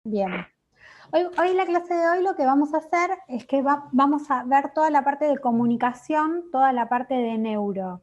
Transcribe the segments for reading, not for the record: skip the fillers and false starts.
Bien. Hoy la clase de hoy lo que vamos a hacer es que vamos a ver toda la parte de comunicación, toda la parte de neuro.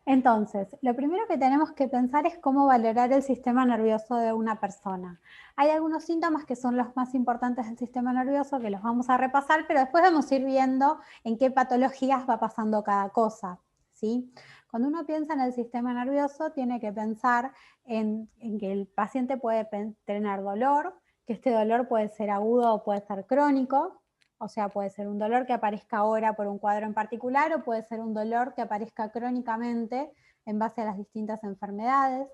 Entonces, lo primero que tenemos que pensar es cómo valorar el sistema nervioso de una persona. Hay algunos síntomas que son los más importantes del sistema nervioso que los vamos a repasar, pero después vamos a ir viendo en qué patologías va pasando cada cosa, ¿sí? Cuando uno piensa en el sistema nervioso, tiene que pensar en que el paciente puede tener dolor, que este dolor puede ser agudo o puede ser crónico. O sea, puede ser un dolor que aparezca ahora por un cuadro en particular o puede ser un dolor que aparezca crónicamente en base a las distintas enfermedades.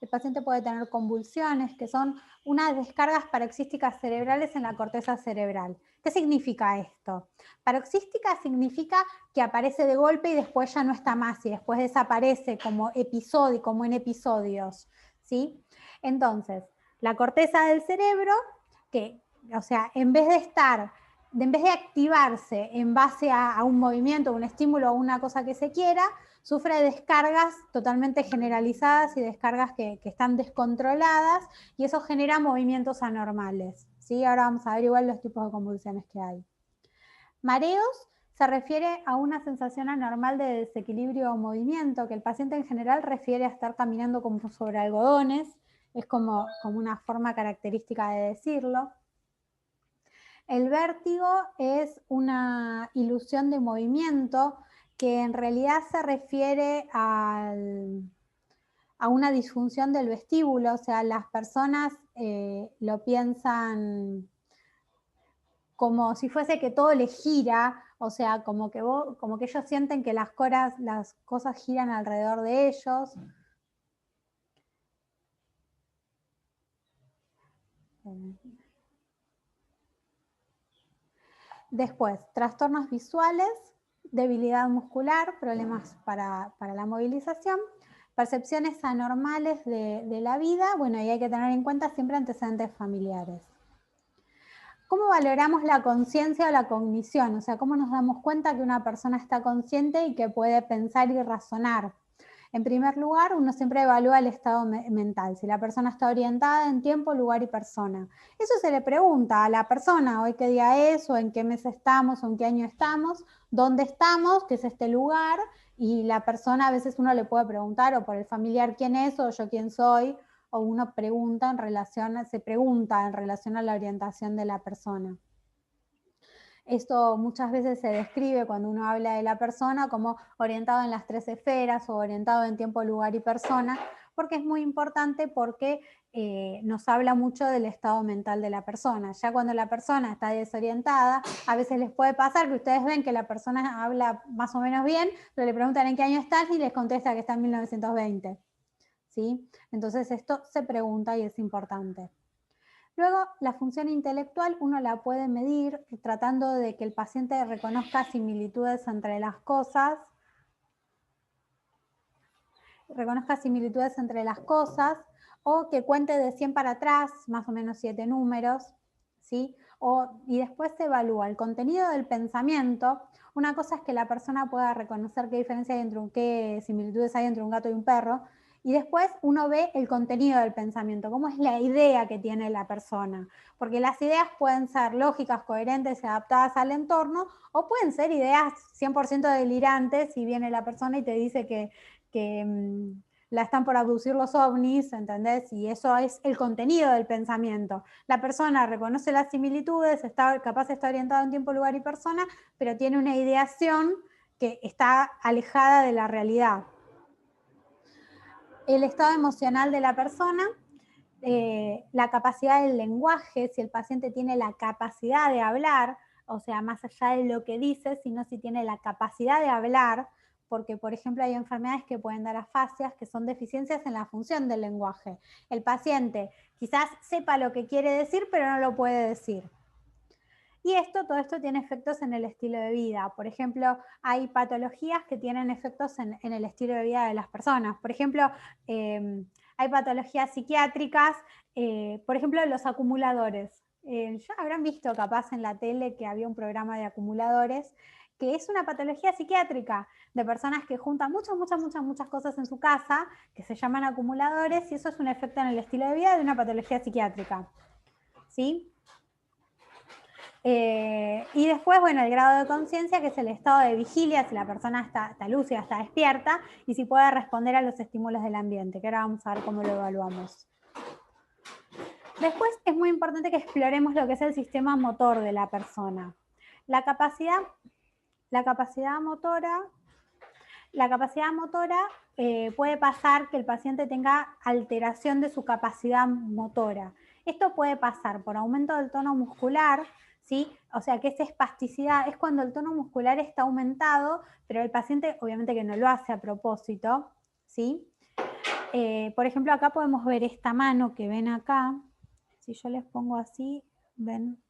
El paciente puede tener convulsiones, que son unas descargas paroxísticas cerebrales en la corteza cerebral. ¿Qué significa esto? Paroxística significa que aparece de golpe y después ya no está más y después desaparece como episodio, como en episodios, ¿sí? Entonces, la corteza del cerebro, que, o sea, en vez de activarse en base a un movimiento, un estímulo o una cosa que se quiera, sufre descargas totalmente generalizadas y descargas que están descontroladas y eso genera movimientos anormales, ¿sí? Ahora vamos a ver igual los tipos de convulsiones que hay. Mareos se refiere a una sensación anormal de desequilibrio o movimiento que el paciente en general refiere a estar caminando como sobre algodones, es como una forma característica de decirlo. El vértigo es una ilusión de movimiento que en realidad se refiere a una disfunción del vestíbulo, o sea, las personas lo piensan como si fuese que todo les gira, o sea, como que ellos sienten que las cosas giran alrededor de ellos. Después, trastornos visuales, debilidad muscular, problemas para la movilización, percepciones anormales de la vida, bueno, y hay que tener en cuenta siempre antecedentes familiares. ¿Cómo valoramos la conciencia o la cognición? O sea, ¿cómo nos damos cuenta que una persona está consciente y que puede pensar y razonar? En primer lugar, uno siempre evalúa el estado mental, si la persona está orientada en tiempo, lugar y persona. Eso se le pregunta a la persona, hoy qué día es, o en qué mes estamos, o en qué año estamos, dónde estamos, qué es este lugar, y la persona a veces uno le puede preguntar, o por el familiar quién es, o yo quién soy, o uno se pregunta en relación a la orientación de la persona. Esto muchas veces se describe cuando uno habla de la persona como orientado en las 3 esferas o orientado en tiempo, lugar y persona, porque es muy importante porque nos habla mucho del estado mental de la persona. Ya cuando la persona está desorientada, a veces les puede pasar que ustedes ven que la persona habla más o menos bien, pero le preguntan en qué año estás y les contesta que está en 1920. ¿Sí? Entonces esto se pregunta y es importante. Luego, la función intelectual uno la puede medir tratando de que el paciente reconozca similitudes entre las cosas, o que cuente de 100 para atrás, más o menos 7 números, ¿sí? Y después se evalúa el contenido del pensamiento. Una cosa es que la persona pueda reconocer qué similitudes hay entre un gato y un perro, y después uno ve el contenido del pensamiento, cómo es la idea que tiene la persona. Porque las ideas pueden ser lógicas, coherentes y adaptadas al entorno, o pueden ser ideas 100% delirantes y viene la persona y te dice que la están por abducir los ovnis, ¿entendés? Y eso es el contenido del pensamiento. La persona reconoce las similitudes, capaz está orientada en tiempo, lugar y persona, pero tiene una ideación que está alejada de la realidad. El estado emocional de la persona, la capacidad del lenguaje, si el paciente tiene la capacidad de hablar, o sea, más allá de lo que dice, sino si tiene la capacidad de hablar, porque, por ejemplo, hay enfermedades que pueden dar afasias, que son deficiencias en la función del lenguaje. El paciente quizás sepa lo que quiere decir, pero no lo puede decir. Y todo esto tiene efectos en el estilo de vida. Por ejemplo, hay patologías que tienen efectos en el estilo de vida de las personas. Por ejemplo, hay patologías psiquiátricas, por ejemplo, los acumuladores. Ya habrán visto capaz en la tele que había un programa de acumuladores que es una patología psiquiátrica de personas que juntan muchas cosas en su casa, que se llaman acumuladores, y eso es un efecto en el estilo de vida de una patología psiquiátrica. ¿Sí? Y después, bueno, el grado de conciencia, que es el estado de vigilia, si la persona está lúcida, está despierta, y si puede responder a los estímulos del ambiente, que ahora vamos a ver cómo lo evaluamos. Después es muy importante que exploremos lo que es el sistema motor de la persona. La capacidad motora puede pasar que el paciente tenga alteración de su capacidad motora. Esto puede pasar por aumento del tono muscular, ¿sí? O sea que esa espasticidad es cuando el tono muscular está aumentado, pero el paciente obviamente que no lo hace a propósito, ¿sí? Por ejemplo, acá podemos ver esta mano que ven acá. Si yo les pongo así, ven.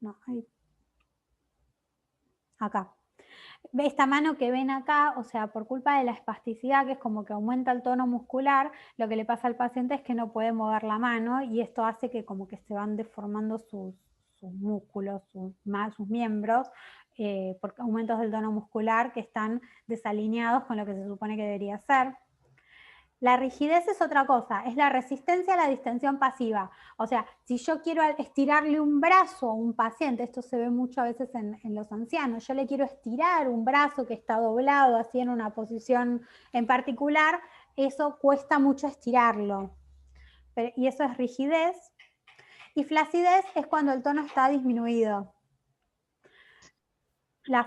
No, ahí. Acá. Esta mano que ven acá, o sea, por culpa de la espasticidad, que es como que aumenta el tono muscular, lo que le pasa al paciente es que no puede mover la mano y esto hace que como que se van deformando sus músculos, sus miembros, por aumentos del tono muscular que están desalineados con lo que se supone que debería ser. La rigidez es otra cosa, es la resistencia a la distensión pasiva. O sea, si yo quiero estirarle un brazo a un paciente, esto se ve mucho a veces en los ancianos, yo le quiero estirar un brazo que está doblado así en una posición en particular, eso cuesta mucho estirarlo. Y eso es rigidez. Y flacidez es cuando el tono está disminuido.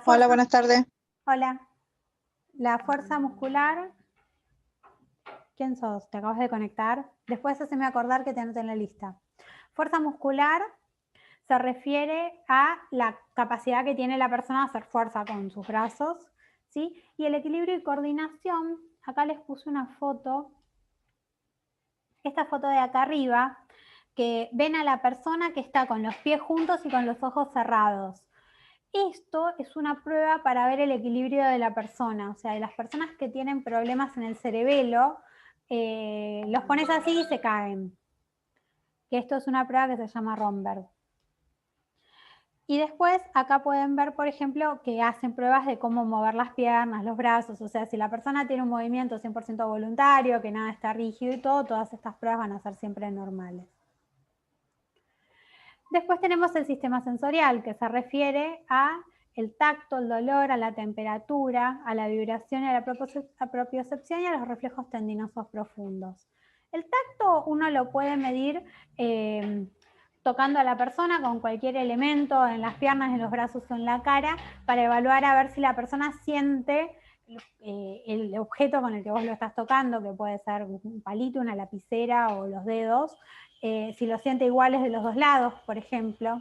Hola, buenas tardes. Hola. La fuerza muscular. ¿Quién sos? ¿Te acabas de conectar? Después haceme acordar que te anoté en la lista. Fuerza muscular se refiere a la capacidad que tiene la persona de hacer fuerza con sus brazos, ¿sí? Y el equilibrio y coordinación, acá les puse una foto, esta foto de acá arriba, que ven a la persona que está con los pies juntos y con los ojos cerrados. Esto es una prueba para ver el equilibrio de la persona, o sea, de las personas que tienen problemas en el cerebelo, los pones así y se caen. Que esto es una prueba que se llama Romberg. Y después acá pueden ver, por ejemplo, que hacen pruebas de cómo mover las piernas, los brazos, o sea, si la persona tiene un movimiento 100% voluntario, que nada está rígido y todo, todas estas pruebas van a ser siempre normales. Después tenemos el sistema sensorial, que se refiere a el tacto, el dolor, a la temperatura, a la vibración, a la propiocepción y a los reflejos tendinosos profundos. El tacto uno lo puede medir tocando a la persona con cualquier elemento en las piernas, en los brazos o en la cara, para evaluar a ver si la persona siente el objeto con el que vos lo estás tocando, que puede ser un palito, una lapicera o los dedos, si lo siente iguales de los dos lados, por ejemplo.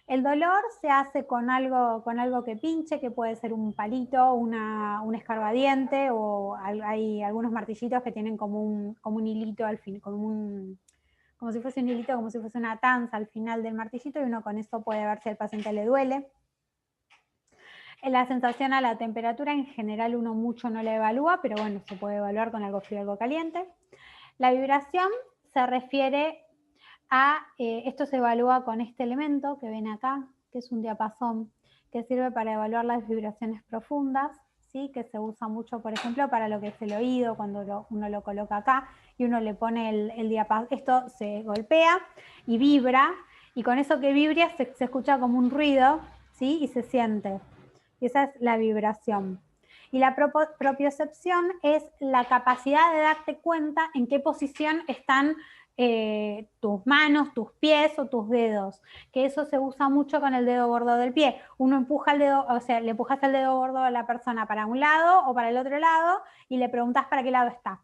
El dolor se hace con algo que pinche, que puede ser un palito, un escarbadiente, o hay algunos martillitos que tienen como un hilito al fin, como si fuese un hilito, como si fuese una tanza al final del martillito, y uno con eso puede ver si al paciente le duele. La sensación a la temperatura en general uno mucho no la evalúa, pero bueno, se puede evaluar con algo frío o algo caliente. La vibración se refiere a, esto se evalúa con este elemento que ven acá, que es un diapasón, que sirve para evaluar las vibraciones profundas, ¿sí? Que se usa mucho, por ejemplo, para lo que es el oído, cuando uno lo coloca acá y uno le pone el diapasón, esto se golpea y vibra, y con eso que vibra se escucha como un ruido, ¿sí? Y se siente. Y esa es la vibración. Y la propiocepción es la capacidad de darte cuenta en qué posición están tus manos, tus pies o tus dedos, que eso se usa mucho con el dedo gordo del pie. Uno empuja el dedo, o sea, le empujas el dedo gordo a la persona para un lado o para el otro lado y le preguntas para qué lado está.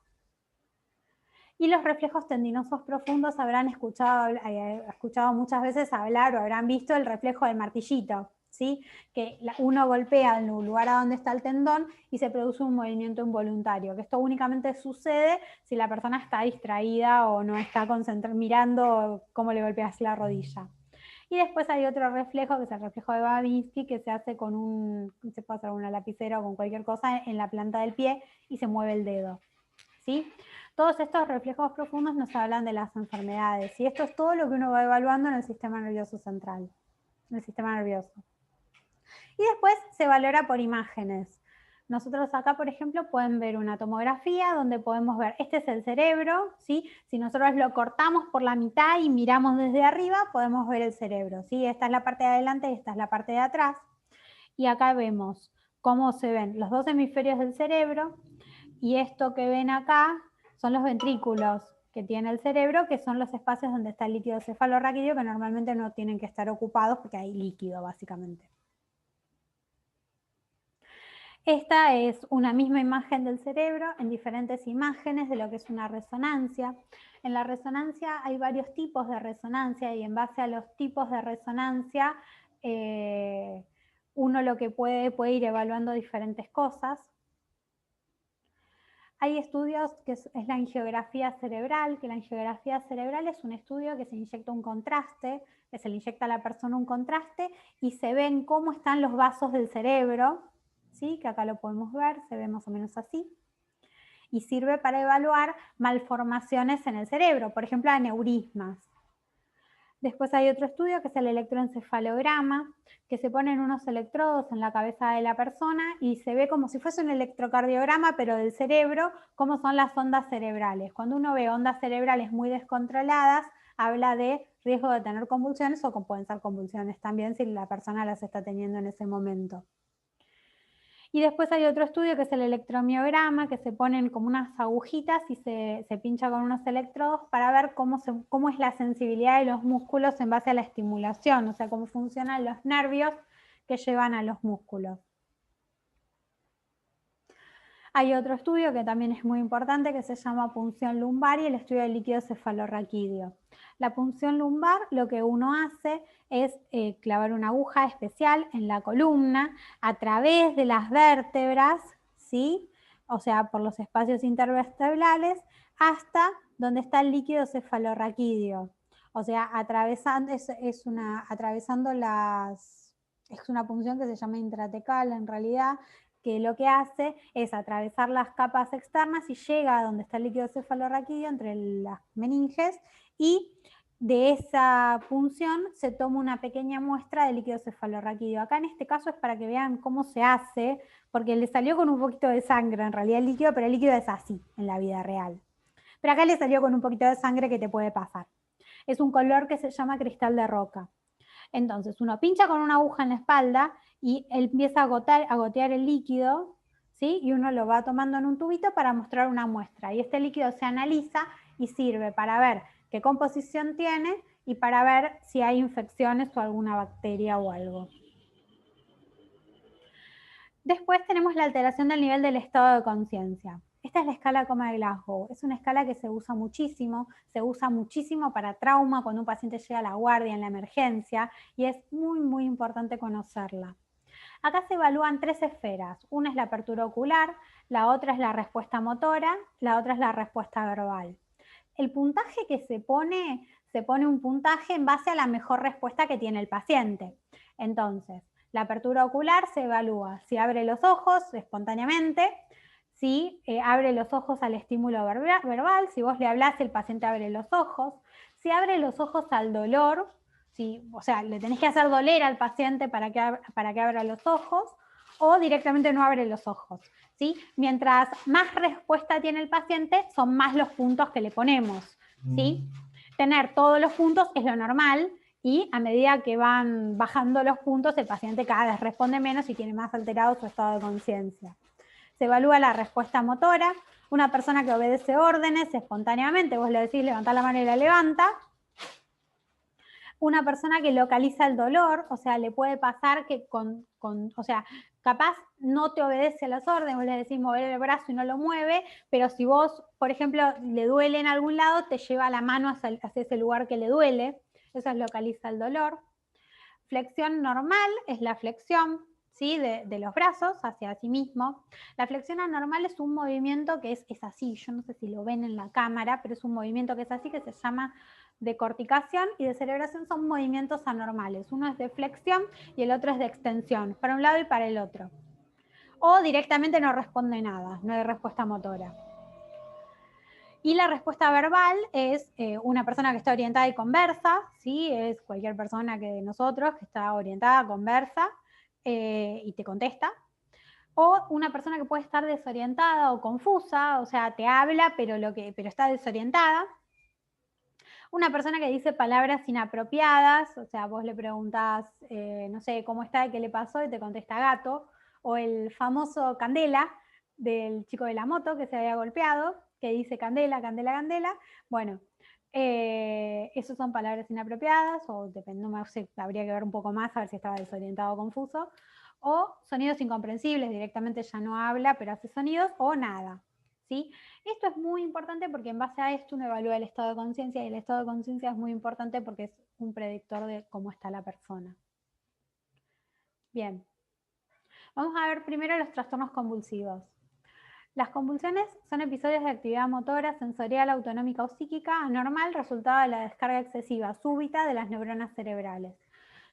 Y los reflejos tendinosos profundos habrán escuchado muchas veces hablar o habrán visto el reflejo del martillito, ¿sí? Que uno golpea en el lugar a donde está el tendón y se produce un movimiento involuntario, que esto únicamente sucede si la persona está distraída o no está mirando cómo le golpeas la rodilla. Y después hay otro reflejo, que es el reflejo de Babinski, que se hace se puede hacer una lapicera o con cualquier cosa en la planta del pie y se mueve el dedo, ¿sí? Todos estos reflejos profundos nos hablan de las enfermedades, y esto es todo lo que uno va evaluando en el sistema nervioso central, en el sistema nervioso. Y después se valora por imágenes. Nosotros acá, por ejemplo, pueden ver una tomografía donde podemos ver, este es el cerebro, ¿sí? Si nosotros lo cortamos por la mitad y miramos desde arriba, podemos ver el cerebro, ¿sí? Esta es la parte de adelante y esta es la parte de atrás. Y acá vemos cómo se ven los dos hemisferios del cerebro, y esto que ven acá son los ventrículos que tiene el cerebro, que son los espacios donde está el líquido cefalorraquídeo, que normalmente no tienen que estar ocupados porque hay líquido, básicamente. Esta es una misma imagen del cerebro en diferentes imágenes de lo que es una resonancia. En la resonancia hay varios tipos de resonancia y en base a los tipos de resonancia uno lo que puede ir evaluando diferentes cosas. Hay estudios que es la angiografía cerebral, que la angiografía cerebral es un estudio que se inyecta un contraste, que se le inyecta a la persona un contraste y se ven cómo están los vasos del cerebro, ¿sí? Que acá lo podemos ver, se ve más o menos así. Y sirve para evaluar malformaciones en el cerebro, por ejemplo, aneurismas. Después hay otro estudio que es el electroencefalograma, que se ponen unos electrodos en la cabeza de la persona y se ve como si fuese un electrocardiograma, pero del cerebro, cómo son las ondas cerebrales. Cuando uno ve ondas cerebrales muy descontroladas, habla de riesgo de tener convulsiones o pueden ser convulsiones también si la persona las está teniendo en ese momento. Y después hay otro estudio que es el electromiograma, que se ponen como unas agujitas y se pincha con unos electrodos para ver cómo es la sensibilidad de los músculos en base a la estimulación, o sea, cómo funcionan los nervios que llevan a los músculos. Hay otro estudio que también es muy importante que se llama punción lumbar y el estudio del líquido cefalorraquídeo. La punción lumbar lo que uno hace es clavar una aguja especial en la columna a través de las vértebras, ¿sí? O sea, por los espacios intervertebrales hasta donde está el líquido cefalorraquídeo. O sea, atravesando, es una punción que se llama intratecal en realidad, que lo que hace es atravesar las capas externas y llega a donde está el líquido cefalorraquídeo entre las meninges y de esa punción se toma una pequeña muestra de líquido cefalorraquídeo. Acá en este caso es para que vean cómo se hace, porque le salió con un poquito de sangre en realidad el líquido, pero el líquido es así en la vida real. Pero acá le salió con un poquito de sangre que te puede pasar. Es un color que se llama cristal de roca. Entonces uno pincha con una aguja en la espalda y él empieza a gotear el líquido, ¿sí? Y uno lo va tomando en un tubito para mostrar una muestra. Y este líquido se analiza y sirve para ver qué composición tiene y para ver si hay infecciones o alguna bacteria o algo. Después tenemos la alteración del nivel del estado de conciencia. Esta es la escala Coma de Glasgow. Es una escala que se usa muchísimo para trauma, cuando un paciente llega a la guardia en la emergencia, y es muy, muy importante conocerla. Acá se evalúan 3 esferas. Una es la apertura ocular, la otra es la respuesta motora, la otra es la respuesta verbal. El puntaje que se pone un puntaje en base a la mejor respuesta que tiene el paciente. Entonces, la apertura ocular se evalúa si abre los ojos espontáneamente, si abre los ojos al estímulo verbal, si vos le hablás el paciente abre los ojos, si abre los ojos al dolor, o sea, le tenés que hacer doler al paciente para que abra los ojos, o directamente no abre los ojos, ¿sí? Mientras más respuesta tiene el paciente, son más los puntos que le ponemos, ¿sí? Tener todos los puntos es lo normal, y a medida que van bajando los puntos, el paciente cada vez responde menos y tiene más alterado su estado de conciencia. Se evalúa la respuesta motora. Una persona que obedece órdenes espontáneamente, vos le decís levantar la mano y la levanta. Una persona que localiza el dolor, o sea, le puede pasar que o sea, capaz no te obedece a las órdenes, vos le decís mover el brazo y no lo mueve, pero si vos, por ejemplo, le duele en algún lado, te lleva la mano hacia ese lugar que le duele. Eso es localiza el dolor. Flexión normal es la flexión, ¿sí? de los brazos hacia sí mismo. La flexión anormal es un movimiento que es así, yo no sé si lo ven en la cámara, pero es un movimiento que es así, que se llama decorticación, y decelebración son movimientos anormales. Uno es de flexión y el otro es de extensión, para un lado y para el otro. O directamente no responde nada, no hay respuesta motora. Y la respuesta verbal es una persona que está orientada y conversa, ¿sí? Es cualquier persona que de nosotros que está orientada, conversa, y te contesta. O una persona que puede estar desorientada o confusa, o sea, te habla, pero está desorientada. Una persona que dice palabras inapropiadas, o sea, vos le preguntás, no sé, ¿cómo está? ¿Qué le pasó? Y te contesta gato. O el famoso Candela, del chico de la moto que se había golpeado, que dice Candela, Candela, Candela. Bueno, esos son palabras inapropiadas, o depende, no sé, habría que ver un poco más a ver si estaba desorientado o confuso. O sonidos incomprensibles, directamente ya no habla, pero hace sonidos, o nada. ¿Sí? Esto es muy importante porque en base a esto uno evalúa el estado de conciencia, y el estado de conciencia es muy importante porque es un predictor de cómo está la persona. Bien, vamos a ver primero los trastornos convulsivos. Las convulsiones son episodios de actividad motora, sensorial, autonómica o psíquica anormal resultado de la descarga excesiva súbita de las neuronas cerebrales.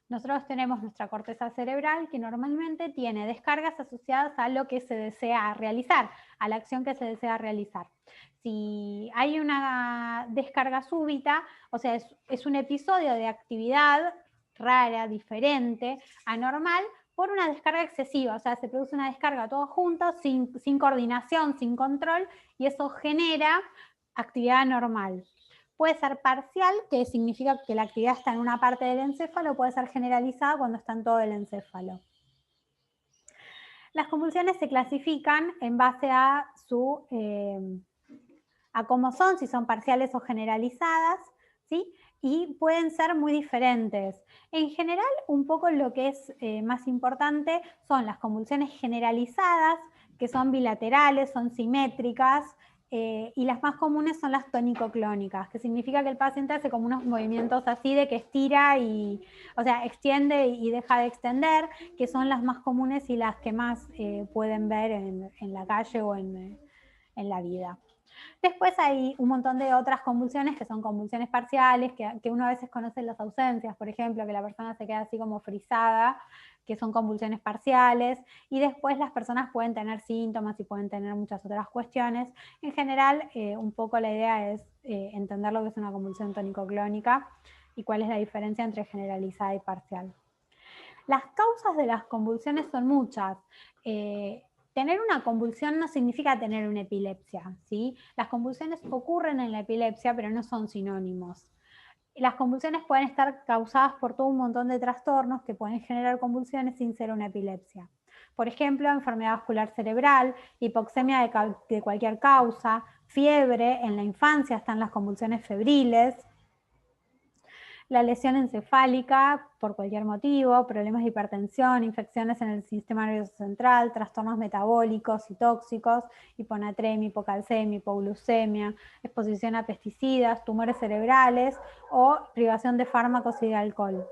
Nosotros tenemos nuestra corteza cerebral que normalmente tiene descargas asociadas a lo que se desea realizar, a la acción que se desea realizar. Si hay una descarga súbita, o sea, es un episodio de actividad rara, diferente, anormal, por una descarga excesiva, o sea, se produce una descarga todo junto, sin coordinación, sin control, y eso genera actividad anormal. Puede ser parcial, que significa que la actividad está en una parte del encéfalo, puede ser generalizada cuando está en todo el encéfalo. Las convulsiones se clasifican en base a cómo son, si son parciales o generalizadas, ¿sí? Y pueden ser muy diferentes. En general, un poco lo que es más importante son las convulsiones generalizadas, que son bilaterales, son simétricas, y las más comunes son las tónico-clónicas, que significa que el paciente hace como unos movimientos así de que estira o sea, extiende y deja de extender, que son las más comunes y las que más pueden ver en la calle o en la vida. Después hay un montón de otras convulsiones que son convulsiones parciales, que uno a veces conoce las ausencias, por ejemplo, que la persona se queda así como frisada, que son convulsiones parciales, y después las personas pueden tener síntomas y pueden tener muchas otras cuestiones. En general, un poco la idea es entender lo que es una convulsión tónico-clónica y cuál es la diferencia entre generalizada y parcial. Las causas de las convulsiones son muchas. Tener una convulsión no significa tener una epilepsia, ¿sí? Las convulsiones ocurren en la epilepsia, pero no son sinónimos. Las convulsiones pueden estar causadas por todo un montón de trastornos que pueden generar convulsiones sin ser una epilepsia. Por ejemplo, enfermedad vascular cerebral, hipoxemia de cualquier causa, fiebre, en la infancia están las convulsiones febriles, la lesión encefálica por cualquier motivo, problemas de hipertensión, infecciones en el sistema nervioso central, trastornos metabólicos y tóxicos, hiponatremia, hipocalcemia, hipoglucemia, exposición a pesticidas, tumores cerebrales o privación de fármacos y de alcohol.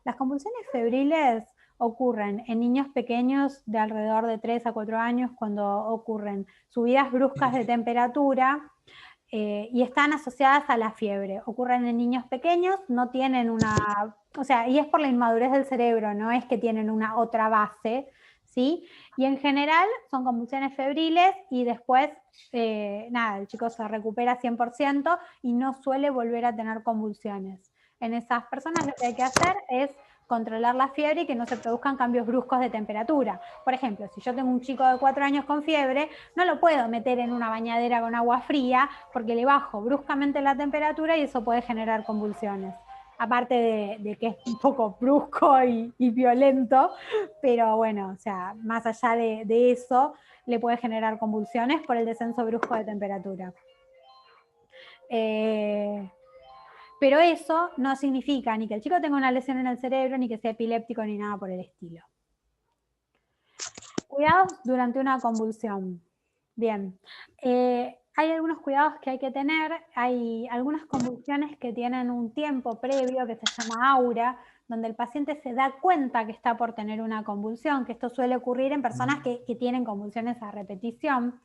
Las convulsiones febriles ocurren en niños pequeños de alrededor de 3 a 4 años cuando ocurren subidas bruscas de temperatura, y están asociadas a la fiebre. Ocurren en niños pequeños, no tienen una, o sea, y es por la inmadurez del cerebro, no es que tienen una otra base, ¿sí? Y en general son convulsiones febriles y después, nada, el chico se recupera 100% y no suele volver a tener convulsiones. En esas personas lo que hay que hacer es controlar la fiebre y que no se produzcan cambios bruscos de temperatura. Por ejemplo, si yo tengo un chico de 4 años con fiebre, no lo puedo meter en una bañadera con agua fría porque le bajo bruscamente la temperatura y eso puede generar convulsiones. Aparte de que es un poco brusco y violento, pero bueno, o sea, más allá de eso, le puede generar convulsiones por el descenso brusco de temperatura. Pero eso no significa ni que el chico tenga una lesión en el cerebro, ni que sea epiléptico, ni nada por el estilo. Cuidados durante una convulsión. Bien. Hay algunos cuidados que hay que tener. Hay algunas convulsiones que tienen un tiempo previo que se llama aura, donde el paciente se da cuenta que está por tener una convulsión, que esto suele ocurrir en personas que tienen convulsiones a repetición.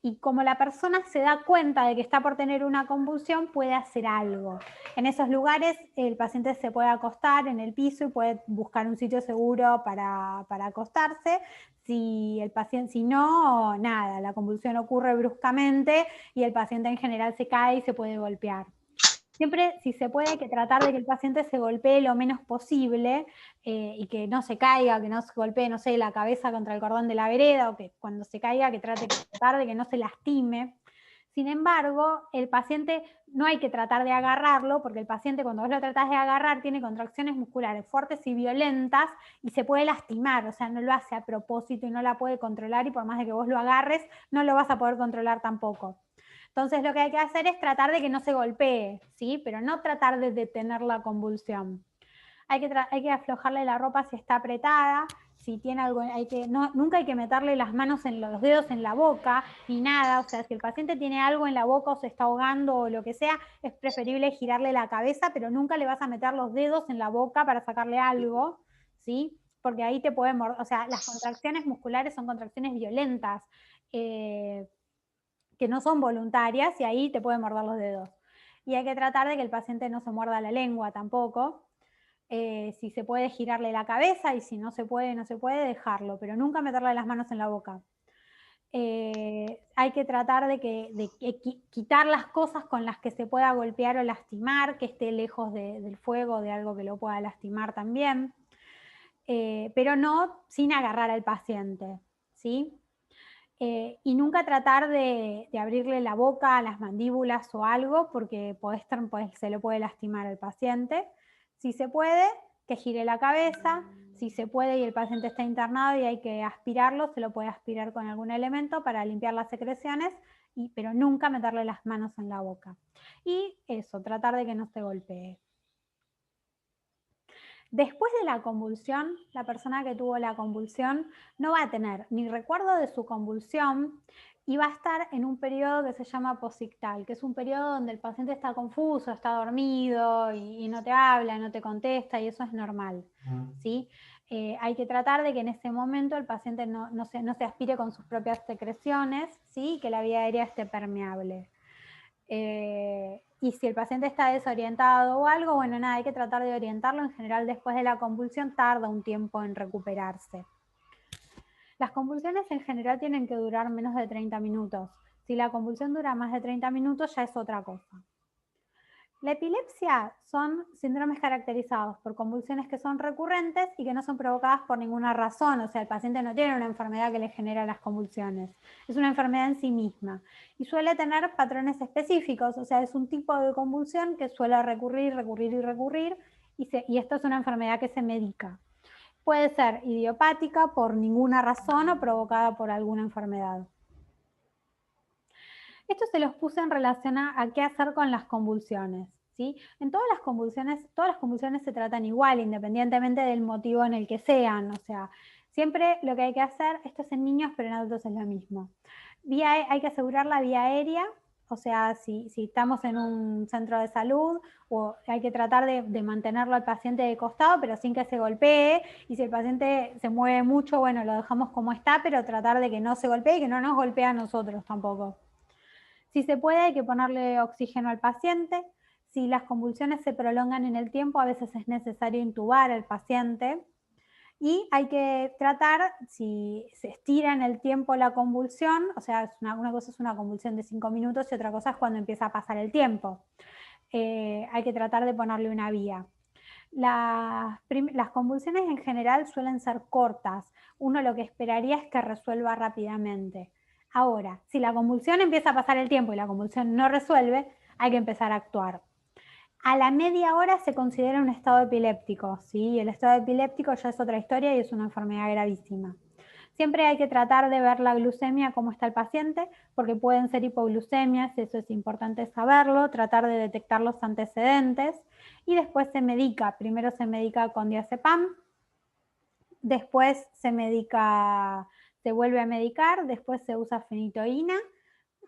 Y como la persona se da cuenta de que está por tener una convulsión, puede hacer algo. En esos lugares el paciente se puede acostar en el piso y puede buscar un sitio seguro para acostarse. Si no, nada, la convulsión ocurre bruscamente y el paciente en general se cae y se puede golpear. Siempre, si se puede, hay que tratar de que el paciente se golpee lo menos posible y que no se caiga, que no se golpee, no sé, la cabeza contra el cordón de la vereda, o que cuando se caiga, que tratar de que no se lastime. Sin embargo, el paciente no hay que tratar de agarrarlo, porque el paciente cuando vos lo tratás de agarrar tiene contracciones musculares fuertes y violentas y se puede lastimar, o sea, no lo hace a propósito y no la puede controlar, y por más de que vos lo agarres, no lo vas a poder controlar tampoco. Entonces lo que hay que hacer es tratar de que no se golpee, ¿sí? Pero no tratar de detener la convulsión. Hay que aflojarle la ropa si está apretada, si tiene algo, nunca hay que meterle las manos en los dedos en la boca, ni nada. O sea, si el paciente tiene algo en la boca o se está ahogando o lo que sea, es preferible girarle la cabeza, pero nunca le vas a meter los dedos en la boca para sacarle algo, ¿sí? Porque ahí te pueden morder. O sea, las contracciones musculares son contracciones violentas. Que no son voluntarias y ahí te pueden morder los dedos. Y hay que tratar de que el paciente no se muerda la lengua tampoco. Si se puede girarle la cabeza y si no se puede, no se puede, dejarlo, pero nunca meterle las manos en la boca. Hay que tratar de quitar las cosas con las que se pueda golpear o lastimar, que esté lejos del fuego, de algo que lo pueda lastimar también, pero no sin agarrar al paciente, ¿sí? Y nunca tratar de abrirle la boca, las mandíbulas o algo, porque se lo puede lastimar al paciente. Si se puede, que gire la cabeza. Si se puede y el paciente está internado y hay que aspirarlo, se lo puede aspirar con algún elemento para limpiar las secreciones, pero nunca meterle las manos en la boca. Y eso, tratar de que no se golpee. Después de la convulsión, la persona que tuvo la convulsión no va a tener ni recuerdo de su convulsión y va a estar en un periodo que se llama posictal, que es un periodo donde el paciente está confuso, está dormido y no te habla, no te contesta, y eso es normal, ¿sí? Hay que tratar de que en ese momento el paciente no se aspire con sus propias secreciones, ¿sí? Que la vía aérea esté permeable. Y si el paciente está desorientado o algo, bueno, nada, hay que tratar de orientarlo. En general, después de la convulsión tarda un tiempo en recuperarse. Las convulsiones en general tienen que durar menos de 30 minutos. Si la convulsión dura más de 30 minutos, ya es otra cosa. La epilepsia son síndromes caracterizados por convulsiones que son recurrentes y que no son provocadas por ninguna razón. O sea, el paciente no tiene una enfermedad que le genera las convulsiones. Es una enfermedad en sí misma. Y suele tener patrones específicos. O sea, es un tipo de convulsión que suele recurrir. Y esto es una enfermedad que se medica. Puede ser idiopática por ninguna razón o provocada por alguna enfermedad. Esto se los puse en relación a qué hacer con las convulsiones, ¿sí? En todas las convulsiones se tratan igual, independientemente del motivo en el que sean. O sea, siempre lo que hay que hacer, esto es en niños, pero en adultos es lo mismo. Hay que asegurar la vía aérea, o sea, si estamos en un centro de salud, o hay que tratar de mantenerlo al paciente de costado, pero sin que se golpee, y si el paciente se mueve mucho, bueno, lo dejamos como está, pero tratar de que no se golpee y que no nos golpee a nosotros tampoco. Si se puede, hay que ponerle oxígeno al paciente. Si las convulsiones se prolongan en el tiempo, a veces es necesario intubar al paciente. Y hay que tratar, si se estira en el tiempo la convulsión, o sea, una cosa es una convulsión de 5 minutos y otra cosa es cuando empieza a pasar el tiempo. Hay que tratar de ponerle una vía. Las convulsiones en general suelen ser cortas. Uno lo que esperaría es que resuelva rápidamente. Ahora, si la convulsión empieza a pasar el tiempo y la convulsión no resuelve, hay que empezar a actuar. A la media hora se considera un estado epiléptico, ¿sí? El estado epiléptico ya es otra historia y es una enfermedad gravísima. Siempre hay que tratar de ver la glucemia, cómo está el paciente, porque pueden ser hipoglucemias, eso es importante saberlo, tratar de detectar los antecedentes, y después se medica. Primero se medica con diazepam, después se vuelve a medicar, después se usa fenitoína,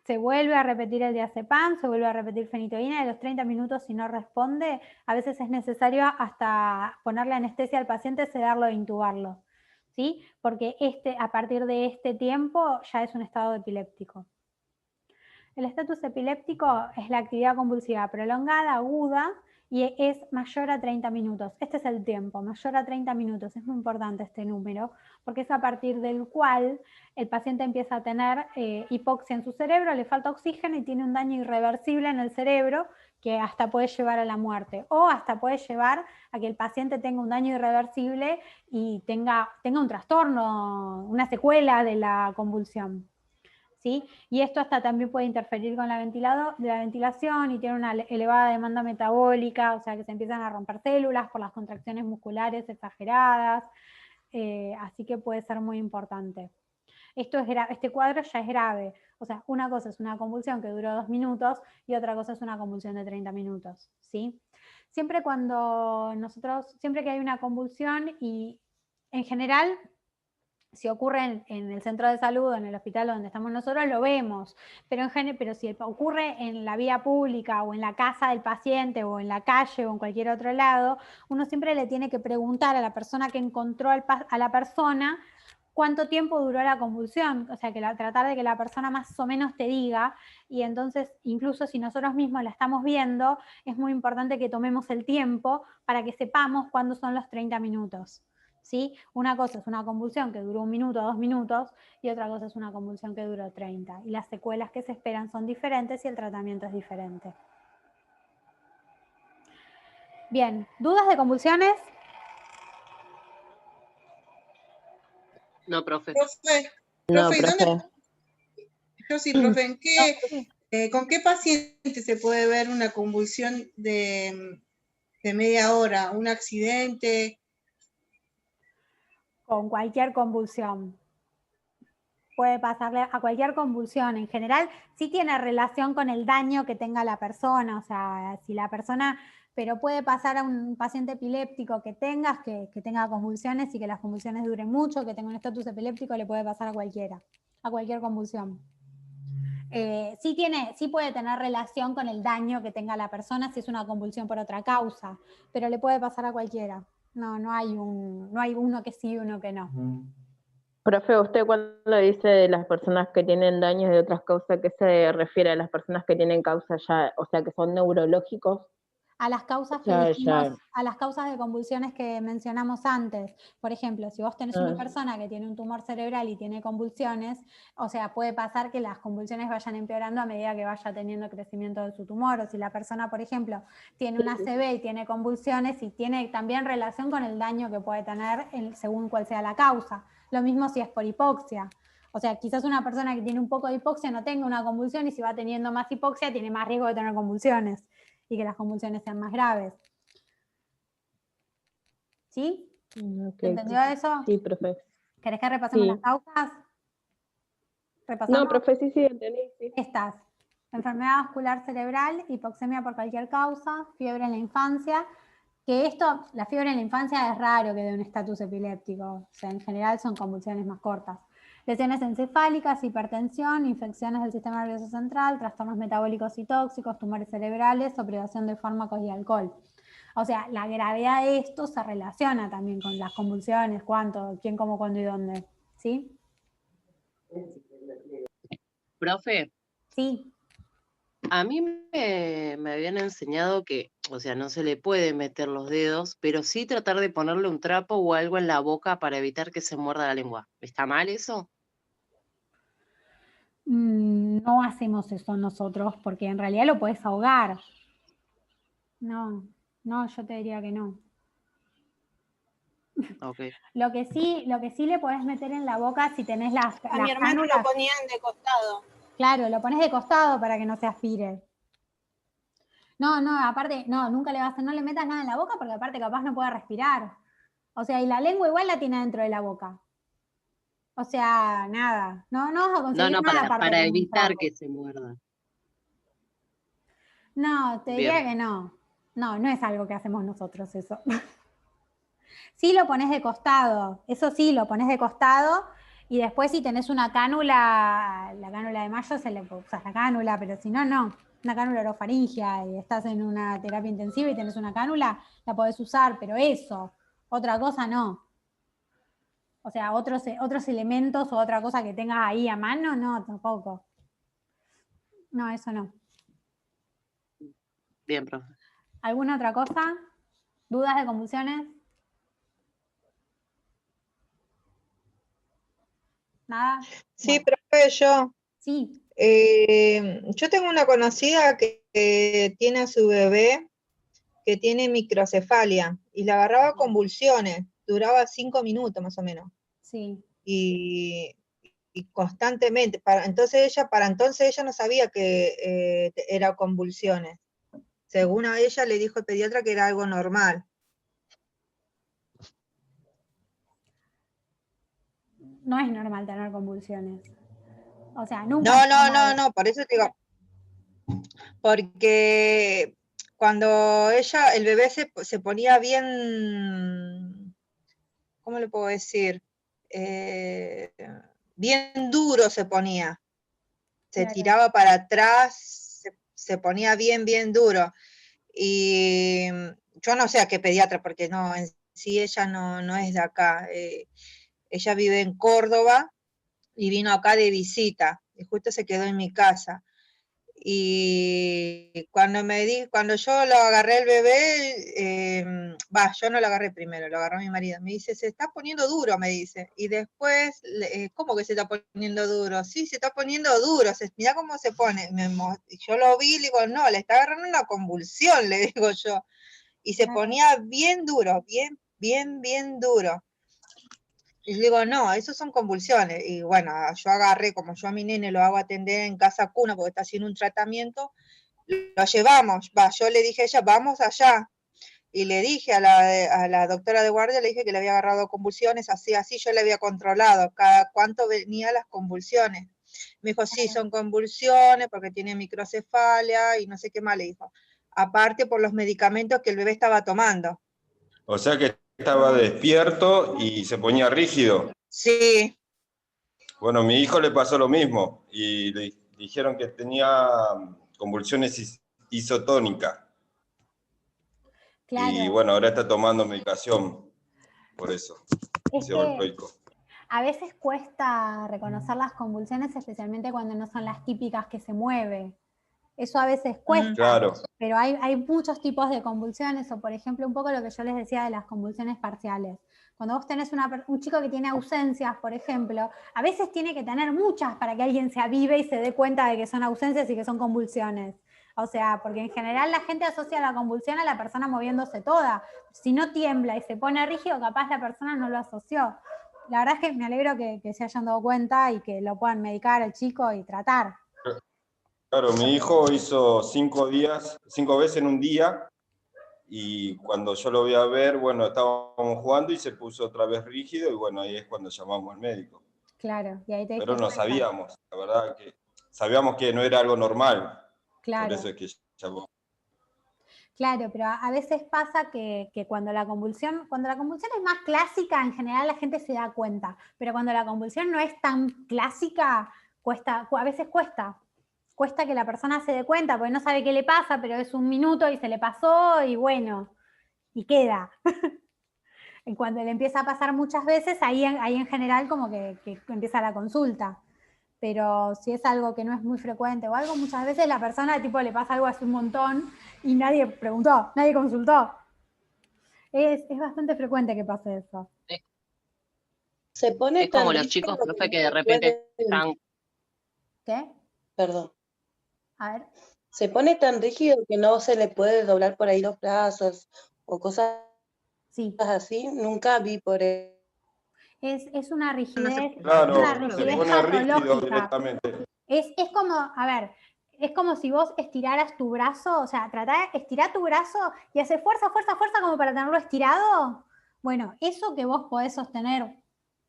se vuelve a repetir el diazepam, se vuelve a repetir fenitoína, y a los 30 minutos, si no responde, a veces es necesario hasta ponerle anestesia al paciente, sedarlo e intubarlo, ¿sí? Porque a partir de este tiempo ya es un estado epiléptico. El estatus epiléptico es la actividad convulsiva prolongada, aguda, y es mayor a 30 minutos. Este es el tiempo, mayor a 30 minutos. Es muy importante este número, porque es a partir del cual el paciente empieza a tener hipoxia en su cerebro, le falta oxígeno y tiene un daño irreversible en el cerebro que hasta puede llevar a la muerte, o hasta puede llevar a que el paciente tenga un daño irreversible y tenga un trastorno, una secuela de la convulsión. ¿Sí? Y esto hasta también puede interferir con la ventilación y tiene una elevada demanda metabólica, o sea que se empiezan a romper células por las contracciones musculares exageradas, así que puede ser muy importante. Este cuadro ya es grave, o sea, una cosa es una convulsión que duró 2 minutos y otra cosa es una convulsión de 30 minutos, ¿sí? Siempre que hay una convulsión y en general si ocurre en el centro de salud o en el hospital donde estamos nosotros, lo vemos, pero si ocurre en la vía pública o en la casa del paciente o en la calle o en cualquier otro lado, uno siempre le tiene que preguntar a la persona que encontró a la persona cuánto tiempo duró la convulsión, o sea, tratar de que la persona más o menos te diga, y entonces incluso si nosotros mismos la estamos viendo, es muy importante que tomemos el tiempo para que sepamos cuándo son los 30 minutos. ¿Sí? Una cosa es una convulsión que duró 1 minuto o 2 minutos y otra cosa es una convulsión que duró 30. Y las secuelas que se esperan son diferentes y el tratamiento es diferente. Bien, ¿dudas de convulsiones? No, profe. Profe, ¿y dónde? Yo sí, profe, ¿con qué paciente se puede ver una convulsión de media hora? ¿Un accidente? Con cualquier convulsión. Puede pasarle a cualquier convulsión. En general, sí tiene relación con el daño que tenga la persona, o sea, si la persona, pero puede pasar a un paciente epiléptico que tenga convulsiones y que las convulsiones duren mucho, que tenga un estatus epiléptico, le puede pasar a cualquier convulsión. Sí puede tener relación con el daño que tenga la persona si es una convulsión por otra causa, pero le puede pasar a cualquiera. No hay uno que sí y uno que no. Profe, usted cuando dice de las personas que tienen daños de otras causas, ¿qué se refiere a las personas que tienen causas ya, o sea, que son neurológicos? A las causas a las causas de convulsiones que mencionamos antes. Por ejemplo, si vos tenés una persona que tiene un tumor cerebral y tiene convulsiones, o sea, puede pasar que las convulsiones vayan empeorando a medida que vaya teniendo crecimiento de su tumor, o si la persona, por ejemplo, tiene una ACV y tiene convulsiones y tiene también relación con el daño que puede tener según cuál sea la causa. Lo mismo si es por hipoxia. O sea, quizás una persona que tiene un poco de hipoxia no tenga una convulsión y si va teniendo más hipoxia tiene más riesgo de tener convulsiones y que las convulsiones sean más graves. ¿Sí? Okay. ¿Entendió eso? Sí, profe. ¿Querés que repasemos las causas? ¿Repasamos? No, profe, sí, entendí. Sí. Estas. Enfermedad vascular cerebral, hipoxemia por cualquier causa, fiebre en la infancia, que la fiebre en la infancia es raro que dé un estatus epiléptico, o sea, en general son convulsiones más cortas. Lesiones encefálicas, hipertensión, infecciones del sistema nervioso central, trastornos metabólicos y tóxicos, tumores cerebrales o privación de fármacos y alcohol. O sea, la gravedad de esto se relaciona también con las convulsiones, cuánto, quién, cómo, cuándo y dónde. ¿Sí? Profe. Sí. A mí me habían enseñado que, o sea, no se le puede meter los dedos, pero sí tratar de ponerle un trapo o algo en la boca para evitar que se muerda la lengua. ¿Está mal eso? No hacemos eso nosotros porque en realidad lo puedes ahogar. No, yo te diría que no. Okay. Lo que sí le podés meter en la boca si tenés las mi hermano cánulas, lo ponían de costado. Claro, lo pones de costado para que no se aspire. No, aparte, nunca no le metas nada en la boca porque aparte capaz no puede respirar. O sea, y la lengua igual la tiene dentro de la boca. O sea, nada. No vas a conseguir nada aparte para con un evitar trapo. que se muerda. No, te diría que no. No es algo que hacemos nosotros eso. Sí lo pones de costado, eso sí, lo pones de costado y después si tenés una cánula, la cánula de Mayo se le usas la cánula, pero si no, no. Una cánula orofaringia y estás en una terapia intensiva y tenés una cánula, la podés usar, pero eso, otra cosa no. O sea, otros elementos o otra cosa que tengas ahí a mano, no, tampoco. No, eso no. Bien, profe. ¿Alguna otra cosa? ¿Dudas de convulsiones? ¿Nada? Sí, bueno. Profe, yo. Sí. Yo tengo una conocida que tiene a su bebé que tiene microcefalia y le agarraba convulsiones, duraba 5 minutos más o menos. Sí. Y constantemente, para entonces ella no sabía que era convulsiones. Según a ella le dijo el pediatra que era algo normal. No es normal tener convulsiones. O sea, nunca. No, por eso te digo. Porque cuando el bebé se ponía bien, ¿cómo le puedo decir? Bien duro se ponía. Se Claro. tiraba para atrás, se ponía bien duro. Y yo no sé a qué pediatra, porque no, en sí ella no es de acá. Ella vive en Córdoba y vino acá de visita, y justo se quedó en mi casa. Y cuando yo lo agarré el bebé, yo no lo agarré primero, lo agarró mi marido. Me dice, se está poniendo duro, me dice. Y después, ¿cómo que se está poniendo duro? Sí, se está poniendo duro, mirá cómo se pone. Y yo lo vi y le digo, no, le está agarrando una convulsión, le digo yo. Y se ponía bien duro, bien duro. Y le digo, no, eso son convulsiones. Y bueno, yo agarré, como yo a mi nene lo hago atender en casa cuna porque está haciendo un tratamiento, lo llevamos. Yo le dije a ella, vamos allá. Y le dije a la doctora de guardia, le dije que le había agarrado convulsiones, así, yo le había controlado cada cuánto venía las convulsiones. Me dijo, sí, son convulsiones porque tiene microcefalia y no sé qué más le dijo. Aparte por los medicamentos que el bebé estaba tomando. O sea que estaba despierto y se ponía rígido. Sí. Bueno, a mi hijo le pasó lo mismo y le dijeron que tenía convulsiones isotónicas. Claro. Y bueno, ahora está tomando medicación por eso. Es que a veces cuesta reconocer las convulsiones, especialmente cuando no son las típicas que se mueve. Eso a veces cuesta, claro. Pero hay muchos tipos de convulsiones, o por ejemplo, un poco lo que yo les decía de las convulsiones parciales. Cuando vos tenés un chico que tiene ausencias, por ejemplo, a veces tiene que tener muchas para que alguien se avive y se dé cuenta de que son ausencias y que son convulsiones. O sea, porque en general la gente asocia la convulsión a la persona moviéndose toda. Si no tiembla y se pone rígido, capaz la persona no lo asoció. La verdad es que me alegro que se hayan dado cuenta y que lo puedan medicar al chico y tratar. Claro, mi hijo hizo 5 veces en un día, y cuando yo lo voy a ver, bueno, estábamos jugando y se puso otra vez rígido, y bueno, ahí es cuando llamamos al médico. Claro, y ahí te diste Pero no cuenta. sabíamos, la verdad que sabíamos que no era algo normal. Claro. Por eso es que llamó. Claro, pero a veces pasa que cuando la convulsión es más clásica, en general la gente se da cuenta, pero cuando la convulsión no es tan clásica, a veces cuesta que la persona se dé cuenta, porque no sabe qué le pasa, pero es un minuto y se le pasó y bueno, y queda. Y cuando le empieza a pasar muchas veces, ahí en general como que empieza la consulta. Pero si es algo que no es muy frecuente o algo, muchas veces la persona tipo le pasa algo hace un montón y nadie preguntó, nadie consultó. Es bastante frecuente que pase eso. Se pone es como tan los chicos, rígido profe, que de repente están... ¿Qué? Perdón. A ver. Se pone tan rígido que no se le puede doblar por ahí los brazos o cosas así. Nunca vi por eso. Es una rigidez, Claro, una rigidez se pone rígido patológica. directamente. Es como, a ver, es como si vos estiraras tu brazo, o sea, tratá de estirar tu brazo y hacer fuerza como para tenerlo estirado. Bueno, eso que vos podés sostener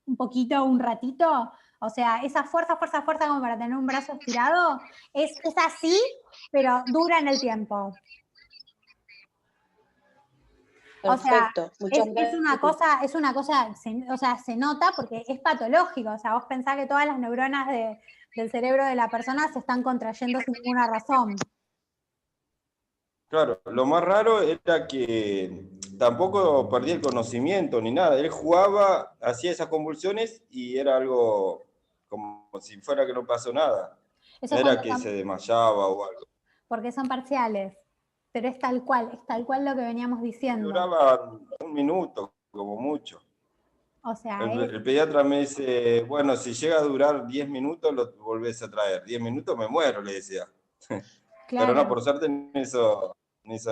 un poquito, un ratito, o sea, esa fuerza como para tener un brazo estirado, es así, pero dura en el tiempo. Perfecto. O sea, es una cosa, o sea, se nota porque es patológico, o sea, vos pensás que todas las neuronas del cerebro de la persona se están contrayendo sin ninguna razón. Claro, lo más raro era que tampoco perdía el conocimiento ni nada. Él jugaba, hacía esas convulsiones y era algo como si fuera que no pasó nada. Eso No era que se desmayaba o algo. Porque son parciales, pero es tal cual lo que veníamos diciendo. Duraba un minuto, como mucho. O sea, el pediatra me dice, bueno, si llega a durar 10 minutos, lo volvés a traer. 10 minutos me muero, le decía. claro. Pero no, por suerte no hizo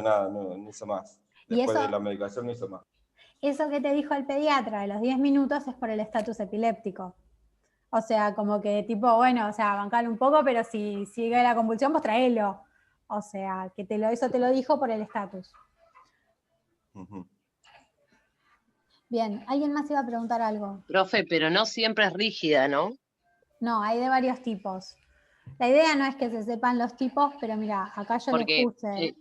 nada, no hizo más. Después eso, de la medicación no hizo más. Eso que te dijo el pediatra de los 10 minutos es por el estatus epiléptico. O sea, como que tipo, bueno, o sea, bancalo un poco, pero si sigue la convulsión, pues traelo. O sea, que eso te lo dijo por el estatus. Bien, ¿alguien más iba a preguntar algo? Profe, pero no siempre es rígida, ¿no? No, hay de varios tipos. La idea no es que se sepan los tipos, pero mira, acá yo les puse.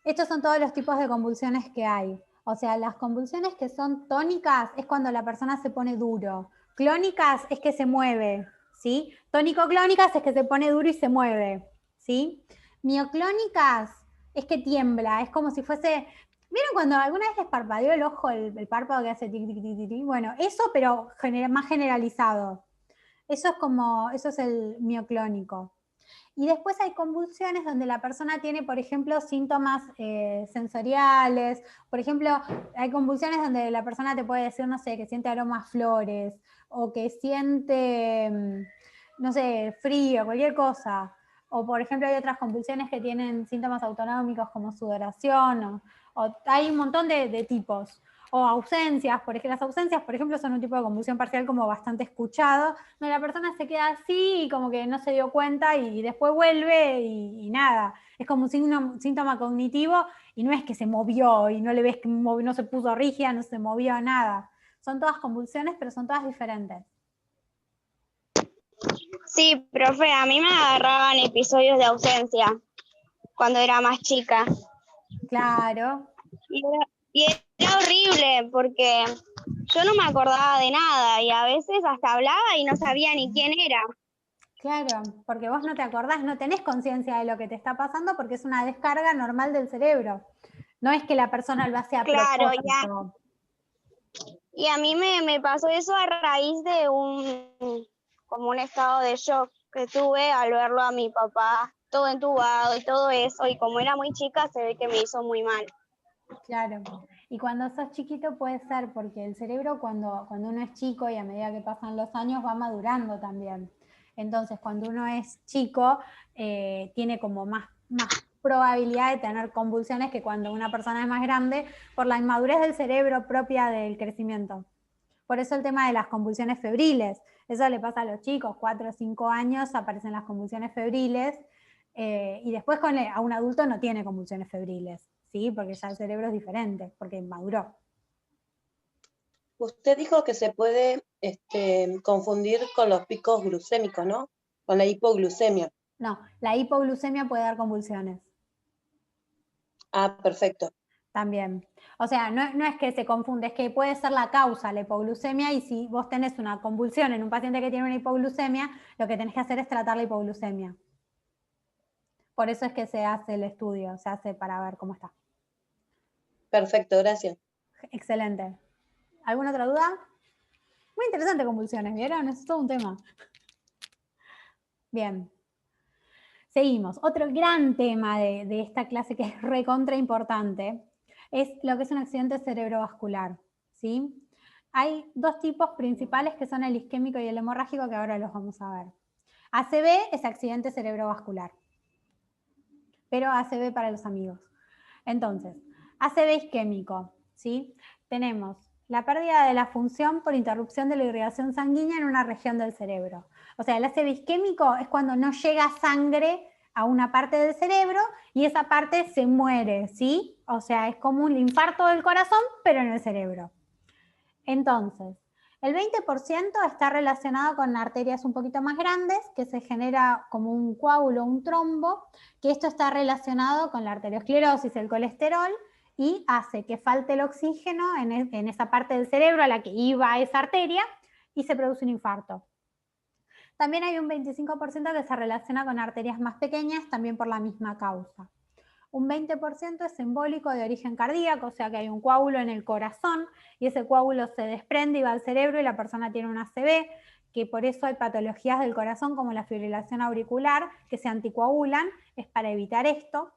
Estos son todos los tipos de convulsiones que hay. O sea, las convulsiones que son tónicas es cuando la persona se pone duro. Clónicas es que se mueve, ¿sí? Tónico-clónicas es que se pone duro y se mueve, ¿sí? Mioclónicas es que tiembla, es como si fuese... ¿Vieron cuando alguna vez les parpadeó el ojo, el párpado que hace tic, tic, tic, tic, tic? Bueno, eso, pero más generalizado. Eso es el mioclónico. Y después hay convulsiones donde la persona tiene, por ejemplo, síntomas sensoriales. Por ejemplo, hay convulsiones donde la persona te puede decir, no sé, que siente aromas a flores o que siente, no sé, frío, cualquier cosa. O, por ejemplo, hay otras convulsiones que tienen síntomas autonómicos como sudoración. O hay un montón de tipos. O ausencias, por ejemplo, las ausencias, por ejemplo, son un tipo de convulsión parcial como bastante escuchado, donde la persona se queda así y como que no se dio cuenta y después vuelve y nada. Es como un síntoma cognitivo y no es que se movió y no le ves que no se puso rígida, no se movió nada. Son todas convulsiones, pero son todas diferentes. Sí, profe, a mí me agarraban episodios de ausencia cuando era más chica. Claro. Y era horrible porque yo no me acordaba de nada y a veces hasta hablaba y no sabía ni quién era. Claro, porque vos no te acordás, no tenés conciencia de lo que te está pasando porque es una descarga normal del cerebro. No es que la persona lo hace a propósito. Y a mí me pasó eso a raíz de como un estado de shock que tuve al verlo a mi papá todo entubado y todo eso, y como era muy chica se ve que me hizo muy mal. Claro, y cuando sos chiquito puede ser porque el cerebro cuando uno es chico y a medida que pasan los años va madurando también. Entonces cuando uno es chico tiene como más probabilidad de tener convulsiones que cuando una persona es más grande por la inmadurez del cerebro propia del crecimiento. Por eso el tema de las convulsiones febriles, eso le pasa a los chicos, 4 o 5 años aparecen las convulsiones febriles y después a un adulto no tiene convulsiones febriles. ¿Sí? Porque ya el cerebro es diferente, porque maduró. Usted dijo que se puede confundir con los picos glucémicos, ¿no? Con la hipoglucemia. No, la hipoglucemia puede dar convulsiones. Ah, perfecto. También. O sea, no es que se confunde, es que puede ser la causa, la hipoglucemia, y si vos tenés una convulsión en un paciente que tiene una hipoglucemia, lo que tenés que hacer es tratar la hipoglucemia. Por eso es que se hace el estudio, se hace para ver cómo está. Perfecto, gracias. Excelente. ¿Alguna otra duda? Muy interesante convulsiones, ¿vieron? Es todo un tema. Bien. Seguimos. Otro gran tema de esta clase que es recontra importante es lo que es un accidente cerebrovascular, ¿sí? Hay dos tipos principales que son el isquémico y el hemorrágico que ahora los vamos a ver. ACV es accidente cerebrovascular, pero ACV para los amigos. Entonces, ACV isquémico, ¿sí? Tenemos la pérdida de la función por interrupción de la irrigación sanguínea en una región del cerebro. O sea, el ACV isquémico es cuando no llega sangre a una parte del cerebro y esa parte se muere, ¿sí? O sea, es como un infarto del corazón, pero en el cerebro. Entonces, el 20% está relacionado con arterias un poquito más grandes, que se genera como un coágulo, un trombo, que esto está relacionado con la arteriosclerosis, el colesterol, y hace que falte el oxígeno en esa parte del cerebro a la que iba esa arteria y se produce un infarto. También hay un 25% que se relaciona con arterias más pequeñas, también por la misma causa. Un 20% es embólico de origen cardíaco, o sea que hay un coágulo en el corazón y ese coágulo se desprende y va al cerebro y la persona tiene un ACV, que por eso hay patologías del corazón como la fibrilación auricular que se anticoagulan, es para evitar esto.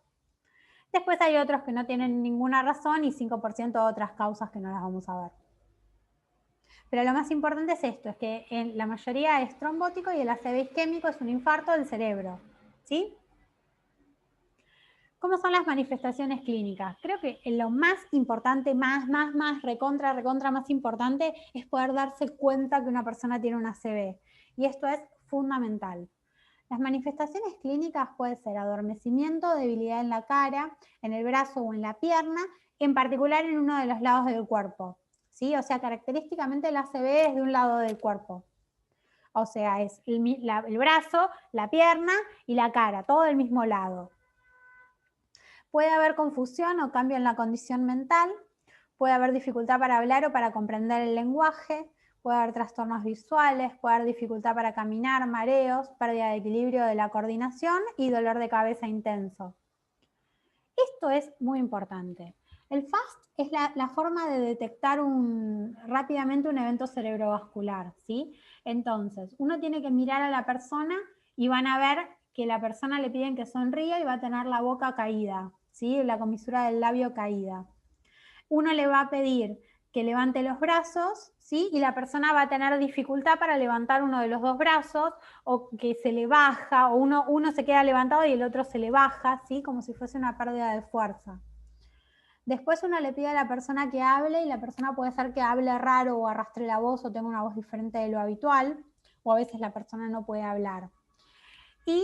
Después hay otros que no tienen ninguna razón y 5% otras causas que no las vamos a ver. Pero lo más importante es esto, es que en la mayoría es trombótico y el ACV isquémico es un infarto del cerebro, ¿sí? ¿Cómo son las manifestaciones clínicas? Creo que lo más importante, más recontra más importante es poder darse cuenta que una persona tiene un ACV. Y esto es fundamental. Las manifestaciones clínicas pueden ser adormecimiento, debilidad en la cara, en el brazo o en la pierna, en particular en uno de los lados del cuerpo, ¿sí? O sea, característicamente el ACV es de un lado del cuerpo. O sea, es el brazo, la pierna y la cara, todo del mismo lado. Puede haber confusión o cambio en la condición mental, puede haber dificultad para hablar o para comprender el lenguaje, puede haber trastornos visuales, puede haber dificultad para caminar, mareos, pérdida de equilibrio de la coordinación y dolor de cabeza intenso. Esto es muy importante. El FAST es la forma de detectar rápidamente un evento cerebrovascular, ¿sí? Entonces, uno tiene que mirar a la persona y van a ver que la persona le piden que sonría y va a tener la boca caída, ¿sí? La comisura del labio caída. Uno le va a pedir que levante los brazos, ¿sí? Y la persona va a tener dificultad para levantar uno de los dos brazos, o que se le baja, o uno se queda levantado y el otro se le baja, ¿sí? Como si fuese una pérdida de fuerza. Después uno le pide a la persona que hable, y la persona puede ser que hable raro o arrastre la voz o tenga una voz diferente de lo habitual, o a veces la persona no puede hablar. Y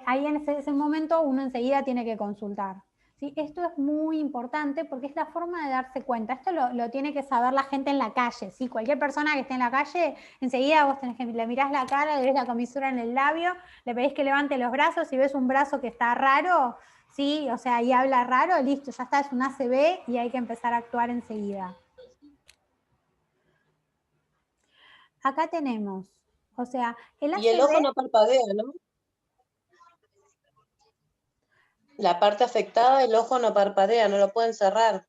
ahí en ese momento uno enseguida tiene que consultar. ¿Sí? Esto es muy importante porque es la forma de darse cuenta. Esto lo tiene que saber la gente en la calle, ¿sí? Cualquier persona que esté en la calle, enseguida vos tenés que, le mirás la cara, le ves la comisura en el labio, le pedís que levante los brazos, y ves un brazo que está raro, ¿sí? O sea, y habla raro, listo, ya está, es un ACV y hay que empezar a actuar enseguida. Acá tenemos, o sea, el ACV... Y el ojo no parpadea, ¿no? La parte afectada, el ojo no parpadea, no lo pueden cerrar.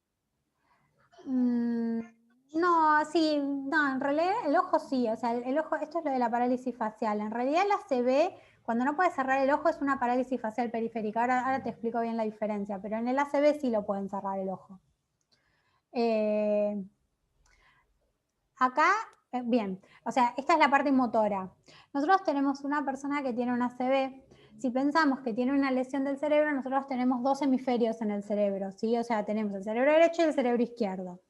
No, sí, no, en realidad el ojo sí, o sea, el ojo, esto es lo de la parálisis facial. En realidad el ACV, cuando no puede cerrar el ojo, es una parálisis facial periférica. Ahora te explico bien la diferencia, pero en el ACV sí lo pueden cerrar el ojo. Acá, bien, o sea, esta es la parte motora. Nosotros tenemos una persona que tiene un ACV. Si pensamos que tiene una lesión del cerebro, nosotros tenemos dos hemisferios en el cerebro, ¿sí? O sea, tenemos el cerebro derecho y el cerebro izquierdo.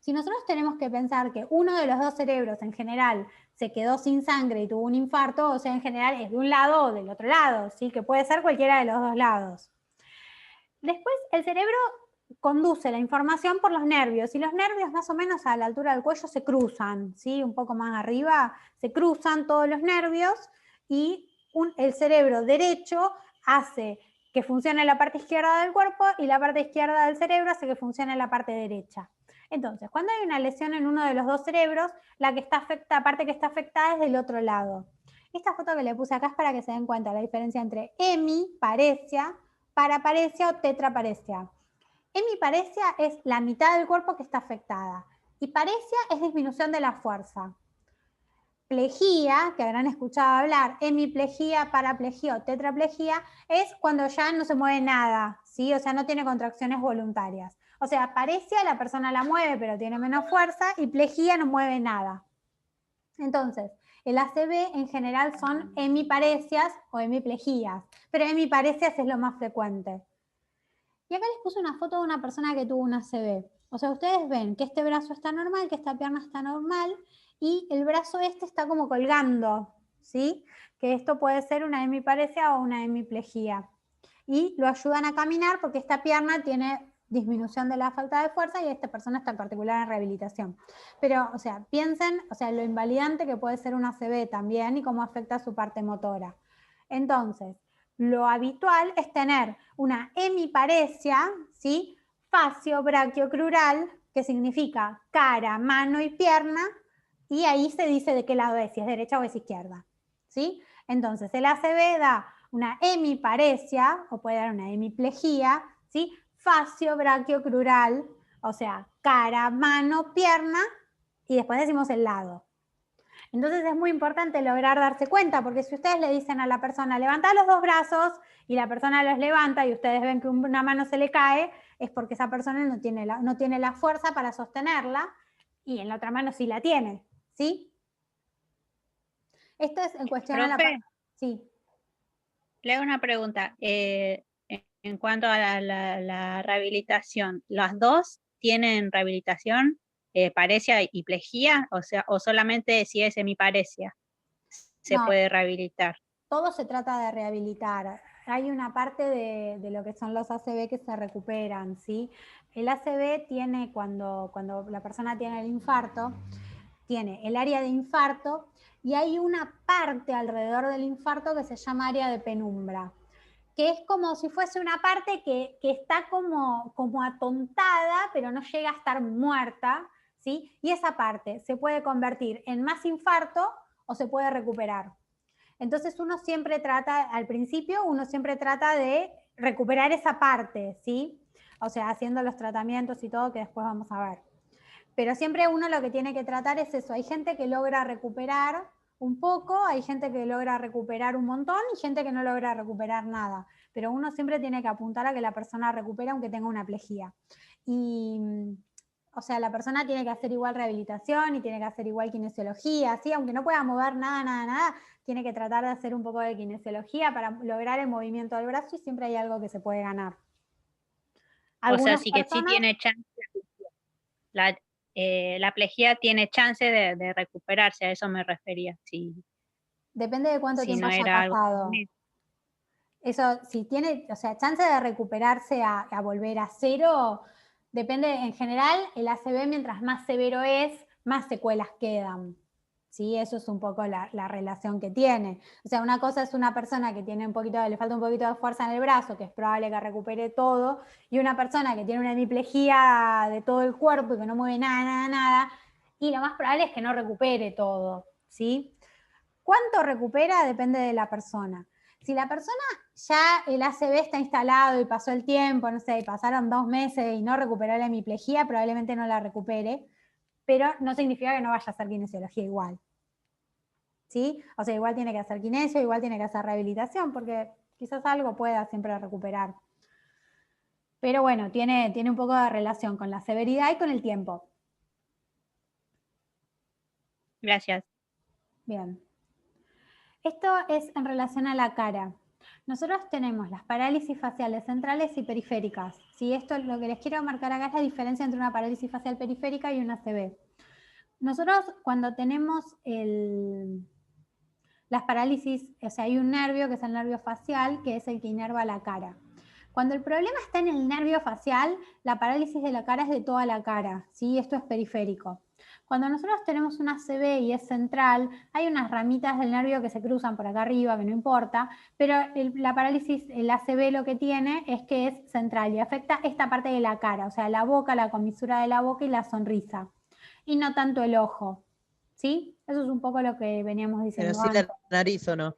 Si nosotros tenemos que pensar que uno de los dos cerebros en general se quedó sin sangre y tuvo un infarto, o sea, en general es de un lado o del otro lado, ¿sí? Que puede ser cualquiera de los dos lados. Después, el cerebro conduce la información por los nervios, y los nervios más o menos a la altura del cuello se cruzan, ¿sí? Un poco más arriba se cruzan todos los nervios, y el cerebro derecho hace que funcione la parte izquierda del cuerpo, y la parte izquierda del cerebro hace que funcione la parte derecha. Entonces, cuando hay una lesión en uno de los dos cerebros, la parte que está afectada es del otro lado. Esta foto que le puse acá es para que se den cuenta la diferencia entre hemiparesia, paraparesia o tetraparesia. Hemiparesia es la mitad del cuerpo que está afectada, y paresia es disminución de la fuerza. Plejía, que habrán escuchado hablar, hemiplegia, paraplegia o tetraplegia, es cuando ya no se mueve nada, ¿sí? O sea, no tiene contracciones voluntarias. O sea, paresia la persona la mueve pero tiene menos fuerza, y plejía no mueve nada. Entonces, el ACV en general son hemiparesias o hemiplejías, pero hemiparesias es lo más frecuente. Y acá les puse una foto de una persona que tuvo un ACV. O sea, ustedes ven que este brazo está normal, que esta pierna está normal, y el brazo este está como colgando, ¿sí? Que esto puede ser una hemiparesia o una hemiplegia. Y lo ayudan a caminar porque esta pierna tiene disminución de la falta de fuerza, y esta persona está en particular en rehabilitación. Pero, o sea, piensen, o sea, lo invalidante que puede ser un ACV también y cómo afecta su parte motora. Entonces, lo habitual es tener una hemiparesia, ¿sí? Facio-brachiocrural, que significa cara, mano y pierna, y ahí se dice de qué lado es, si es derecha o es izquierda, ¿sí? Entonces, el ACV da una hemiparesia, o puede dar una hemiplegia, ¿sí? Facio-brachiocrural, o sea, cara, mano, pierna, y después decimos el lado. Entonces es muy importante lograr darse cuenta, porque si ustedes le dicen a la persona, levanta los dos brazos, y la persona los levanta y ustedes ven que una mano se le cae, es porque esa persona no tiene la fuerza para sostenerla, y en la otra mano sí la tiene, ¿Sí? Esto es en cuestión a la Profe, sí. le hago una pregunta. En cuanto a la rehabilitación, ¿las dos tienen rehabilitación, paresia y plejía? O sea, o solamente si es hemiparesia se No, puede rehabilitar. todo se trata de rehabilitar. Hay una parte de lo que son los ACV que se recuperan, ¿sí? El ACV tiene, cuando la persona tiene el infarto, tiene el área de infarto y hay una parte alrededor del infarto que se llama área de penumbra, que es como si fuese una parte que está como atontada, pero no llega a estar muerta, ¿sí? Y esa parte se puede convertir en más infarto o se puede recuperar. Entonces uno siempre trata, al principio, uno siempre trata de recuperar esa parte, ¿sí? O sea, haciendo los tratamientos y todo que después vamos a ver. Pero siempre uno lo que tiene que tratar es eso. Hay gente que logra recuperar un poco, hay gente que logra recuperar un montón y gente que no logra recuperar nada. Pero uno siempre tiene que apuntar a que la persona recupere aunque tenga una plejía. Y, o sea, la persona tiene que hacer igual rehabilitación y tiene que hacer igual kinesiología, ¿sí? Aunque no pueda mover nada, tiene que tratar de hacer un poco de kinesiología para lograr el movimiento del brazo y siempre hay algo que se puede ganar. O sea, sí que sí tiene chance, la plejía tiene chance de recuperarse, a eso me refería. Sí. Depende de cuánto tiempo haya pasado. Eso, si tiene, o sea, chance de recuperarse a volver a cero, depende, en general, el ACV mientras más severo es, más secuelas quedan. ¿Sí? Eso es un poco la relación que tiene. O sea, una cosa es una persona que tiene le falta un poquito de fuerza en el brazo, que es probable que recupere todo, y una persona que tiene una hemiplegia de todo el cuerpo y que no mueve nada, y lo más probable es que no recupere todo, ¿sí? ¿Cuánto recupera? Depende de la persona. Si la persona ya el ACV está instalado y pasó el tiempo, no sé, pasaron 2 meses y no recuperó la hemiplegia, probablemente no la recupere, pero no significa que no vaya a hacer kinesiología igual. ¿Sí? O sea, igual tiene que hacer kinesio, igual tiene que hacer rehabilitación, porque quizás algo pueda siempre recuperar. Pero bueno, tiene un poco de relación con la severidad y con el tiempo. Gracias. Bien. Esto es en relación a la cara. Nosotros tenemos las parálisis faciales centrales y periféricas. ¿Sí? Esto lo que les quiero marcar acá es la diferencia entre una parálisis facial periférica y una ACV. Nosotros cuando tenemos las parálisis, o sea, hay un nervio que es el nervio facial, que es el que inerva la cara. Cuando el problema está en el nervio facial, la parálisis de la cara es de toda la cara, ¿sí? Esto es periférico. Cuando nosotros tenemos una ACV y es central, hay unas ramitas del nervio que se cruzan por acá arriba, que no importa, pero la parálisis, el ACV lo que tiene es que es central y afecta esta parte de la cara, o sea, la boca, la comisura de la boca y la sonrisa, y no tanto el ojo, ¿sí? Eso es un poco lo que veníamos diciendo Pero sí antes. la nariz, ¿o no?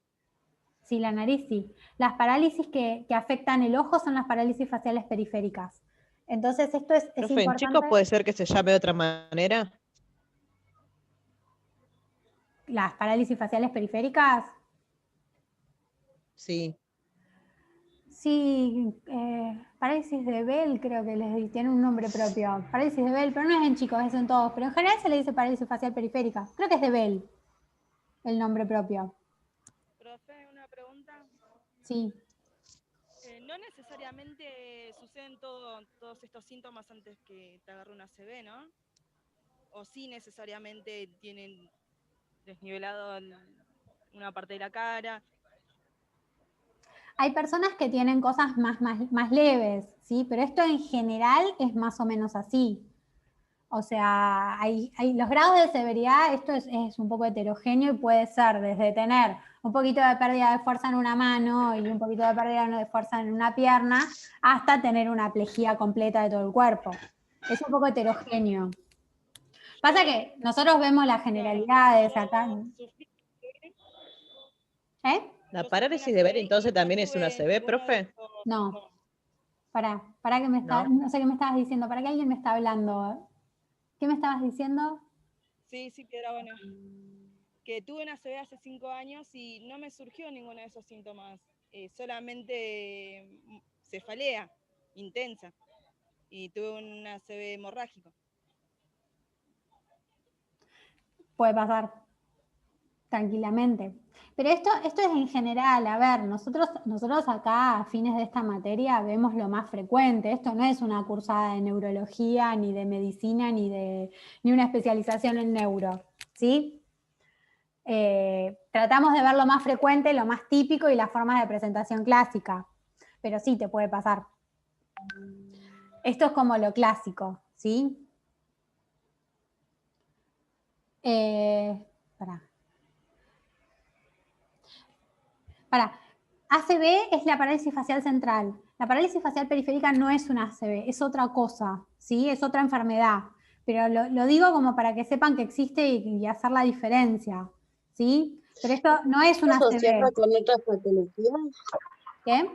Sí, la nariz sí. Las parálisis que afectan el ojo son las parálisis faciales periféricas. Entonces esto es Profe, importante. ¿en chicos puede ser que se llame de otra manera? ¿Las parálisis faciales periféricas? Sí. Sí, parálisis de Bell creo que tiene un nombre propio. Parálisis de Bell, pero no es en chicos, es en todos. Pero en general se le dice parálisis facial periférica. Creo que es de Bell el nombre propio. Profe, una pregunta. Sí. No necesariamente suceden todos estos síntomas antes que te agarre una ACV, ¿no? O sí necesariamente tienen desnivelado una parte de la cara. Hay personas que tienen cosas más leves, ¿sí? Pero esto en general es más o menos así. O sea, hay los grados de severidad, esto es un poco heterogéneo y puede ser desde tener un poquito de pérdida de fuerza en una mano y un poquito de pérdida de fuerza en una pierna, hasta tener una plejía completa de todo el cuerpo. Es un poco heterogéneo. Pasa que nosotros vemos las generalidades acá. ¿Eh? ¿La parálisis de Bell entonces también es una ACV, profe? No. Para que me está, no sé qué me estabas diciendo, para que alguien me está hablando. ¿Qué me estabas diciendo? Sí, pero bueno. Que tuve una ACV hace 5 años y no me surgió ninguno de esos síntomas. Solamente cefalea intensa. Y tuve una ACV hemorrágico. Puede pasar, tranquilamente. Pero esto es en general, a ver, nosotros acá a fines de esta materia vemos lo más frecuente. Esto no es una cursada de neurología, ni de medicina, ni una especialización en neuro, ¿sí? Tratamos de ver lo más frecuente, lo más típico y las formas de presentación clásica, pero sí te puede pasar. Esto es como lo clásico, ¿sí? ACV es la parálisis facial central. La parálisis facial periférica no es una ACV, es otra cosa, ¿sí? Es otra enfermedad. Pero lo digo como para que sepan que existe y hacer la diferencia, ¿sí? Pero esto no es una ACV. ¿Asociada con otras patologías? ¿Qué?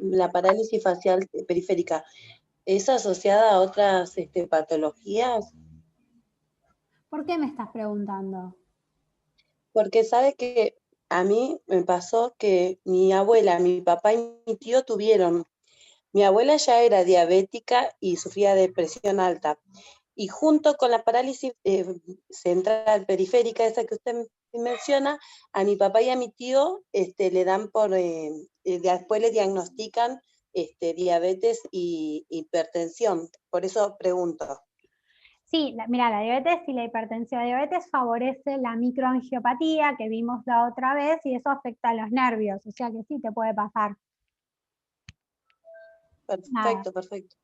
La parálisis facial periférica, ¿es asociada a otras patologías? ¿Por qué me estás preguntando? Porque sabe que a mí me pasó que mi abuela, mi papá y mi tío tuvieron. Mi abuela ya era diabética y sufría de presión alta. Y junto con la parálisis central periférica, esa que usted menciona, a mi papá y a mi tío le dan después le diagnostican diabetes y hipertensión. Por eso pregunto. Sí, mira, la diabetes y la hipertensión. La diabetes favorece la microangiopatía que vimos la otra vez y eso afecta a los nervios, o sea que sí te puede pasar. Perfecto, perfecto.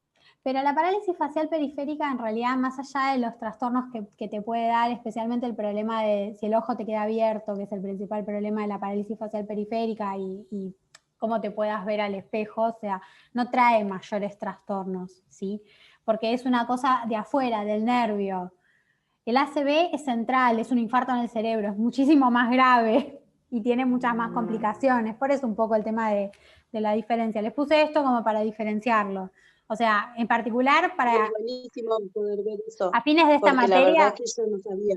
Pero la parálisis facial periférica, en realidad, más allá de los trastornos que te puede dar, especialmente el problema de si el ojo te queda abierto, que es el principal problema de la parálisis facial periférica, y cómo te puedas ver al espejo, o sea, no trae mayores trastornos, ¿sí? Porque es una cosa de afuera, del nervio. El ACV es central, es un infarto en el cerebro, es muchísimo más grave y tiene muchas más complicaciones. Por eso un poco el tema de la diferencia. Les puse esto como para diferenciarlo. O sea, en particular para... Es buenísimo poder ver eso. A fines de esta materia... La verdad es que yo no sabía.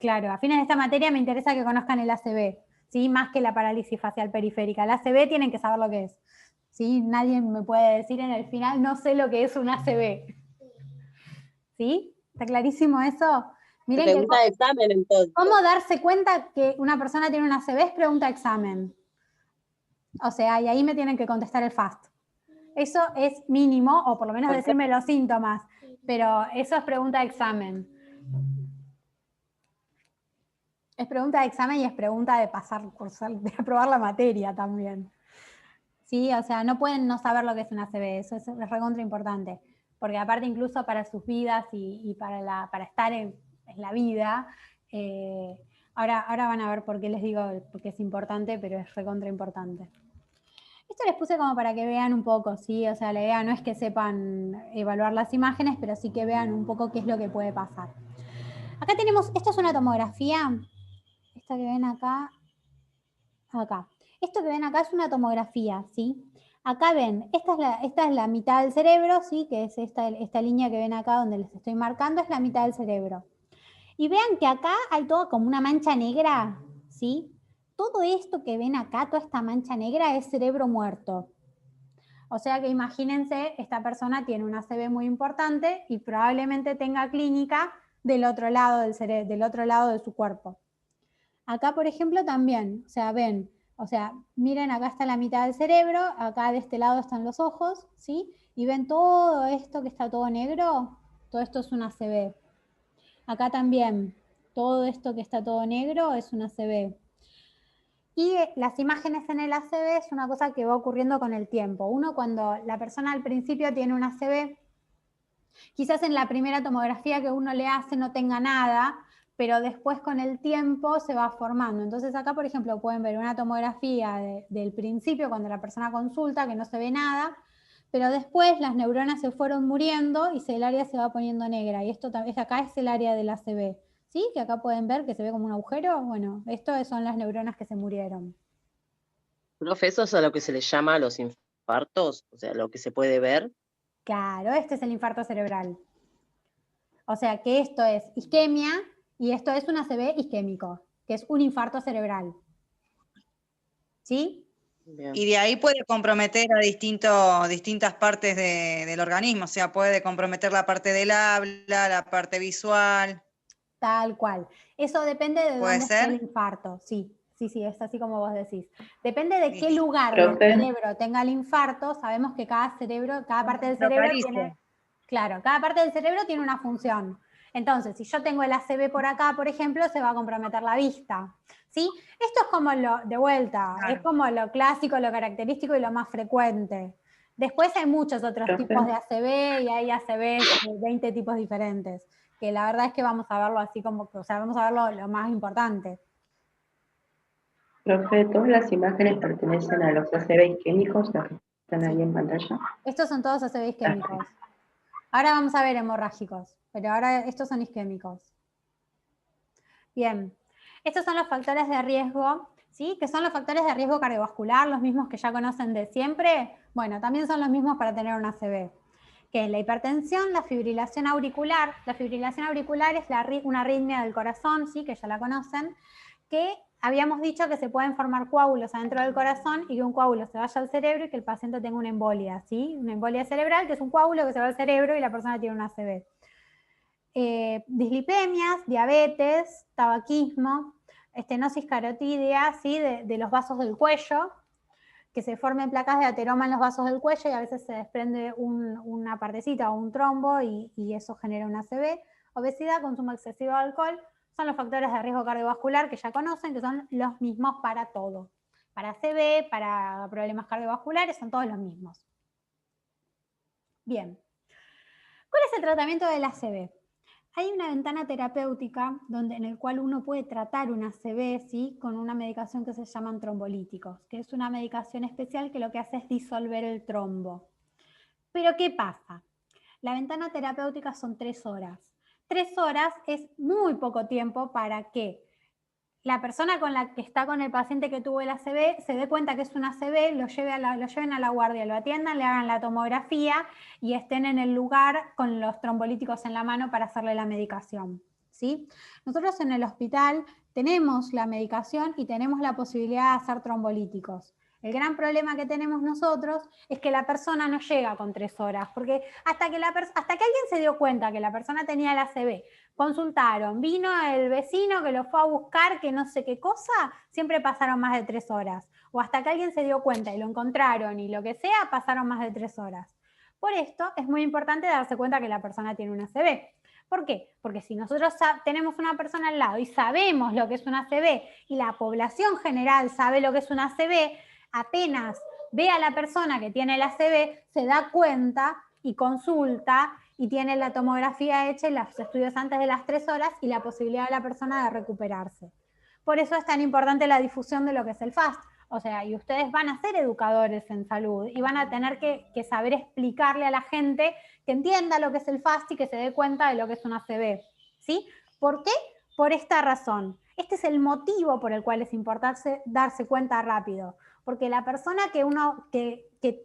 Claro, a fines de esta materia me interesa que conozcan el ACV, ¿sí? Más que la parálisis facial periférica. El ACV tienen que saber lo que es, ¿sí? Nadie me puede decir en el final, no sé lo que es un ACV. ¿Sí? ¿Está clarísimo eso? Miren pregunta de examen, entonces. ¿Cómo darse cuenta que una persona tiene una ACV? Es pregunta de examen. O sea, y ahí me tienen que contestar el FAST. Eso es mínimo, o por lo menos decirme los síntomas, pero eso es pregunta de examen. Es pregunta de examen y es pregunta de de aprobar la materia también. Sí, o sea, no pueden no saber lo que es una ACV, eso es recontra importante. Porque aparte incluso para sus vidas y para estar en la vida, ahora van a ver por qué les digo porque es importante, pero es recontra importante. Esto les puse como para que vean un poco, ¿sí? O sea, la idea no es que sepan evaluar las imágenes, pero sí que vean un poco qué es lo que puede pasar. Acá tenemos, esto es una tomografía, esta que ven acá. Esto que ven acá es una tomografía, ¿sí? Acá ven, esta es la mitad del cerebro, ¿sí? Que es esta línea que ven acá donde les estoy marcando, es la mitad del cerebro. Y vean que acá hay todo como una mancha negra, ¿sí? Todo esto que ven acá, toda esta mancha negra es cerebro muerto. O sea que imagínense, esta persona tiene una ACV muy importante y probablemente tenga clínica del otro lado del otro lado de su cuerpo. Acá, por ejemplo, también, o sea, ven, o sea, miren, acá está la mitad del cerebro, acá de este lado están los ojos, ¿sí? Y ven todo esto que está todo negro, todo esto es una ACV. Acá también, todo esto que está todo negro es una ACV. Y las imágenes en el ACV es una cosa que va ocurriendo con el tiempo. Uno, cuando la persona al principio tiene una ACV, quizás en la primera tomografía que uno le hace no tenga nada, pero después con el tiempo se va formando. Entonces acá, por ejemplo, pueden ver una tomografía del principio, cuando la persona consulta, que no se ve nada, pero después las neuronas se fueron muriendo y el área se va poniendo negra. Y esto acá es el área del ACV. ¿Sí? Que acá pueden ver que se ve como un agujero. Bueno, esto son las neuronas que se murieron. Profe, ¿eso es a lo que se le llama los infartos? O sea, lo que se puede ver. Claro, este es el infarto cerebral. O sea que esto es isquemia y esto es un ACV isquémico, que es un infarto cerebral. ¿Sí? Bien. Y de ahí puede comprometer a distintas partes del organismo, o sea, puede comprometer la parte del habla, la parte visual. Tal cual. Eso depende de ¿Puede dónde esté el ser? infarto, sí. Sí, es así como vos decís. Depende de qué Bien. lugar del Profe. cerebro tenga el infarto, sabemos que cada parte del cerebro tiene, claro, cada parte del cerebro tiene una función. Entonces, si yo tengo el ACV por acá, por ejemplo, se va a comprometer la vista, ¿sí? Esto es como de vuelta, Claro. es como lo clásico, lo característico y lo más frecuente. Después hay muchos otros Profe. tipos de ACV y hay ACV de 20 tipos diferentes, que la verdad es que vamos a verlo así como, o sea, vamos a verlo lo más importante. Profe, ¿todas las imágenes pertenecen a los ACV isquémicos que están ahí en pantalla? Estos son todos ACV isquémicos. Ahora vamos a ver hemorrágicos, pero ahora estos son isquémicos. Bien, estos son los factores de riesgo, ¿sí? Que son los factores de riesgo cardiovascular, los mismos que ya conocen de siempre. Bueno, también son los mismos para tener un ACV, que es la hipertensión, la fibrilación auricular. La fibrilación auricular es una arritmia del corazón, ¿sí? Que ya la conocen, que habíamos dicho que se pueden formar coágulos adentro del corazón y que un coágulo se vaya al cerebro y que el paciente tenga una embolia, ¿sí? Una embolia cerebral, que es un coágulo que se va al cerebro y la persona tiene un ACV. Dislipemias, diabetes, tabaquismo, estenosis carotídea, ¿sí? de los vasos del cuello, que se formen placas de ateroma en los vasos del cuello y a veces se desprende una partecita o un trombo y eso genera un ACV. Obesidad, consumo excesivo de alcohol, son los factores de riesgo cardiovascular que ya conocen, que son los mismos para todo. Para ACV, para problemas cardiovasculares, son todos los mismos. Bien. ¿Cuál es el tratamiento del ACV? Hay una ventana terapéutica en el cual uno puede tratar un ACV, ¿sí? Con una medicación que se llaman trombolíticos, que es una medicación especial que lo que hace es disolver el trombo. Pero ¿qué pasa? La ventana terapéutica son 3 horas. 3 horas es muy poco tiempo para que la persona con la que está con el paciente que tuvo el ACV se dé cuenta que es un ACV, lo lleven a la guardia, lo atiendan, le hagan la tomografía y estén en el lugar con los trombolíticos en la mano para hacerle la medicación, ¿sí? Nosotros en el hospital tenemos la medicación y tenemos la posibilidad de hacer trombolíticos. El gran problema que tenemos nosotros es que la persona no llega con 3 horas, porque hasta que alguien se dio cuenta que la persona tenía el ACV, consultaron, vino el vecino que lo fue a buscar, que no sé qué cosa, siempre pasaron más de 3 horas. O hasta que alguien se dio cuenta y lo encontraron y lo que sea, pasaron más de 3 horas. Por esto es muy importante darse cuenta que la persona tiene un ACV. ¿Por qué? Porque si nosotros tenemos una persona al lado y sabemos lo que es un ACV y la población general sabe lo que es un ACV, apenas ve a la persona que tiene el ACV, se da cuenta y consulta y tiene la tomografía hecha y los estudios antes de las 3 horas y la posibilidad de la persona de recuperarse. Por eso es tan importante la difusión de lo que es el FAST. O sea, y ustedes van a ser educadores en salud y van a tener que saber explicarle a la gente que entienda lo que es el FAST y que se dé cuenta de lo que es un ACV, ¿sí? ¿Por qué? Por esta razón. Este es el motivo por el cual es importante darse cuenta rápido. Porque la persona que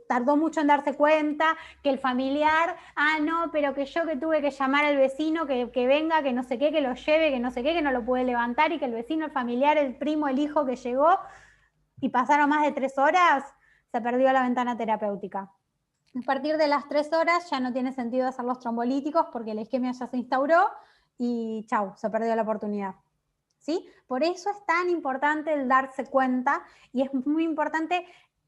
tardó mucho en darse cuenta, que el familiar, no, pero que yo que tuve que llamar al vecino, que venga, que no sé qué, que lo lleve, que no sé qué, que no lo puede levantar, y que el vecino, el familiar, el primo, el hijo que llegó, y pasaron más de 3 horas, se perdió la ventana terapéutica. A partir de las 3 horas ya no tiene sentido hacer los trombolíticos porque la isquemia ya se instauró y chau, se perdió la oportunidad. ¿Sí? Por eso es tan importante el darse cuenta y es muy importante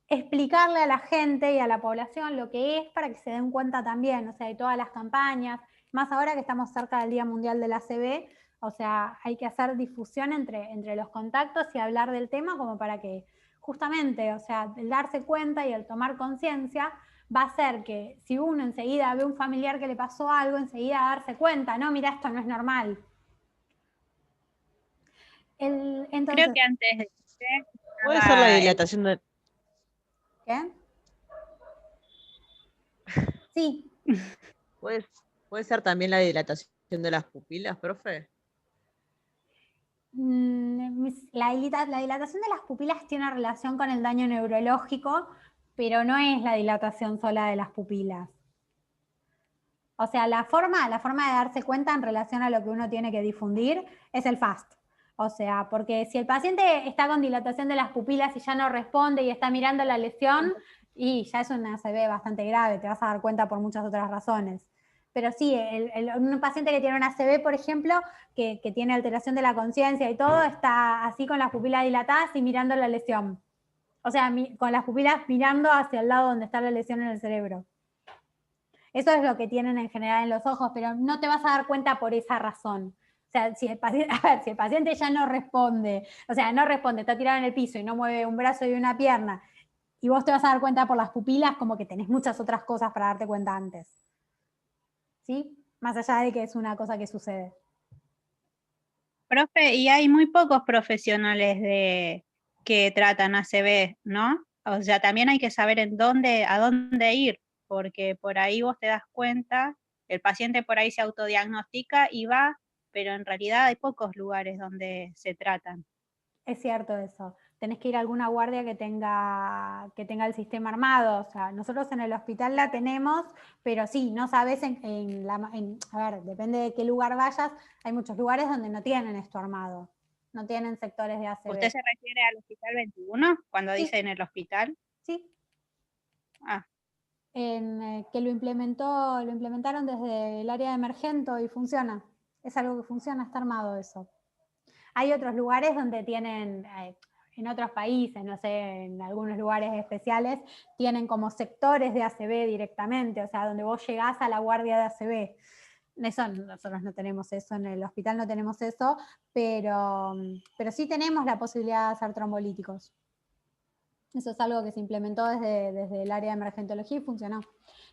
explicarle a la gente y a la población lo que es para que se den cuenta también, o sea, de todas las campañas, más ahora que estamos cerca del Día Mundial del ACV, o sea, hay que hacer difusión entre los contactos y hablar del tema como para que justamente, o sea, el darse cuenta y el tomar conciencia va a hacer que si uno enseguida ve a un familiar que le pasó algo, enseguida darse cuenta, no, mira, esto no es normal. Entonces, creo que antes de puede ser la dilatación de... ¿Qué? Sí. ¿Puede ser también la dilatación de las pupilas, profe? La dilatación de las pupilas tiene relación con el daño neurológico, pero no es la dilatación sola de las pupilas. O sea, la forma de darse cuenta en relación a lo que uno tiene que difundir es el FAST. O sea, porque si el paciente está con dilatación de las pupilas y ya no responde y está mirando la lesión, y ya es una ACV bastante grave, te vas a dar cuenta por muchas otras razones. Pero sí, un paciente que tiene una ACV, por ejemplo, que tiene alteración de la conciencia y todo, está así con las pupilas dilatadas y mirando la lesión. O sea, con las pupilas mirando hacia el lado donde está la lesión en el cerebro. Eso es lo que tienen en general en los ojos, pero no te vas a dar cuenta por esa razón. O sea, si el paciente ya no responde, está tirado en el piso y no mueve un brazo y una pierna, y vos te vas a dar cuenta por las pupilas, como que tenés muchas otras cosas para darte cuenta antes. ¿Sí? Más allá de que es una cosa que sucede. Profe, y hay muy pocos profesionales que tratan ACV, ¿no? O sea, también hay que saber a dónde ir, porque por ahí vos te das cuenta, el paciente por ahí se autodiagnostica y va, pero en realidad hay pocos lugares donde se tratan. Es cierto eso. Tenés que ir a alguna guardia que tenga el sistema armado. O sea, nosotros en el hospital la tenemos, pero sí, no sabes a ver, depende de qué lugar vayas, hay muchos lugares donde no tienen esto armado. No tienen sectores de ACV. ¿Usted se refiere al Hospital 21 cuando dice en el hospital? Sí. Ah. Que lo implementaron desde el área de emergento y funciona. Es algo que funciona, está armado eso. Hay otros lugares donde tienen, en otros países, no sé, en algunos lugares especiales, tienen como sectores de ACV directamente, o sea, donde vos llegás a la guardia de ACV. Eso, nosotros no tenemos eso, en el hospital no tenemos eso, pero sí tenemos la posibilidad de hacer trombolíticos. Eso es algo que se implementó desde el área de emergentología y funcionó.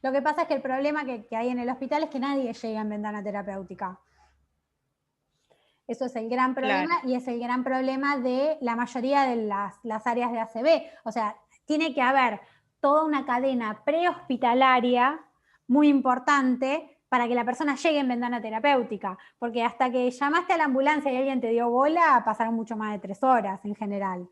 Lo que pasa es que el problema que hay en el hospital es que nadie llega en ventana terapéutica. Eso es el gran problema, claro. Y es el gran problema de la mayoría de las áreas de ACV. O sea, tiene que haber toda una cadena prehospitalaria muy importante para que la persona llegue en ventana terapéutica. Porque hasta que llamaste a la ambulancia y alguien te dio bola, pasaron mucho más de 3 horas en general.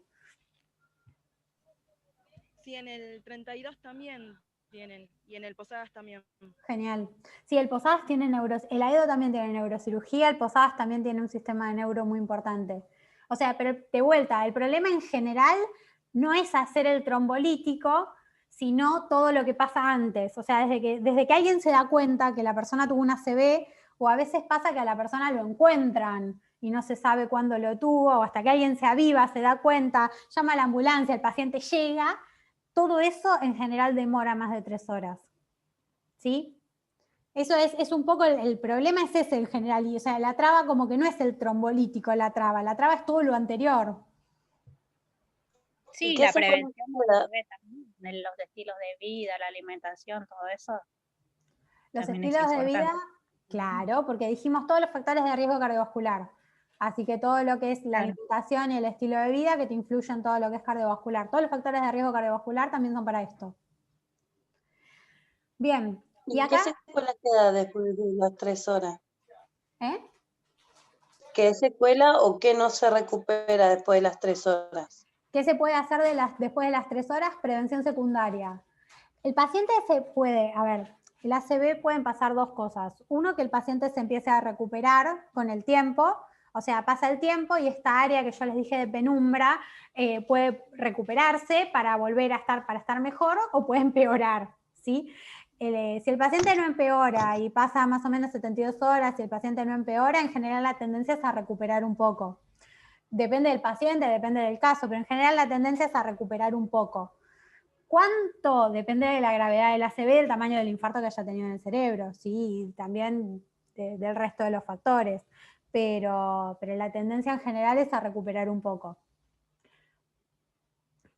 Sí, en el 32 también tienen, y en el Posadas también. Genial. Sí, el Posadas tiene el AEDO también tiene neurocirugía, el Posadas también tiene un sistema de neuro muy importante. O sea, pero de vuelta, el problema en general no es hacer el trombolítico, sino todo lo que pasa antes. O sea, desde que alguien se da cuenta que la persona tuvo una ACV, o a veces pasa que a la persona lo encuentran y no se sabe cuándo lo tuvo, o hasta que alguien se aviva, se da cuenta, llama a la ambulancia, el paciente llega. Todo eso en general demora más de 3 horas. ¿Sí? Eso es un poco el problema es ese en general. Y, o sea, la traba como que no es el trombolítico la traba es todo lo anterior. Sí, la prevención de los estilos de vida, la alimentación, todo eso. Los estilos de vida, claro, porque dijimos todos los factores de riesgo cardiovascular. Así que todo lo que es la alimentación y el estilo de vida que te influyen en todo lo que es cardiovascular. Todos los factores de riesgo cardiovascular también son para esto. Bien. ¿Y acá? ¿Qué secuela queda después de las 3 horas? ¿Qué secuela o qué no se recupera después de las 3 horas? ¿Qué se puede hacer después de las 3 horas? Prevención secundaria. El paciente el ACV pueden pasar 2 cosas. Uno, que el paciente se empiece a recuperar con el tiempo. O sea, pasa el tiempo y esta área que yo les dije de penumbra puede recuperarse para volver a estar mejor o puede empeorar, ¿sí? Si el paciente no empeora y pasa más o menos 72 horas, si el paciente no empeora, en general la tendencia es a recuperar un poco. Depende del paciente, depende del caso, pero en general la tendencia es a recuperar un poco. ¿Cuánto? Depende de la gravedad del ACV, del tamaño del infarto que haya tenido en el cerebro, ¿sí? Y también del resto de los factores. Pero la tendencia en general es a recuperar un poco.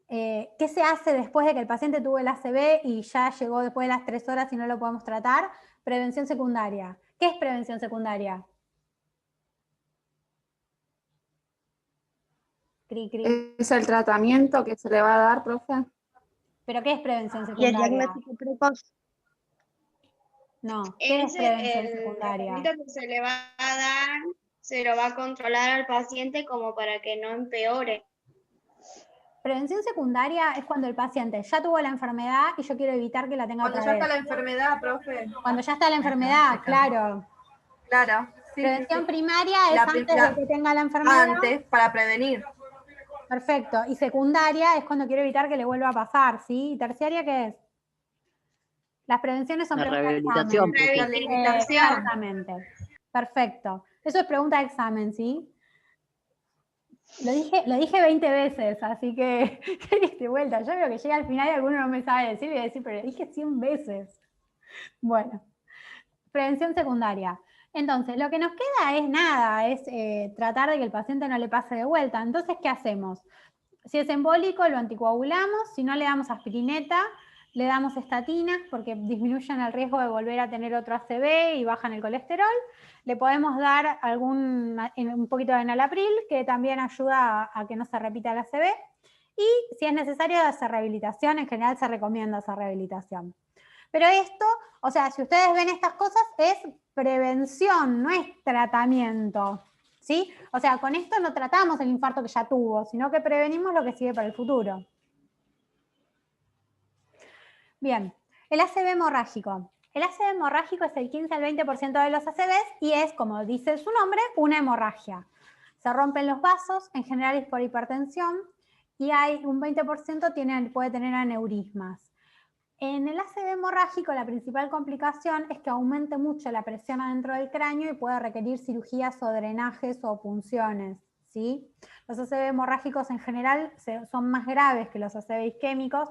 ¿Qué se hace después de que el paciente tuvo el ACV y ya llegó después de las 3 horas y no lo podemos tratar? Prevención secundaria. ¿Qué es prevención secundaria? ¿Es el tratamiento que se le va a dar, profe? ¿Pero qué es prevención secundaria? ¿Y el diagnóstico precoz? No, ¿qué es prevención secundaria? El tratamiento que se le va a dar se lo va a controlar al paciente como para que no empeore. Prevención secundaria es cuando el paciente ya tuvo la enfermedad y yo quiero evitar que la tenga otra vez. Cuando ya está la enfermedad, profe. Cuando ya está la enfermedad, claro. Claro. Sí, Prevención primaria es antes de que tenga la enfermedad. Antes, para prevenir. Perfecto. Y secundaria es cuando quiero evitar que le vuelva a pasar, ¿sí? ¿Y terciaria qué es? Las prevenciones son La preguntas de rehabilitación, examen. profe. Rehabilitación. Exactamente. Perfecto. Eso es pregunta de examen, ¿sí? Lo dije 20 veces, así que ¿qué diste vuelta? Yo veo que llega al final y alguno no me sabe decir y voy a decir, pero lo dije 100 veces. Bueno, prevención secundaria. Entonces, lo que nos queda es nada, es tratar de que el paciente no le pase de vuelta. Entonces, ¿qué hacemos? Si es embólico, lo anticoagulamos, si no le damos aspirineta, le damos estatinas porque disminuyen el riesgo de volver a tener otro ACV y bajan el colesterol. Le podemos dar un poquito de enalapril, que también ayuda a que no se repita el ACV. Y si es necesario hacer rehabilitación, en general se recomienda hacer rehabilitación. Pero esto, o sea, si ustedes ven estas cosas, es prevención, no es tratamiento. ¿Sí? O sea, con esto no tratamos el infarto que ya tuvo, sino que prevenimos lo que sigue para el futuro. Bien, el ACV hemorrágico. El ACV hemorrágico es el 15 al 20% de los ACVs y es, como dice su nombre, una hemorragia. Se rompen los vasos, en general es por hipertensión, y hay un 20% puede tener aneurismas. En el ACV hemorrágico la principal complicación es que aumente mucho la presión adentro del cráneo y puede requerir cirugías o drenajes o punciones, ¿sí? Los ACV hemorrágicos en general son más graves que los ACV isquémicos.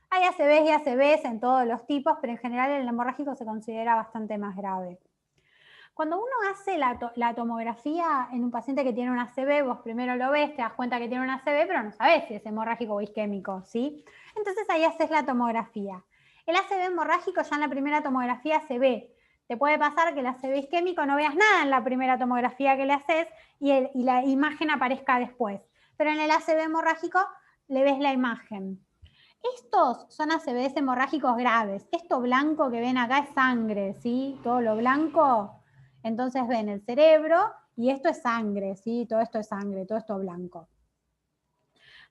Hay ACVs y ACVs en todos los tipos, pero en general el hemorrágico se considera bastante más grave. Cuando uno hace la tomografía en un paciente que tiene un ACV, vos primero lo ves, te das cuenta que tiene un ACV, pero no sabés si es hemorrágico o isquémico, ¿sí? Entonces ahí haces la tomografía. El ACV hemorrágico ya en la primera tomografía se ve. Te puede pasar que el ACV isquémico no veas nada en la primera tomografía que le haces y la imagen aparezca después. Pero en el ACV hemorrágico le ves la imagen. Estos son ACVs hemorrágicos graves. Esto blanco que ven acá es sangre, ¿sí? Todo lo blanco. Entonces ven el cerebro y esto es sangre, ¿sí? Todo esto es sangre, todo esto blanco.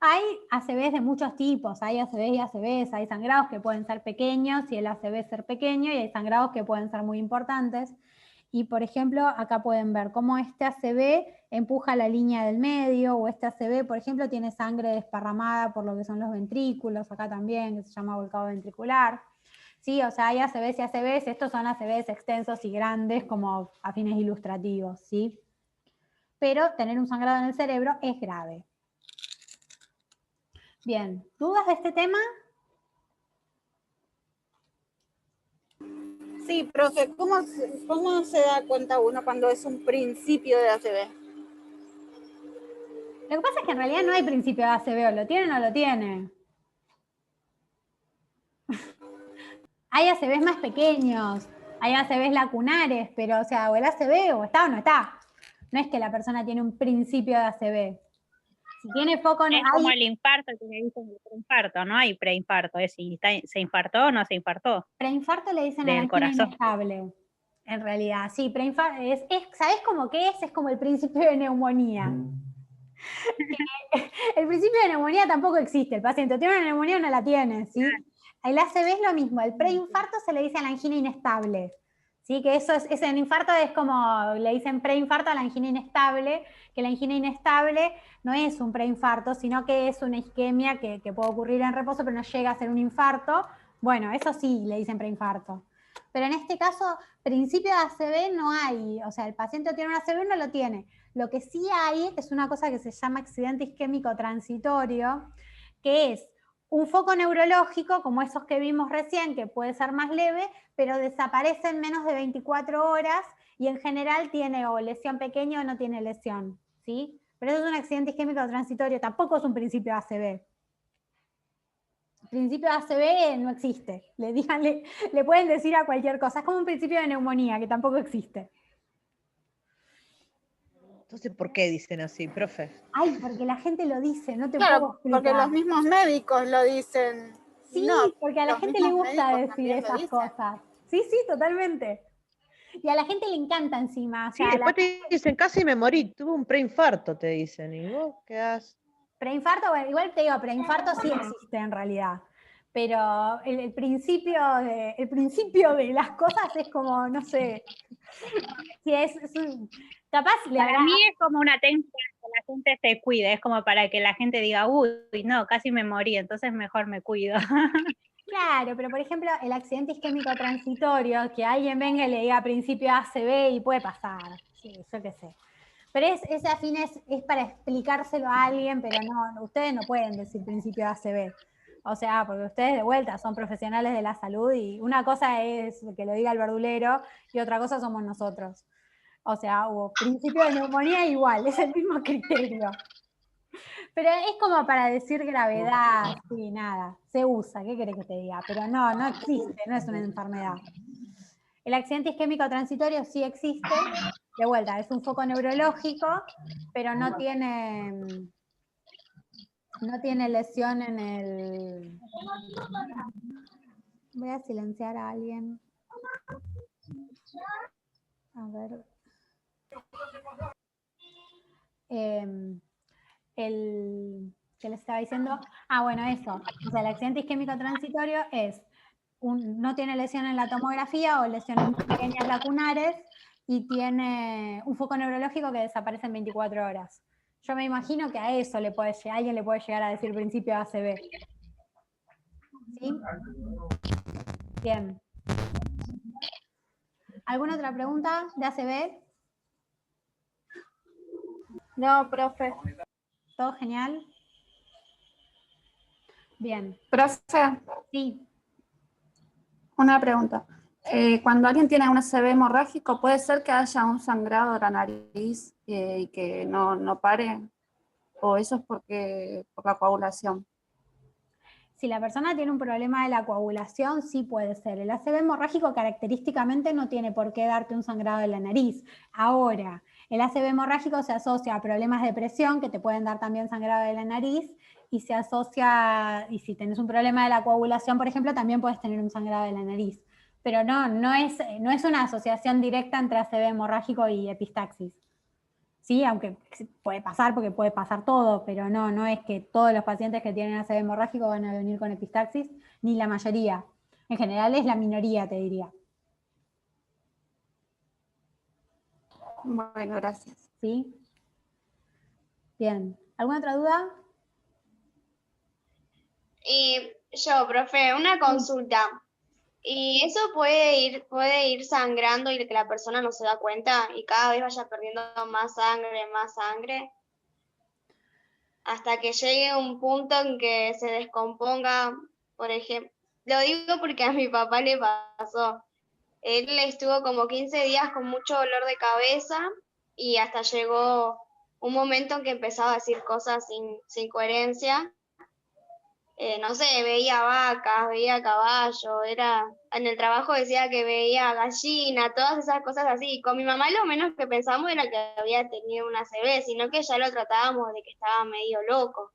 Hay ACVs de muchos tipos, hay ACVs y ACVs, hay sangrados que pueden ser pequeños y el ACV ser pequeño y hay sangrados que pueden ser muy importantes. Y por ejemplo, acá pueden ver cómo este ACV empuja la línea del medio o este ACV, por ejemplo, tiene sangre desparramada por lo que son los ventrículos, acá también, que se llama volcado ventricular. Sí, o sea, hay ACVs y ACVs, estos son ACVs extensos y grandes como a fines ilustrativos, ¿sí? Pero tener un sangrado en el cerebro es grave. Bien, ¿dudas de este tema? Sí, profe, ¿cómo se da cuenta uno cuando es un principio de ACV? Lo que pasa es que en realidad no hay principio de ACV, o lo tiene o no lo tiene. Hay ACVs más pequeños, hay ACVs lacunares, pero o sea, o el ACV o está o no está. No es que la persona tiene un principio de ACV. Si tiene foco... Es como el infarto que le dicen el preinfarto, no hay preinfarto, es si se infartó o no se infartó. Preinfarto le dicen a la angina inestable, en realidad. Sí, preinfarto ¿sabés cómo qué es? Es como el principio de neumonía. El principio de neumonía tampoco existe. El paciente tiene una neumonía o no la tiene, ¿sí? El ACV es lo mismo. El preinfarto se le dice a la angina inestable. ¿Sí? Que ese infarto es como, le dicen preinfarto a la angina inestable, que la angina inestable no es un preinfarto, sino que es una isquemia que puede ocurrir en reposo, pero no llega a ser un infarto. Bueno, eso sí le dicen preinfarto. Pero en este caso, principio de ACV no hay. O sea, el paciente tiene un ACV o no lo tiene. Lo que sí hay es una cosa que se llama accidente isquémico transitorio, que es un foco neurológico, como esos que vimos recién, que puede ser más leve, pero desaparece en menos de 24 horas y en general tiene o lesión pequeña o no tiene lesión, ¿sí? Pero eso es un accidente isquémico transitorio, tampoco es un principio de ACV. El principio de ACV no existe. Le pueden decir a cualquier cosa. Es como un principio de neumonía, que tampoco existe. Entonces, ¿por qué dicen así, profe? Ay, porque la gente lo dice, no te Claro, puedo explicar. porque los mismos médicos lo dicen. Sí, no, porque a la gente le gusta decir esas cosas. Sí, sí, totalmente. Y a la gente le encanta encima. O sea, sí, después te dicen, casi me morí, tuve un preinfarto, te dicen, y vos quedás... Preinfarto, bueno, igual te digo, preinfarto sí existe en realidad. Pero el principio de las cosas es como, no sé, si capaz para mí es como una técnica que la gente se cuide, es como para que la gente diga, uy, no, casi me morí, entonces mejor me cuido. Claro, pero por ejemplo, el accidente isquémico transitorio, que alguien venga y le diga principio ACV y puede pasar, sí, yo qué sé. Pero ese afín es para explicárselo a alguien, pero no, ustedes no pueden decir principio ACV. O sea, porque ustedes de vuelta son profesionales de la salud y una cosa es que lo diga el verdulero y otra cosa somos nosotros. O sea, hubo principio de neumonía igual, es el mismo criterio. Pero es como para decir gravedad, sí, nada, se usa, ¿qué querés que te diga? Pero no existe, no es una enfermedad. El accidente isquémico transitorio sí existe, de vuelta, es un foco neurológico, pero no tiene lesión en el... Voy a silenciar a alguien. A ver. ¿Qué les estaba diciendo? Ah, bueno, eso. O sea, el accidente isquémico transitorio es no tiene lesión en la tomografía o lesiones muy pequeñas lacunares y tiene un foco neurológico que desaparece en 24 horas. Yo me imagino que a eso alguien le puede llegar a decir principio de ACV. ¿Sí? Bien. ¿Alguna otra pregunta de ACV? No, profe. ¿Todo genial? Bien. Profe, Sí. una pregunta. Cuando alguien tiene un ACV hemorrágico, ¿puede ser que haya un sangrado de la nariz y que no pare? ¿O eso es por la coagulación? Si la persona tiene un problema de la coagulación, sí puede ser. El ACV hemorrágico característicamente no tiene por qué darte un sangrado de la nariz. Ahora, el ACV hemorrágico se asocia a problemas de presión que te pueden dar también sangrado de la nariz y se asocia, y si tenés un problema de la coagulación, por ejemplo, también puedes tener un sangrado de la nariz. Pero no es una asociación directa entre ACV hemorrágico y epistaxis. Sí, aunque puede pasar porque puede pasar todo, pero no es que todos los pacientes que tienen ACV hemorrágico van a venir con epistaxis, ni la mayoría. En general es la minoría, te diría. Bueno, gracias. ¿Sí? Bien. ¿Alguna otra duda? Yo, profe, una consulta. ¿Y eso puede ir sangrando y que la persona no se da cuenta y cada vez vaya perdiendo más sangre, hasta que llegue un punto en que se descomponga, por ejemplo? Lo digo porque a mi papá le pasó. Él estuvo como 15 días con mucho dolor de cabeza y hasta llegó un momento en que empezaba a decir cosas sin coherencia. No sé, veía vacas, veía caballo, en el trabajo decía que veía gallina, todas esas cosas así. Con mi mamá lo menos que pensamos era que había tenido una ACV, sino que ya lo tratábamos de que estaba medio loco.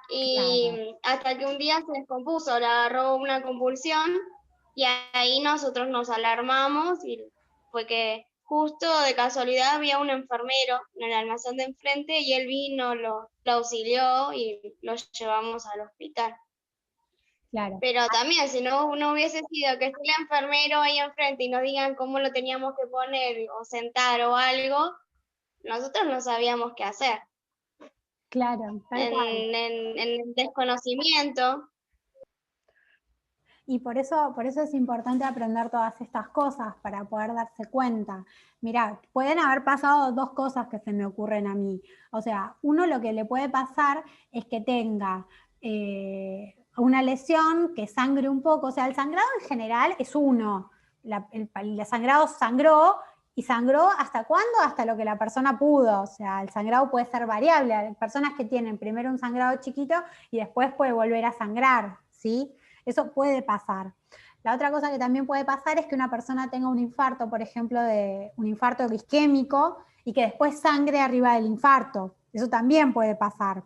Y hasta que un día se descompuso, le agarró una convulsión y ahí nosotros nos alarmamos y fue que justo de casualidad había un enfermero en el almacén de enfrente y él vino, lo auxilió y lo llevamos al hospital. Claro. Pero también, si no hubiese sido que esté el enfermero ahí enfrente y nos digan cómo lo teníamos que poner o sentar o algo, nosotros no sabíamos qué hacer. Claro, tal cual. En el desconocimiento. Y por eso es importante aprender todas estas cosas para poder darse cuenta. Mirá, pueden haber pasado dos cosas que se me ocurren a mí. O sea, uno, lo que le puede pasar es que tenga una lesión, que sangre un poco. O sea, el sangrado en general es uno. El sangrado sangró, ¿y sangró hasta cuándo? Hasta lo que la persona pudo. O sea, el sangrado puede ser variable. Hay personas que tienen primero un sangrado chiquito y después puede volver a sangrar, ¿sí? Eso puede pasar. La otra cosa que también puede pasar es que una persona tenga un infarto, por ejemplo, un infarto isquémico, y que después sangre arriba del infarto. Eso también puede pasar.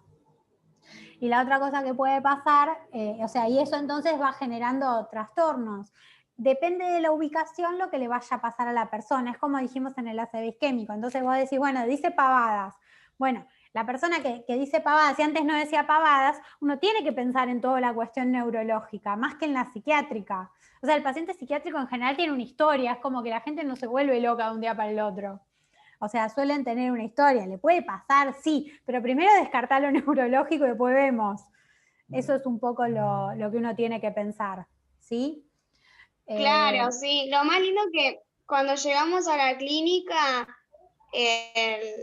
Y la otra cosa que puede pasar, y eso entonces va generando trastornos. Depende de la ubicación lo que le vaya a pasar a la persona. Es como dijimos en el ACV isquémico. Entonces vos decís, bueno, dice pavadas. Bueno, la persona que dice pavadas, y antes no decía pavadas, uno tiene que pensar en toda la cuestión neurológica, más que en la psiquiátrica. O sea, el paciente psiquiátrico en general tiene una historia, es como que la gente no se vuelve loca de un día para el otro. O sea, suelen tener una historia, le puede pasar, sí, pero primero descartar lo neurológico y después vemos. Eso es un poco lo que uno tiene que pensar, ¿sí? Claro, sí. Lo más lindo que cuando llegamos a la clínica,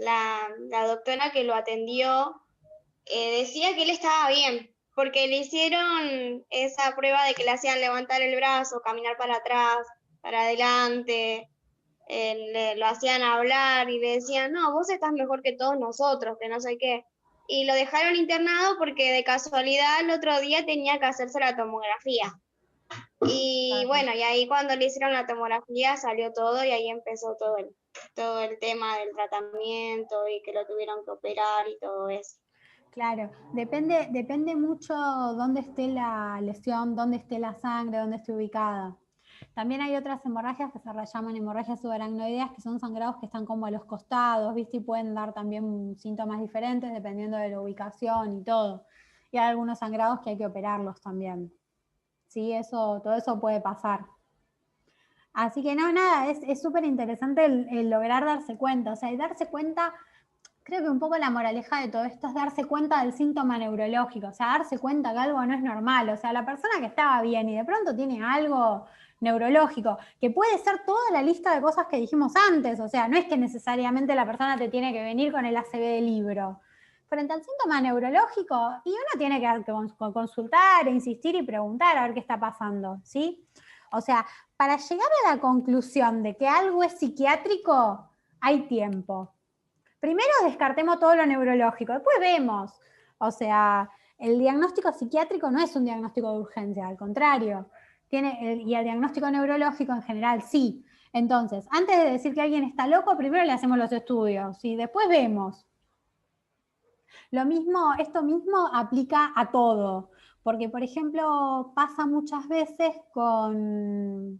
la doctora que lo atendió decía que él estaba bien, porque le hicieron esa prueba de que le hacían levantar el brazo, caminar para atrás, para adelante, lo hacían hablar y le decían, no, vos estás mejor que todos nosotros, que no sé qué. Y lo dejaron internado porque de casualidad el otro día tenía que hacerse la tomografía. Y bueno, y ahí cuando le hicieron la tomografía salió todo y ahí empezó todo el tema del tratamiento y que lo tuvieron que operar y todo eso. Claro, depende mucho dónde esté la lesión, dónde esté la sangre, dónde esté ubicada. También hay otras hemorragias que se llaman hemorragias subaracnoideas, que son sangrados que están como a los costados, ¿viste? Y pueden dar también síntomas diferentes dependiendo de la ubicación y todo. Y hay algunos sangrados que hay que operarlos también. Sí, todo eso puede pasar. Así que no, nada, es súper interesante el lograr darse cuenta. O sea, y darse cuenta, creo que un poco la moraleja de todo esto es darse cuenta del síntoma neurológico. O sea, darse cuenta que algo no es normal. O sea, la persona que estaba bien y de pronto tiene algo neurológico, que puede ser toda la lista de cosas que dijimos antes. O sea, no es que necesariamente la persona te tiene que venir con el ACV del libro. Frente al síntoma neurológico, y uno tiene que consultar, insistir y preguntar a ver qué está pasando, ¿sí? O sea, para llegar a la conclusión de que algo es psiquiátrico, hay tiempo. Primero descartemos todo lo neurológico, después vemos. O sea, el diagnóstico psiquiátrico no es un diagnóstico de urgencia, al contrario. Y el diagnóstico neurológico en general sí. Entonces, antes de decir que alguien está loco, primero le hacemos los estudios y después vemos. Esto mismo aplica a todo, porque por ejemplo pasa muchas veces con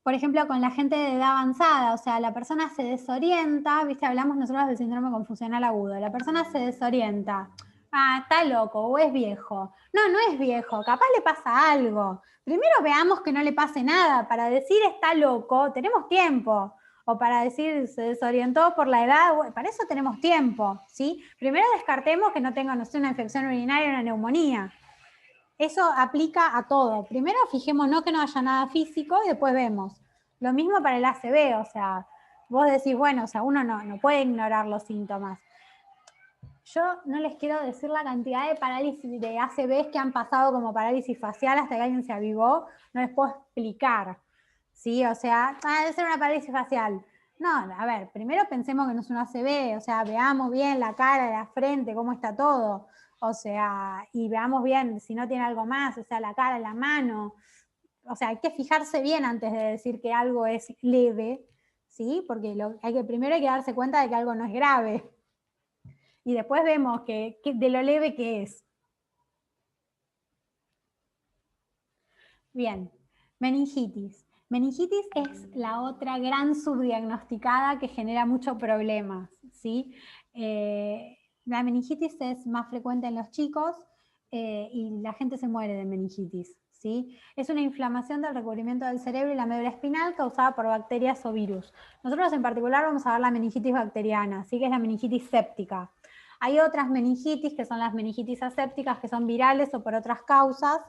la gente de edad avanzada, o sea, la persona se desorienta, ¿viste? Hablamos nosotros del síndrome confusional agudo, la persona se desorienta, está loco o es viejo. No, no es viejo, capaz le pasa algo. Primero veamos que no le pase nada, para decir está loco tenemos tiempo. O para decir se desorientó por la edad, para eso tenemos tiempo, ¿sí? Primero descartemos que no tenga, no sé, una infección urinaria o una neumonía. Eso aplica a todo. Primero fijémonos que no haya nada físico y después vemos. Lo mismo para el ACV, o sea, vos decís, bueno, o sea, uno no puede ignorar los síntomas. Yo no les quiero decir la cantidad de parálisis de ACVs que han pasado como parálisis facial hasta que alguien se avivó, no les puedo explicar. ¿Sí? O sea, debe ser una parálisis facial. No, a ver, primero pensemos que no es un ACV, o sea, veamos bien la cara, la frente, cómo está todo. O sea, y veamos bien si no tiene algo más, o sea, la cara, la mano. O sea, hay que fijarse bien antes de decir que algo es leve, ¿sí? Porque primero hay que darse cuenta de que algo no es grave. Y después vemos que de lo leve que es. Bien, meningitis. Meningitis es la otra gran subdiagnosticada que genera muchos problemas, ¿sí? La meningitis es más frecuente en los chicos y la gente se muere de meningitis, ¿sí? Es una inflamación del recubrimiento del cerebro y la médula espinal causada por bacterias o virus. Nosotros en particular vamos a ver la meningitis bacteriana, ¿sí? Que es la meningitis séptica. Hay otras meningitis que son las meningitis asépticas que son virales o por otras causas,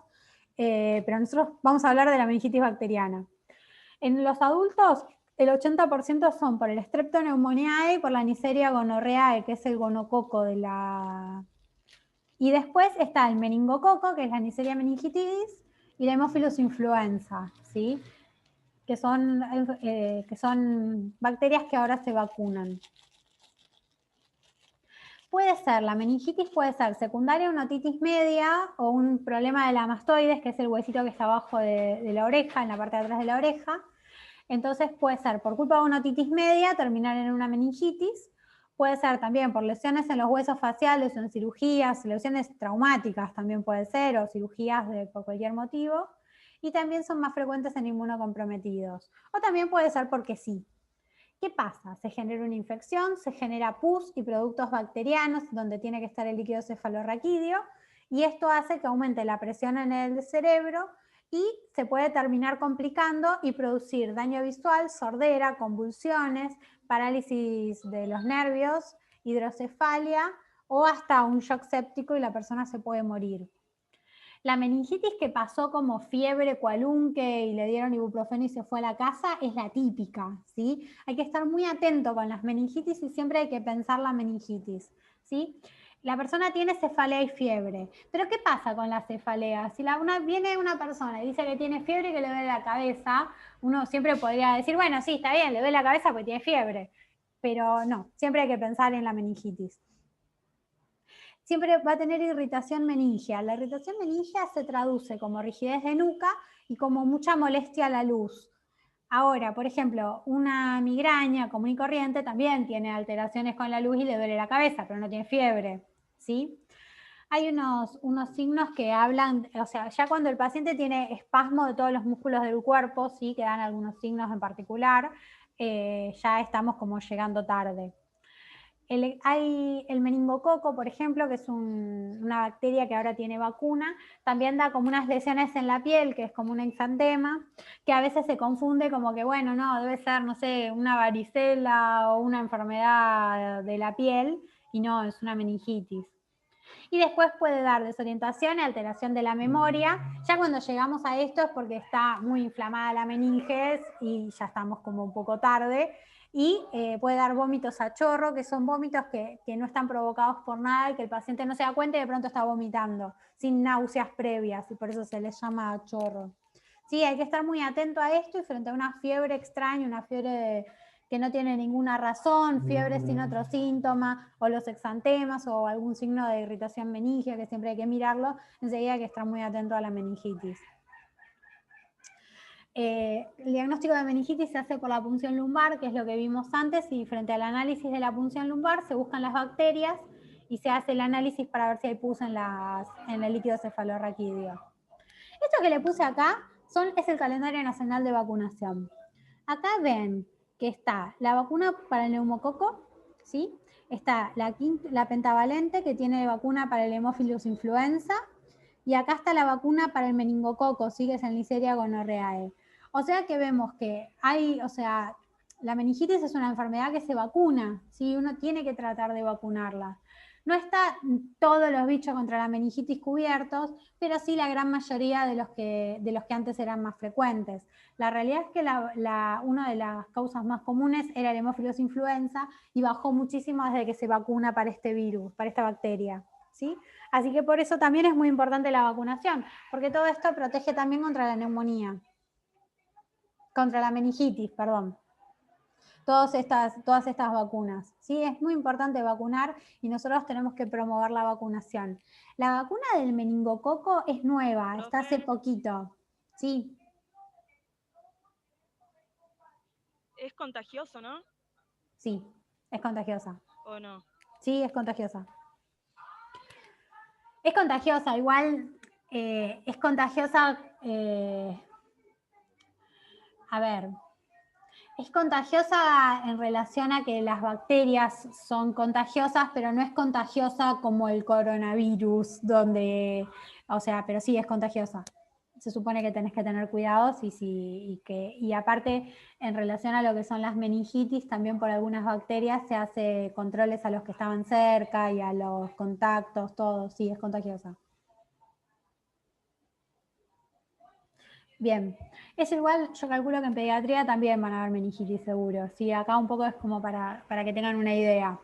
pero nosotros vamos a hablar de la meningitis bacteriana. En los adultos, el 80% son por el Streptoneumoniae y por la Neisseria gonorrhoeae, que es el gonococo de la... Y después está el meningococo, que es la Neisseria meningitidis, y la Haemophilus influenza, ¿sí? que son bacterias que ahora se vacunan. Puede ser, la meningitis puede ser secundaria a una otitis media o un problema de la mastoides, que es el huesito que está abajo de la oreja, en la parte de atrás de la oreja. Entonces puede ser por culpa de una otitis media terminar en una meningitis, puede ser también por lesiones en los huesos faciales o en cirugías, lesiones traumáticas también puede ser, o cirugías por cualquier motivo, y también son más frecuentes en inmunocomprometidos. O también puede ser porque sí. ¿Qué pasa? Se genera una infección, se genera pus y productos bacterianos donde tiene que estar el líquido cefalorraquídeo, y esto hace que aumente la presión en el cerebro y se puede terminar complicando y producir daño visual, sordera, convulsiones, parálisis de los nervios, hidrocefalia o hasta un shock séptico y la persona se puede morir. La meningitis que pasó como fiebre cualunque y le dieron ibuprofeno y se fue a la casa es la típica, ¿sí? Hay que estar muy atento con las meningitis y siempre hay que pensar la meningitis, ¿sí? La persona tiene cefalea y fiebre, pero ¿qué pasa con la cefalea? Si viene una persona y dice que tiene fiebre y que le duele la cabeza, uno siempre podría decir, bueno, sí, está bien, le duele la cabeza porque tiene fiebre, pero no, siempre hay que pensar en la meningitis. Siempre va a tener irritación meningea. La irritación meningea se traduce como rigidez de nuca y como mucha molestia a la luz. Ahora, por ejemplo, una migraña común y corriente también tiene alteraciones con la luz y le duele la cabeza, pero no tiene fiebre, ¿sí? Hay unos signos que hablan, o sea, ya cuando el paciente tiene espasmo de todos los músculos del cuerpo, sí, que dan algunos signos en particular, ya estamos como llegando tarde. Hay el meningococo, por ejemplo, que es una bacteria que ahora tiene vacuna, también da como unas lesiones en la piel, que es como un exantema, que a veces se confunde como que, bueno, no, debe ser, no sé, una varicela o una enfermedad de la piel, y no, es una meningitis. Y después puede dar desorientación y alteración de la memoria. Ya cuando llegamos a esto es porque está muy inflamada la meninges y ya estamos como un poco tarde. Y puede dar vómitos a chorro, que son vómitos que no están provocados por nada y que el paciente no se da cuenta y de pronto está vomitando, sin náuseas previas, y por eso se les llama a chorro. Sí, hay que estar muy atento a esto y frente a una fiebre extraña, una fiebre que no tiene ninguna razón, fiebre sin otro síntoma, o los exantemas, o algún signo de irritación meningea, que siempre hay que mirarlo, enseguida hay que estar muy atento a la meningitis. El diagnóstico de meningitis se hace por la punción lumbar, que es lo que vimos antes, y frente al análisis de la punción lumbar se buscan las bacterias y se hace el análisis para ver si hay pus en el líquido cefalorraquídeo. Esto que le puse acá es el calendario nacional de vacunación. Acá ven que está la vacuna para el neumococo, ¿sí? Está la pentavalente, que tiene vacuna para el Haemophilus influenza, y acá está la vacuna para el meningococo, ¿sí? Que es el Neisseria gonorrhoeae. O sea que vemos que la meningitis es una enfermedad que se vacuna, ¿sí? Uno tiene que tratar de vacunarla. No está todos los bichos contra la meningitis cubiertos, pero sí la gran mayoría de los que antes eran más frecuentes. La realidad es que una de las causas más comunes era el Haemophilus influenza y bajó muchísimo desde que se vacuna para este virus, para esta bacteria, ¿sí? Así que por eso también es muy importante la vacunación, porque todo esto protege también contra la neumonía, contra la meningitis, perdón. Todas estas vacunas, ¿sí? Es muy importante vacunar y nosotros tenemos que promover la vacunación. La vacuna del meningococo es nueva, está hace poquito, ¿sí? Es contagioso, ¿no? Sí, es contagiosa. ¿O no? Sí, es contagiosa. Es contagiosa, igual es contagiosa, es contagiosa en relación a que las bacterias son contagiosas, pero no es contagiosa como el coronavirus, pero sí es contagiosa. Se supone que tenés que tener cuidados y aparte en relación a lo que son las meningitis, también por algunas bacterias se hace controles a los que estaban cerca y a los contactos, todo, sí, es contagiosa. Bien, es igual, yo calculo que en pediatría también van a haber meningitis seguro, sí, acá un poco es como para que tengan una idea.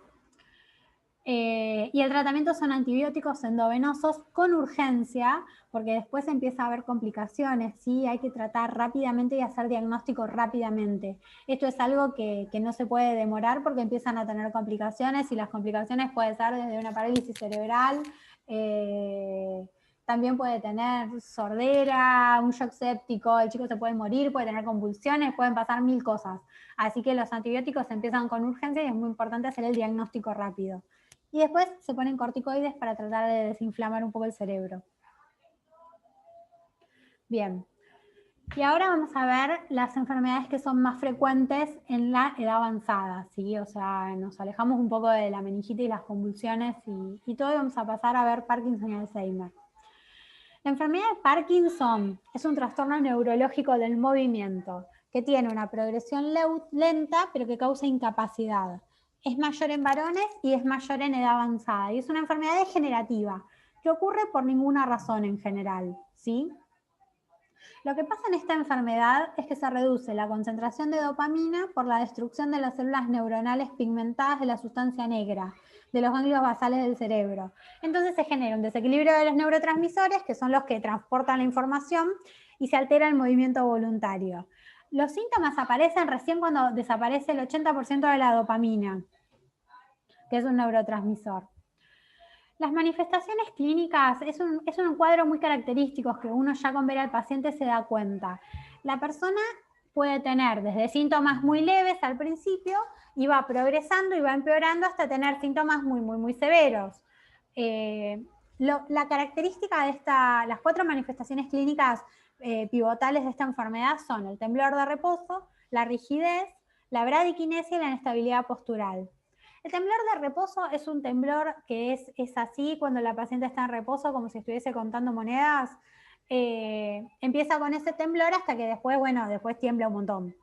Y el tratamiento son antibióticos endovenosos con urgencia, porque después empieza a haber complicaciones, ¿sí? Hay que tratar rápidamente y hacer diagnóstico rápidamente. Esto es algo que no se puede demorar porque empiezan a tener complicaciones y las complicaciones pueden ser desde una parálisis cerebral, también puede tener sordera, un shock séptico, el chico se puede morir, puede tener convulsiones, pueden pasar 1000 cosas. Así que los antibióticos empiezan con urgencia y es muy importante hacer el diagnóstico rápido. Y después se ponen corticoides para tratar de desinflamar un poco el cerebro. Bien. Y ahora vamos a ver las enfermedades que son más frecuentes en la edad avanzada, ¿sí? O sea, nos alejamos un poco de la meningitis y las convulsiones y todo, y vamos a pasar a ver Parkinson y Alzheimer. La enfermedad de Parkinson es un trastorno neurológico del movimiento que tiene una progresión lenta, pero que causa incapacidad. es mayor en varones y es mayor en edad avanzada. Y es una enfermedad degenerativa que ocurre por ninguna razón en general, ¿sí? Lo que pasa en esta enfermedad es que se reduce la concentración de dopamina por la destrucción de las células neuronales pigmentadas de la sustancia negra, de los ganglios basales del cerebro. Entonces se genera un desequilibrio de los neurotransmisores, que son los que transportan la información, y se altera el movimiento voluntario. Los síntomas aparecen recién cuando desaparece el 80% de la dopamina, que es un neurotransmisor. Las manifestaciones clínicas es un cuadro muy característico que uno ya con ver al paciente se da cuenta. La persona puede tener desde síntomas muy leves al principio y va progresando y va empeorando hasta tener síntomas muy severos. La característica de las 4 manifestaciones clínicas pivotales de esta enfermedad son el temblor de reposo, la rigidez, la bradiquinesia y la inestabilidad postural. El temblor de reposo es un temblor que es así cuando la paciente está en reposo, como si estuviese contando monedas. Empieza con ese temblor hasta que después, después tiembla un montón.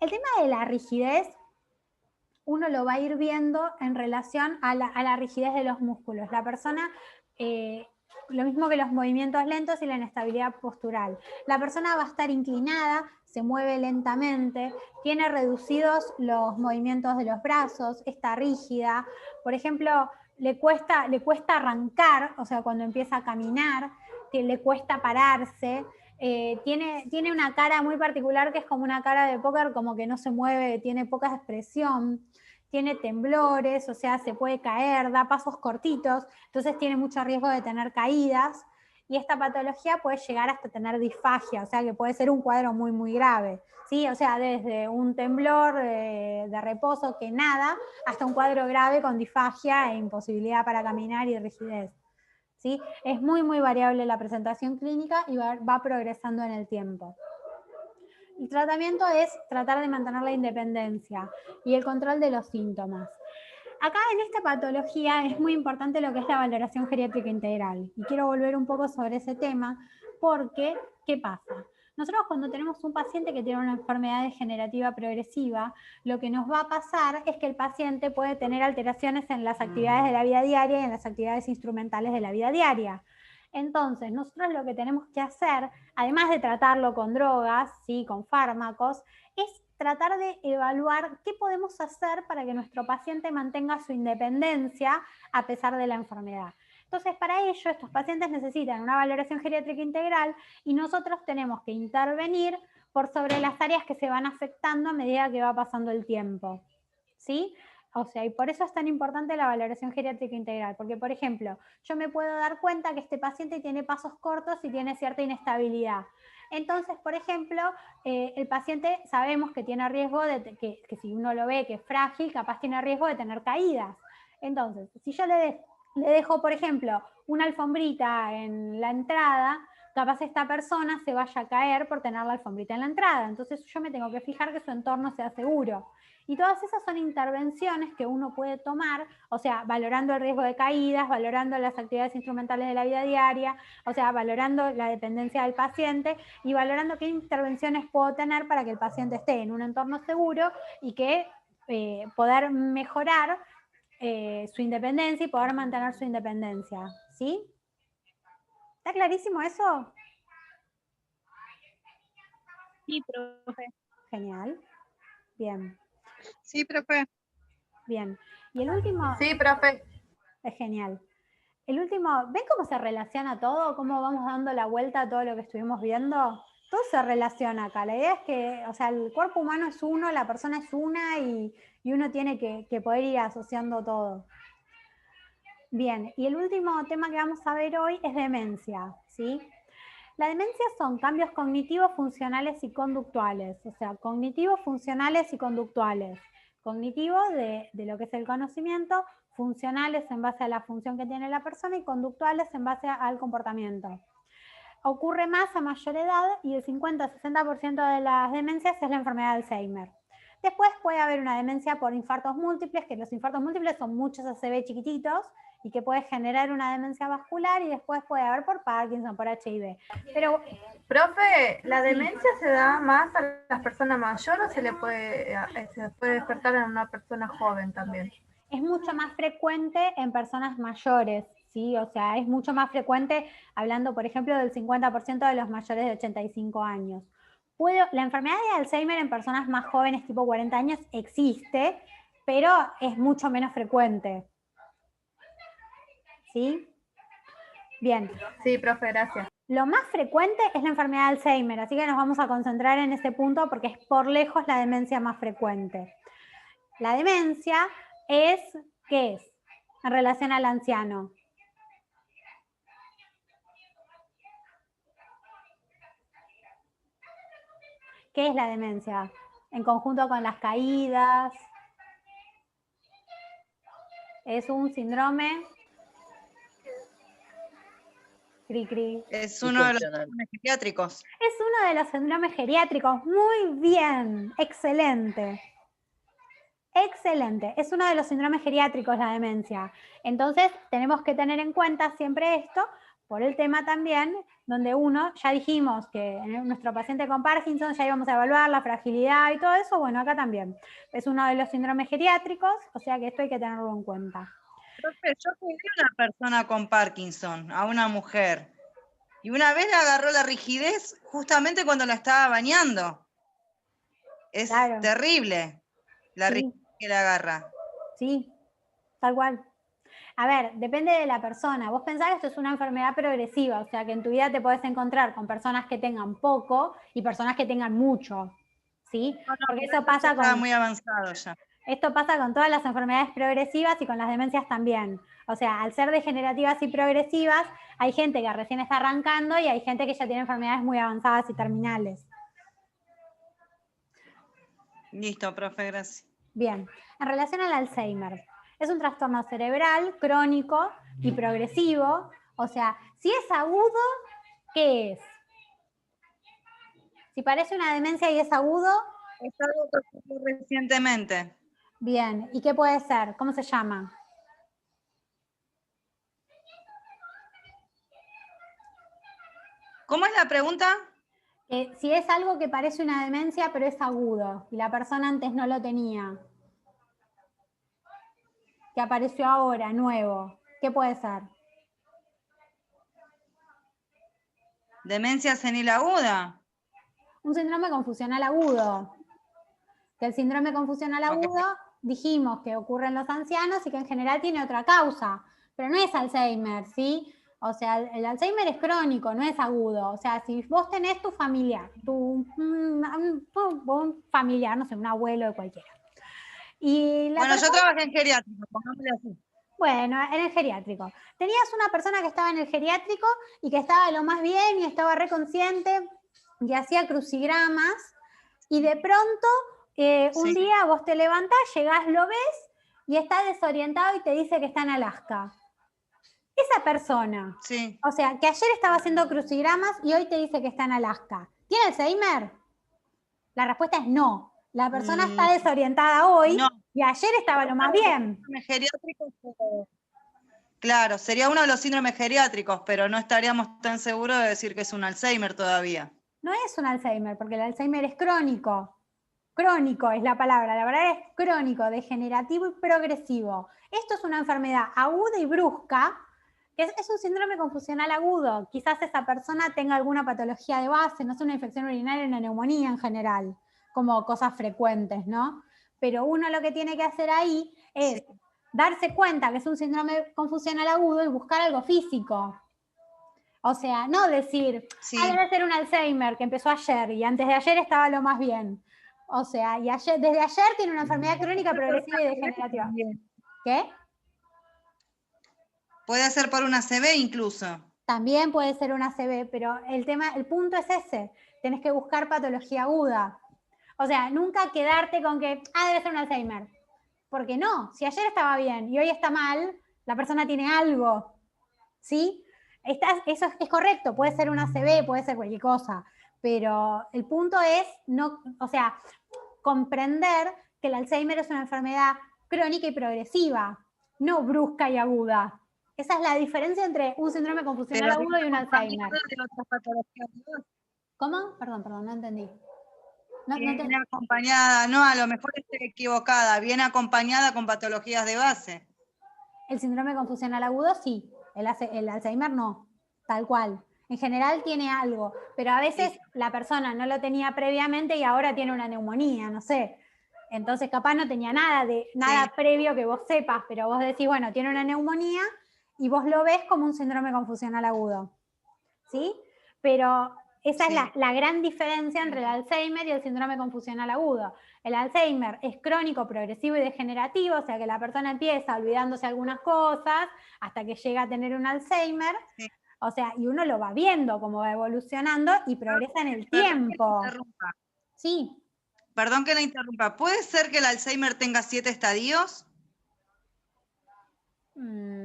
El tema de la rigidez, uno lo va a ir viendo en relación a la rigidez de los músculos. La persona, lo mismo que los movimientos lentos y la inestabilidad postural. La persona va a estar inclinada, se mueve lentamente, tiene reducidos los movimientos de los brazos, está rígida. Por ejemplo, le cuesta arrancar, o sea, cuando empieza a caminar, le cuesta pararse. Tiene una cara muy particular que es como una cara de póker, como que no se mueve, tiene poca expresión. Tiene temblores, o sea, se puede caer, da pasos cortitos, entonces tiene mucho riesgo de tener caídas, y esta patología puede llegar hasta tener disfagia, o sea, que puede ser un cuadro muy grave, ¿sí? O sea, desde un temblor de reposo que nada, hasta un cuadro grave con disfagia e imposibilidad para caminar y rigidez, ¿sí? Es muy variable la presentación clínica y va progresando en el tiempo. El tratamiento es tratar de mantener la independencia y el control de los síntomas. Acá en esta patología es muy importante lo que es la valoración geriátrica integral. Y quiero volver un poco sobre ese tema porque, ¿qué pasa? Nosotros cuando tenemos un paciente que tiene una enfermedad degenerativa progresiva, lo que nos va a pasar es que el paciente puede tener alteraciones en las actividades de la vida diaria y en las actividades instrumentales de la vida diaria. Entonces, nosotros lo que tenemos que hacer, además de tratarlo con drogas, ¿sí? Con fármacos, es tratar de evaluar qué podemos hacer para que nuestro paciente mantenga su independencia a pesar de la enfermedad. Entonces, para ello, estos pacientes necesitan una valoración geriátrica integral y nosotros tenemos que intervenir por sobre las áreas que se van afectando a medida que va pasando el tiempo, ¿sí? O sea, y por eso es tan importante la valoración geriátrica integral, porque, por ejemplo, yo me puedo dar cuenta que este paciente tiene pasos cortos y tiene cierta inestabilidad. Entonces, por ejemplo, el paciente sabemos que tiene riesgo de que si uno lo ve que es frágil, capaz tiene riesgo de tener caídas. Entonces, si yo le dejo, por ejemplo, una alfombrita en la entrada, capaz esta persona se vaya a caer por tener la alfombrita en la entrada. Entonces yo me tengo que fijar que su entorno sea seguro. Y todas esas son intervenciones que uno puede tomar, o sea, valorando el riesgo de caídas, valorando las actividades instrumentales de la vida diaria, o sea, valorando la dependencia del paciente y valorando qué intervenciones puedo tener para que el paciente esté en un entorno seguro y que poder mejorar su independencia y poder mantener su independencia, ¿sí? ¿Está clarísimo eso? Sí, profe. Genial. Bien. Sí, profe. Bien. Y el último... Sí, profe. Es genial. El último, ¿ven cómo se relaciona todo? ¿Cómo vamos dando la vuelta a todo lo que estuvimos viendo? Todo se relaciona acá. La idea es que, o sea, el cuerpo humano es uno, la persona es una y uno tiene que poder ir asociando todo. Bien, y el último tema que vamos a ver hoy es demencia, ¿sí? La demencia son cambios cognitivos, funcionales y conductuales, o sea, cognitivos, funcionales y conductuales. Cognitivo de lo que es el conocimiento, funcionales en base a la función que tiene la persona y conductuales en base al comportamiento. Ocurre más a mayor edad y el 50-60% de las demencias es la enfermedad de Alzheimer. Después puede haber una demencia por infartos múltiples, que los infartos múltiples son muchos ACV chiquititos y que puede generar una demencia vascular y después puede haber por Parkinson, por HIV. Pero, profe, ¿la demencia se da más a las personas mayores o se puede despertar en una persona joven también? Es mucho más frecuente en personas mayores, ¿sí? O sea, es mucho más frecuente, hablando, por ejemplo, del 50% de los mayores de 85 años. La enfermedad de Alzheimer en personas más jóvenes, tipo 40 años, existe, pero es mucho menos frecuente. ¿Sí? Bien. Sí, profe, gracias. Lo más frecuente es la enfermedad de Alzheimer, así que nos vamos a concentrar en ese punto porque es por lejos la demencia más frecuente. La demencia es, ¿qué es? En relación al anciano. ¿Qué es la demencia? En conjunto con las caídas. Es un síndrome. Es uno de los síndromes geriátricos. Es uno de los síndromes geriátricos. Muy bien. Excelente. Excelente. Es uno de los síndromes geriátricos la demencia. Entonces, tenemos que tener en cuenta siempre esto, por el tema también, donde uno, ya dijimos que en nuestro paciente con Parkinson ya íbamos a evaluar la fragilidad y todo eso, bueno, acá también. Es uno de los síndromes geriátricos, o sea que esto hay que tenerlo en cuenta. Profe, yo cuidé a una persona con Parkinson, a una mujer, y una vez le agarró la rigidez justamente cuando la estaba bañando. Es terrible la rigidez que le agarra. Sí, tal cual. A ver, depende de la persona. Vos pensás que esto es una enfermedad progresiva, o sea que en tu vida te podés encontrar con personas que tengan poco y personas que tengan mucho, ¿sí? Porque eso pasa Estaba muy avanzado ya. Esto pasa con todas las enfermedades progresivas y con las demencias también. O sea, al ser degenerativas y progresivas, hay gente que recién está arrancando y hay gente que ya tiene enfermedades muy avanzadas y terminales. Listo, profe, gracias. Bien, en relación al Alzheimer, es un trastorno cerebral crónico y progresivo. O sea, si es agudo, ¿qué es? Si parece una demencia y es agudo... Es algo que ocurrió recientemente. Bien, ¿y qué puede ser? ¿Cómo se llama? ¿Cómo es la pregunta? Si es algo que parece una demencia, pero es agudo, y la persona antes no lo tenía, que apareció ahora, nuevo, ¿qué puede ser? ¿Demencia senil aguda? Un síndrome confusional agudo. Que el síndrome confusional agudo, dijimos que ocurre en los ancianos y que en general tiene otra causa, pero no es Alzheimer, ¿sí? O sea, el Alzheimer es crónico, no es agudo. O sea, si vos tenés tu familiar, un familiar, no sé, un abuelo de cualquiera. Y yo trabajé en geriátrico, pongámosle así. Bueno, en el geriátrico. Tenías una persona que estaba en el geriátrico y que estaba de lo más bien y estaba reconsciente y hacía crucigramas y de pronto un día vos te levantás, llegás, lo ves y está desorientado y te dice que está en Alaska. Esa persona, o sea, que ayer estaba haciendo crucigramas y hoy te dice que está en Alaska, ¿tiene Alzheimer? La respuesta es no. La persona está desorientada hoy y ayer estaba lo más bien. Claro, sería uno de los síndromes geriátricos, pero no estaríamos tan seguros de decir que es un Alzheimer todavía. No es un Alzheimer, porque el Alzheimer es crónico. Crónico es la palabra es crónico, degenerativo y progresivo. Esto es una enfermedad aguda y brusca, que es un síndrome confusional agudo. Quizás esa persona tenga alguna patología de base, no sé, una infección urinaria, una neumonía en general, como cosas frecuentes, ¿no? Pero uno lo que tiene que hacer ahí es darse cuenta que es un síndrome confusional agudo y buscar algo físico. O sea, no decir, debe ser un Alzheimer que empezó ayer y antes de ayer estaba lo más bien. O sea, y desde ayer tiene una enfermedad crónica progresiva y degenerativa. ¿Qué? Puede ser por una ACV incluso. También puede ser una ACV, pero el punto es ese. Tenés que buscar patología aguda. O sea, nunca quedarte con que, debe ser un Alzheimer. Porque no, si ayer estaba bien y hoy está mal, la persona tiene algo. ¿Sí? Eso es correcto, puede ser una ACV, puede ser cualquier cosa. Pero el punto es, comprender que el Alzheimer es una enfermedad crónica y progresiva, no brusca y aguda. Esa es la diferencia entre un síndrome confusional agudo y un Alzheimer. ¿Cómo? Perdón, no entendí. Viene acompañada, no, a lo mejor estoy equivocada, viene acompañada con patologías de base. El síndrome confusional agudo sí, el Alzheimer no, tal cual. En general tiene algo, pero a veces la persona no lo tenía previamente y ahora tiene una neumonía, no sé. Entonces capaz no tenía nada previo que vos sepas, pero vos decís, bueno, tiene una neumonía y vos lo ves como un síndrome confusional agudo. ¿Sí? Pero esa es la gran diferencia entre el Alzheimer y el síndrome confusional agudo. El Alzheimer es crónico, progresivo y degenerativo, o sea que la persona empieza olvidándose algunas cosas hasta que llega a tener un Alzheimer, o sea, y uno lo va viendo cómo va evolucionando y progresa en el tiempo. Sí. Perdón que la interrumpa. ¿Puede ser que el Alzheimer tenga 7 estadios? No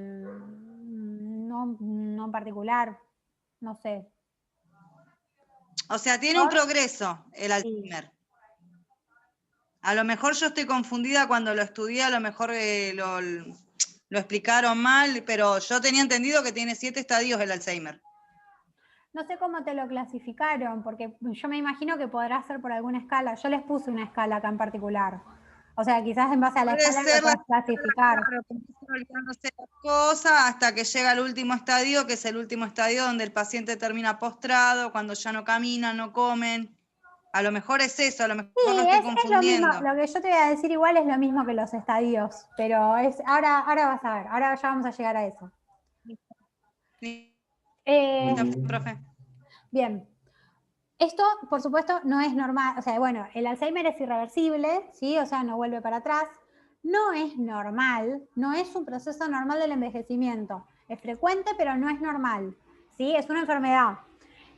en particular, no sé. O sea, tiene un progreso el Alzheimer. A lo mejor yo estoy confundida cuando lo estudié, a lo mejor lo explicaron mal, pero yo tenía entendido que tiene 7 estadios el Alzheimer. No sé cómo te lo clasificaron, porque yo me imagino que podrá ser por alguna escala. Yo les puse una escala acá en particular. O sea, quizás en base a la escala lo puedes clasificar. Claro, que empiezan olvidándose las cosas hasta que llega el último estadio, que es el último estadio donde el paciente termina postrado, cuando ya no caminan, no comen. A lo mejor es eso, a lo mejor lo estoy confundiendo. Es lo mismo. Lo que yo te voy a decir igual es lo mismo que los estadios, pero ahora vas a ver, ahora ya vamos a llegar a eso. Profe. Bien. Esto, por supuesto, no es normal. O sea, bueno, el Alzheimer es irreversible, ¿sí? O sea, no vuelve para atrás. No es normal, no es un proceso normal del envejecimiento. Es frecuente, pero no es normal, ¿sí? Es una enfermedad.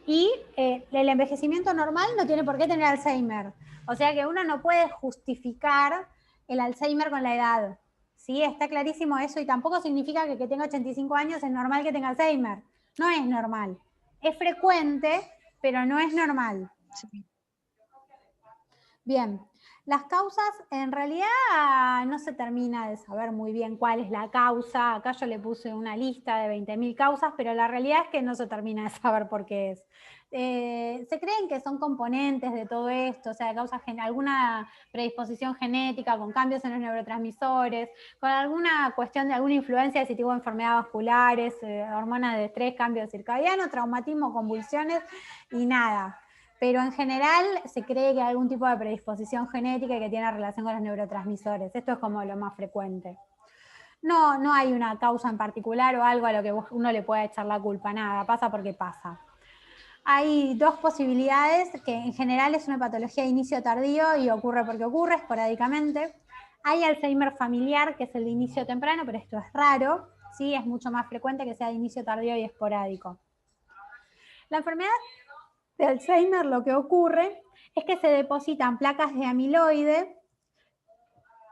Y el envejecimiento normal no tiene por qué tener Alzheimer. O sea que uno no puede justificar el Alzheimer con la edad. ¿Sí? Está clarísimo eso y tampoco significa que tenga 85 años es normal que tenga Alzheimer. No es normal. Es frecuente, pero no es normal. Bien. Las causas, en realidad no se termina de saber muy bien cuál es la causa. Acá yo le puse una lista de 20.000 causas, pero la realidad es que no se termina de saber por qué es. Se creen que son componentes de todo esto, o sea, causa alguna predisposición genética con cambios en los neurotransmisores, con alguna cuestión de alguna influencia de ese tipo de enfermedades vasculares, hormonas de estrés, cambio circadiano, traumatismo, convulsiones y nada. Pero en general se cree que hay algún tipo de predisposición genética que tiene relación con los neurotransmisores. Esto es como lo más frecuente. No hay una causa en particular o algo a lo que uno le pueda echar la culpa, nada, pasa porque pasa. Hay dos posibilidades, que en general es una patología de inicio tardío y ocurre porque ocurre esporádicamente. Hay Alzheimer familiar, que es el de inicio temprano, pero esto es raro, ¿sí? Es mucho más frecuente que sea de inicio tardío y esporádico. La enfermedad de Alzheimer lo que ocurre es que se depositan placas de amiloide,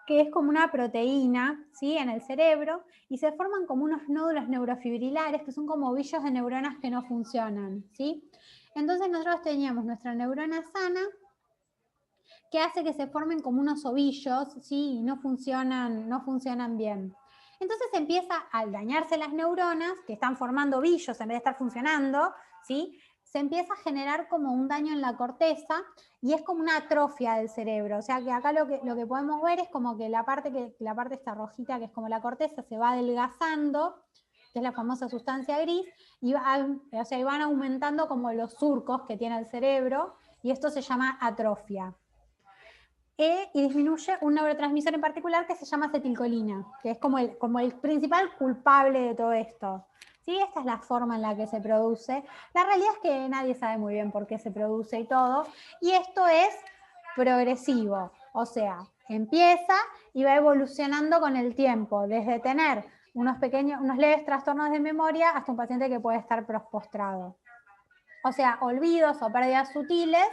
que es como una proteína, ¿sí? En el cerebro, y se forman como unos nódulos neurofibrilares, que son como ovillos de neuronas que no funcionan, ¿sí? Entonces nosotros teníamos nuestra neurona sana, que hace que se formen como unos ovillos, ¿sí? Y no funcionan bien. Entonces empieza, al dañarse las neuronas, que están formando ovillos en vez de estar funcionando, ¿sí? Se empieza a generar como un daño en la corteza y es como una atrofia del cerebro. O sea que acá lo que podemos ver es como que la parte esta rojita, que es como la corteza, se va adelgazando, que es la famosa sustancia gris, y van aumentando como los surcos que tiene el cerebro, y esto se llama atrofia. Y disminuye un neurotransmisor en particular que se llama acetilcolina, que es como el principal culpable de todo esto. ¿Sí? Esta es la forma en la que se produce. La realidad es que nadie sabe muy bien por qué se produce y todo, y esto es progresivo, o sea, empieza y va evolucionando con el tiempo, desde tener unos leves trastornos de memoria hasta un paciente que puede estar postrado. O sea, olvidos o pérdidas sutiles,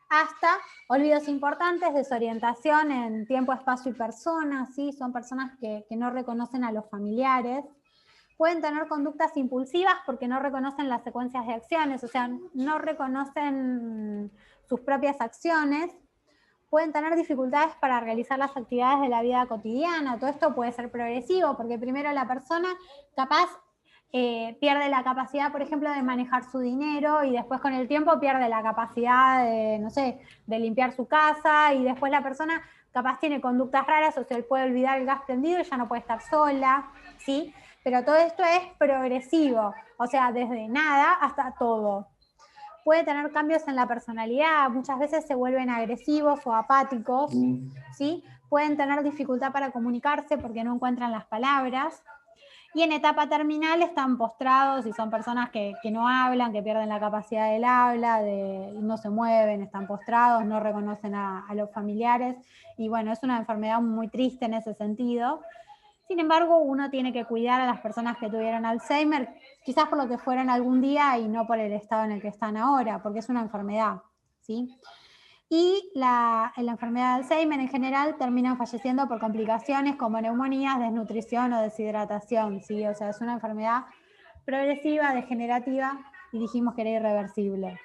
hasta olvidos importantes, desorientación en tiempo, espacio y persona, ¿sí? Son personas que no reconocen a los familiares. Pueden tener conductas impulsivas porque no reconocen las secuencias de acciones, o sea, no reconocen sus propias acciones. pueden tener dificultades para realizar las actividades de la vida cotidiana. Todo esto puede ser progresivo, porque primero la persona capaz pierde la capacidad, por ejemplo, de manejar su dinero, y después con el tiempo pierde la capacidad de, no sé, de limpiar su casa, y después la persona capaz tiene conductas raras, o se le puede olvidar el gas prendido y ya no puede estar sola, ¿sí? Pero todo esto es progresivo, o sea, desde nada hasta todo. Puede tener cambios en la personalidad, muchas veces se vuelven agresivos o apáticos, ¿sí? Pueden tener dificultad para comunicarse porque no encuentran las palabras. Y en etapa terminal están postrados y son personas que no hablan, que pierden la capacidad del habla, no se mueven, están postrados, no reconocen a los familiares. Y bueno, es una enfermedad muy triste en ese sentido. Sin embargo, uno tiene que cuidar a las personas que tuvieron Alzheimer, quizás por lo que fueron algún día y no por el estado en el que están ahora, porque es una enfermedad, ¿sí? Y la enfermedad de Alzheimer en general terminan falleciendo por complicaciones como neumonías, desnutrición o deshidratación, ¿sí? O sea, es una enfermedad progresiva, degenerativa, y dijimos que era irreversible,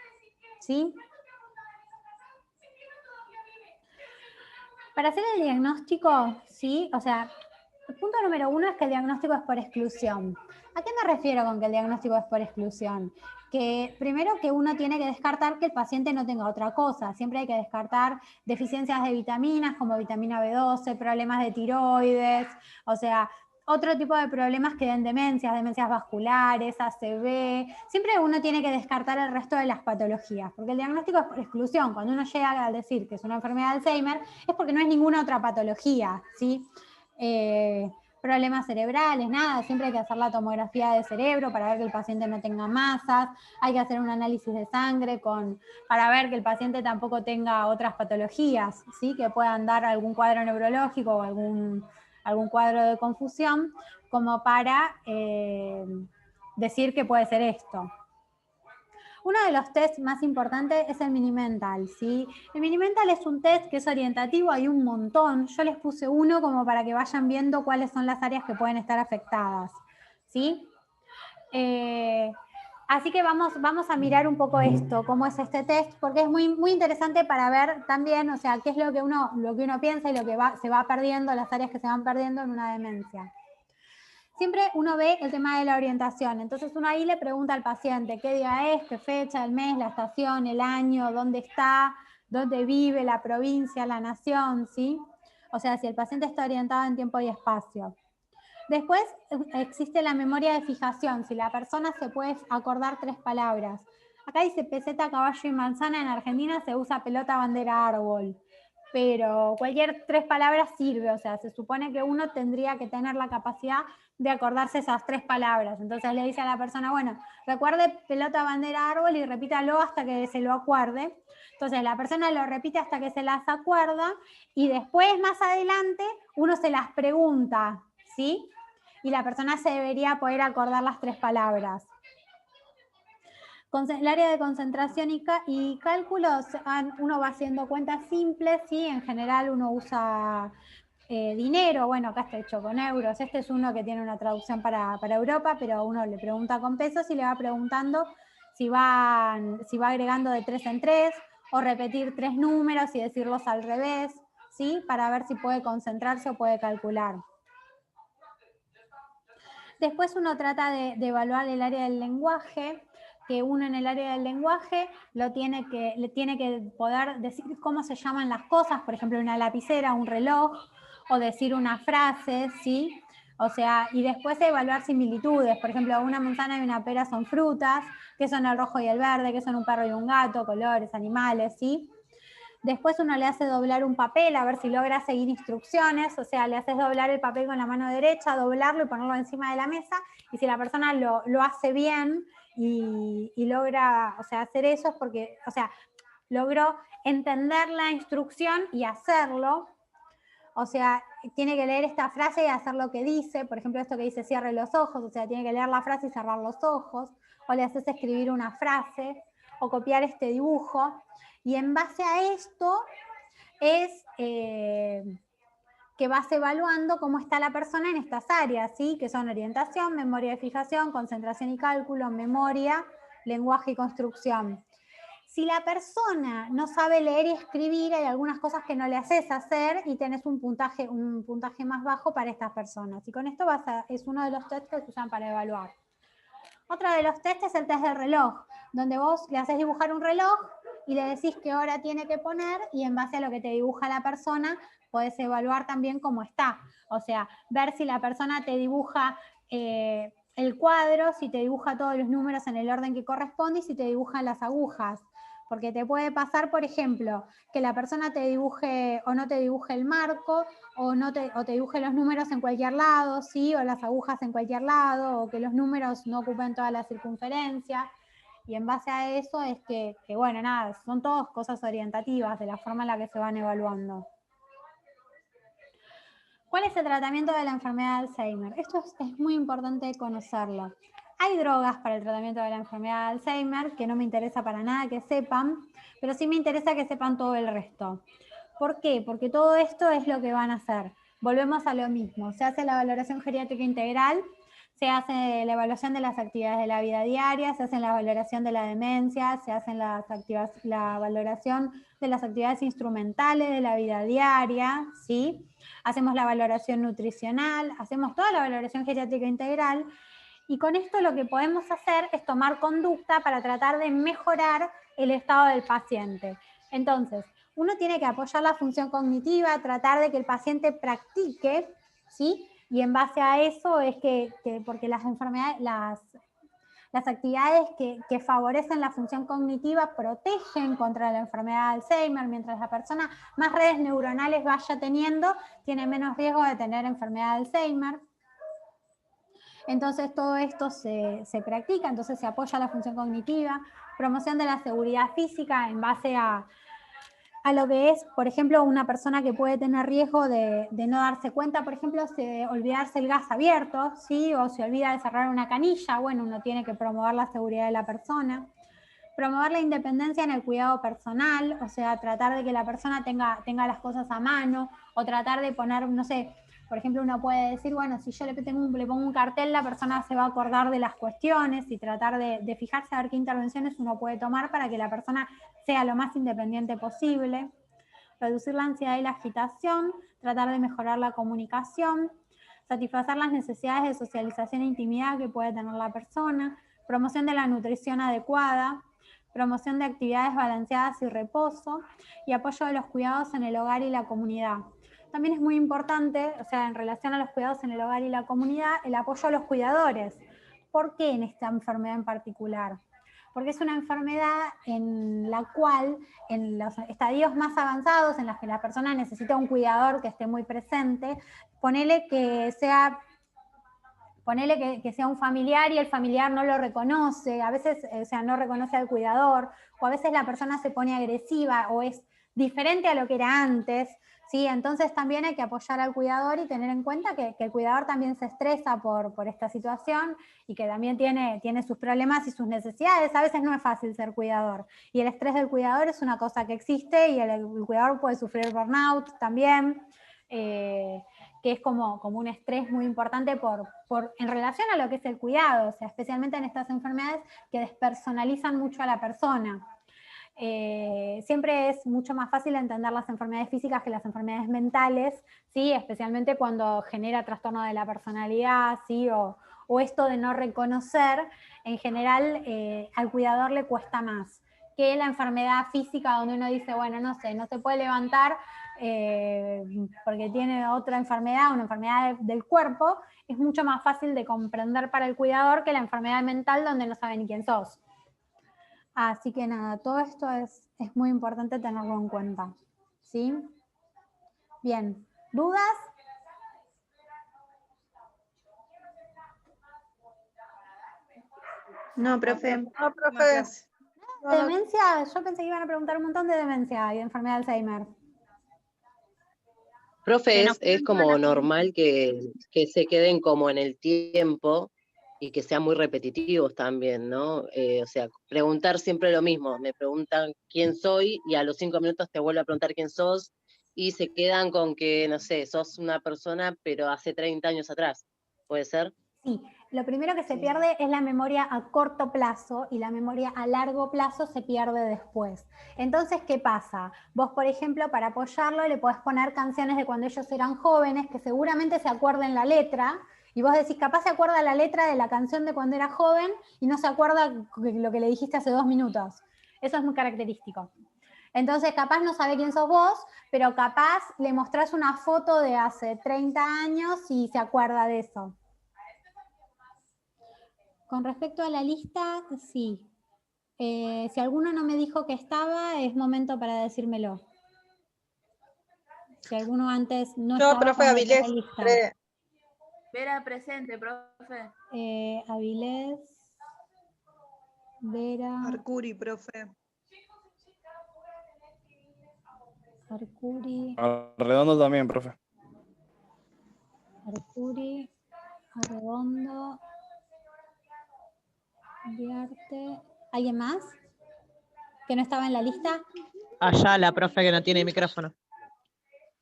¿sí? Para hacer el diagnóstico, ¿sí? O sea, el punto número 1 es que el diagnóstico es por exclusión. ¿A qué me refiero con que el diagnóstico es por exclusión? Que primero que uno tiene que descartar que el paciente no tenga otra cosa. Siempre hay que descartar deficiencias de vitaminas como vitamina B12, problemas de tiroides, o sea, otro tipo de problemas que den demencias vasculares, ACV. Siempre uno tiene que descartar el resto de las patologías, porque el diagnóstico es por exclusión. Cuando uno llega a decir que es una enfermedad de Alzheimer, es porque no es ninguna otra patología, ¿sí? Problemas cerebrales, nada, siempre hay que hacer la tomografía de cerebro para ver que el paciente no tenga masas, hay que hacer un análisis de sangre para ver que el paciente tampoco tenga otras patologías, ¿sí? Que puedan dar algún cuadro neurológico o algún cuadro de confusión, como para decir que puede ser esto. Uno de los tests más importantes es el Mini-Mental, ¿sí? El Mini-Mental es un test que es orientativo, hay un montón. Yo les puse uno como para que vayan viendo cuáles son las áreas que pueden estar afectadas, ¿sí? Así que vamos a mirar un poco esto, cómo es este test, porque es muy, muy interesante para ver también, o sea, qué es lo que uno piensa y lo que se va perdiendo, las áreas que se van perdiendo en una demencia. Siempre uno ve el tema de la orientación, entonces uno ahí le pregunta al paciente qué día es, qué fecha, el mes, la estación, el año, dónde está, dónde vive, la provincia, la nación, ¿sí? O sea, si el paciente está orientado en tiempo y espacio. Después existe la memoria de fijación, si la persona se puede acordar 3 palabras. Acá dice peseta, caballo y manzana, en Argentina se usa pelota, bandera, árbol. Pero cualquier 3 palabras sirve, o sea, se supone que uno tendría que tener la capacidad de acordarse esas 3 palabras. Entonces le dice a la persona, bueno, recuerde pelota, bandera, árbol y repítalo hasta que se lo acuerde. Entonces la persona lo repite hasta que se las acuerda y después, más adelante, uno se las pregunta, ¿sí? Y la persona se debería poder acordar las 3 palabras. El área de concentración y cálculos, uno va haciendo cuentas simples, ¿sí? En general uno usa dinero, bueno, acá está hecho con euros, este es uno que tiene una traducción para Europa, pero uno le pregunta con pesos y le va preguntando si va agregando de 3 en 3, o repetir 3 números y decirlos al revés, ¿sí? Para ver si puede concentrarse o puede calcular. Después uno trata de evaluar el área del lenguaje, que uno en el área del lenguaje le tiene que poder decir cómo se llaman las cosas, por ejemplo, una lapicera, un reloj, o decir una frase, ¿sí? O sea, y después evaluar similitudes, por ejemplo, una manzana y una pera son frutas, que son el rojo y el verde, que son un perro y un gato, colores, animales, ¿sí? Después uno le hace doblar un papel a ver si logra seguir instrucciones, o sea, le haces doblar el papel con la mano derecha, doblarlo y ponerlo encima de la mesa, y si la persona lo hace bien y logra, o sea, hacer eso es porque, o sea, logró entender la instrucción y hacerlo. O sea, tiene que leer esta frase y hacer lo que dice, por ejemplo, esto que dice cierre los ojos, o sea, tiene que leer la frase y cerrar los ojos, o le haces escribir una frase, o copiar este dibujo. Y en base a esto es que vas evaluando cómo está la persona en estas áreas, ¿sí? Que son orientación, memoria de fijación, concentración y cálculo, memoria, lenguaje y construcción. Si la persona no sabe leer y escribir, hay algunas cosas que no le haces hacer y tenés un puntaje más bajo para estas personas. Y con esto es uno de los tests que se usan para evaluar. Otro de los tests es el test del reloj, donde vos le haces dibujar un reloj y le decís qué hora tiene que poner y en base a lo que te dibuja la persona podés evaluar también cómo está. O sea, ver si la persona te dibuja el cuadro, si te dibuja todos los números en el orden que corresponde y si te dibujan las agujas. Porque te puede pasar, por ejemplo, que la persona te dibuje o no te dibuje el marco, o te dibuje los números en cualquier lado, ¿sí? O las agujas en cualquier lado, o que los números no ocupen toda la circunferencia. Y en base a eso es que bueno, nada, son todas cosas orientativas de la forma en la que se van evaluando. ¿Cuál es el tratamiento de la enfermedad de Alzheimer? Esto es muy importante conocerlo. Hay drogas para el tratamiento de la enfermedad de Alzheimer, que no me interesa para nada que sepan, pero sí me interesa que sepan todo el resto. ¿Por qué? Porque todo esto es lo que van a hacer. Volvemos a lo mismo. Se hace la valoración geriátrica integral, se hace la evaluación de las actividades de la vida diaria, se hace la valoración de la demencia, se hace la valoración de las actividades instrumentales de la vida diaria, ¿sí? Hacemos la valoración nutricional, hacemos toda la valoración geriátrica integral, y con esto lo que podemos hacer es tomar conducta para tratar de mejorar el estado del paciente. Entonces, uno tiene que apoyar la función cognitiva, tratar de que el paciente practique, ¿sí? Y en base a eso es porque las enfermedades, las actividades que favorecen la función cognitiva protegen contra la enfermedad de Alzheimer, mientras la persona más redes neuronales vaya teniendo, tiene menos riesgo de tener enfermedad de Alzheimer. Entonces todo esto se practica, entonces se apoya la función cognitiva, promoción de la seguridad física en base a lo que es, por ejemplo, una persona que puede tener riesgo de no darse cuenta, por ejemplo, olvidarse el gas abierto, ¿sí? O se olvida de cerrar una canilla, bueno, uno tiene que promover la seguridad de la persona. Promover la independencia en el cuidado personal, o sea, tratar de que la persona tenga las cosas a mano, o tratar de poner, no sé, por ejemplo, uno puede decir, bueno, si yo le pongo un cartel, la persona se va a acordar de las cuestiones y tratar de fijarse a ver qué intervenciones uno puede tomar para que la persona sea lo más independiente posible. Reducir la ansiedad y la agitación, tratar de mejorar la comunicación, satisfacer las necesidades de socialización e intimidad que puede tener la persona, promoción de la nutrición adecuada, promoción de actividades balanceadas y reposo, y apoyo de los cuidados en el hogar y la comunidad. También es muy importante, o sea, en relación a los cuidados en el hogar y la comunidad, el apoyo a los cuidadores. ¿Por qué en esta enfermedad en particular? Porque es una enfermedad en la cual, en los estadios más avanzados, en los que la persona necesita un cuidador que esté muy presente, ponele que sea un familiar y el familiar no lo reconoce, a veces, o sea, no reconoce al cuidador, o a veces la persona se pone agresiva o es diferente a lo que era antes, ¿sí? Entonces también hay que apoyar al cuidador y tener en cuenta que el cuidador también se estresa por esta situación y que también tiene sus problemas y sus necesidades. A veces no es fácil ser cuidador. Y el estrés del cuidador es una cosa que existe y el cuidador puede sufrir burnout también, que es como un estrés muy importante en relación a lo que es el cuidado, o sea, especialmente en estas enfermedades que despersonalizan mucho a la persona. Siempre es mucho más fácil entender las enfermedades físicas que las enfermedades mentales, ¿sí? Especialmente cuando genera trastorno de la personalidad, ¿sí? O esto de no reconocer, en general al cuidador le cuesta más que la enfermedad física donde uno dice, bueno, no sé, no se puede levantar porque tiene otra enfermedad, una enfermedad del cuerpo. Es mucho más fácil de comprender para el cuidador que la enfermedad mental donde no sabe ni quién sos. Así que nada, todo esto es muy importante tenerlo en cuenta, ¿sí? Bien, ¿dudas? No, profe. No, profe. Demencia, yo pensé que iban a preguntar un montón de demencia y de enfermedad de Alzheimer. Profe, es como normal que se queden como en el tiempo y que sean muy repetitivos también, ¿no? O sea, preguntar siempre lo mismo. Me preguntan quién soy y a los 5 minutos te vuelvo a preguntar quién sos y se quedan con que, no sé, sos una persona pero hace 30 años atrás. ¿Puede ser? Sí, Lo primero que se pierde es la memoria a corto plazo y la memoria a largo plazo se pierde después. Entonces, ¿qué pasa? Vos, por ejemplo, para apoyarlo le podés poner canciones de cuando ellos eran jóvenes, que seguramente se acuerden la letra, y vos decís, capaz se acuerda la letra de la canción de cuando era joven y no se acuerda lo que le dijiste hace 2 minutos. Eso es muy característico. Entonces, capaz no sabe quién sos vos, pero capaz le mostrás una foto de hace 30 años y se acuerda de eso. Con respecto a la lista, sí. Si alguno no me dijo que estaba, es momento para decírmelo. Si alguno antes no estaba. Yo, profe Avilés. Vera presente, profe. Avilés. Vera. Arcuri, profe. Arcuri. Arredondo también, profe. Arcuri. Arredondo. Viarte. ¿Alguien más? ¿Que no estaba en la lista? Ayala, profe, que no tiene micrófono.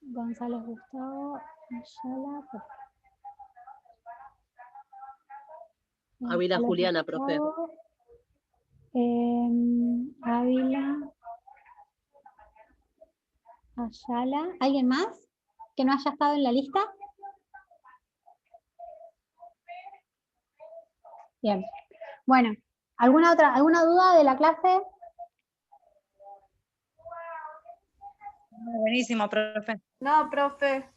González Gustavo. Ayala. Ávila Juliana, profe. Ávila. Ayala. ¿Alguien más que no haya estado en la lista? Bien. Bueno, ¿alguna duda de la clase? Buenísimo, profe. No, profe.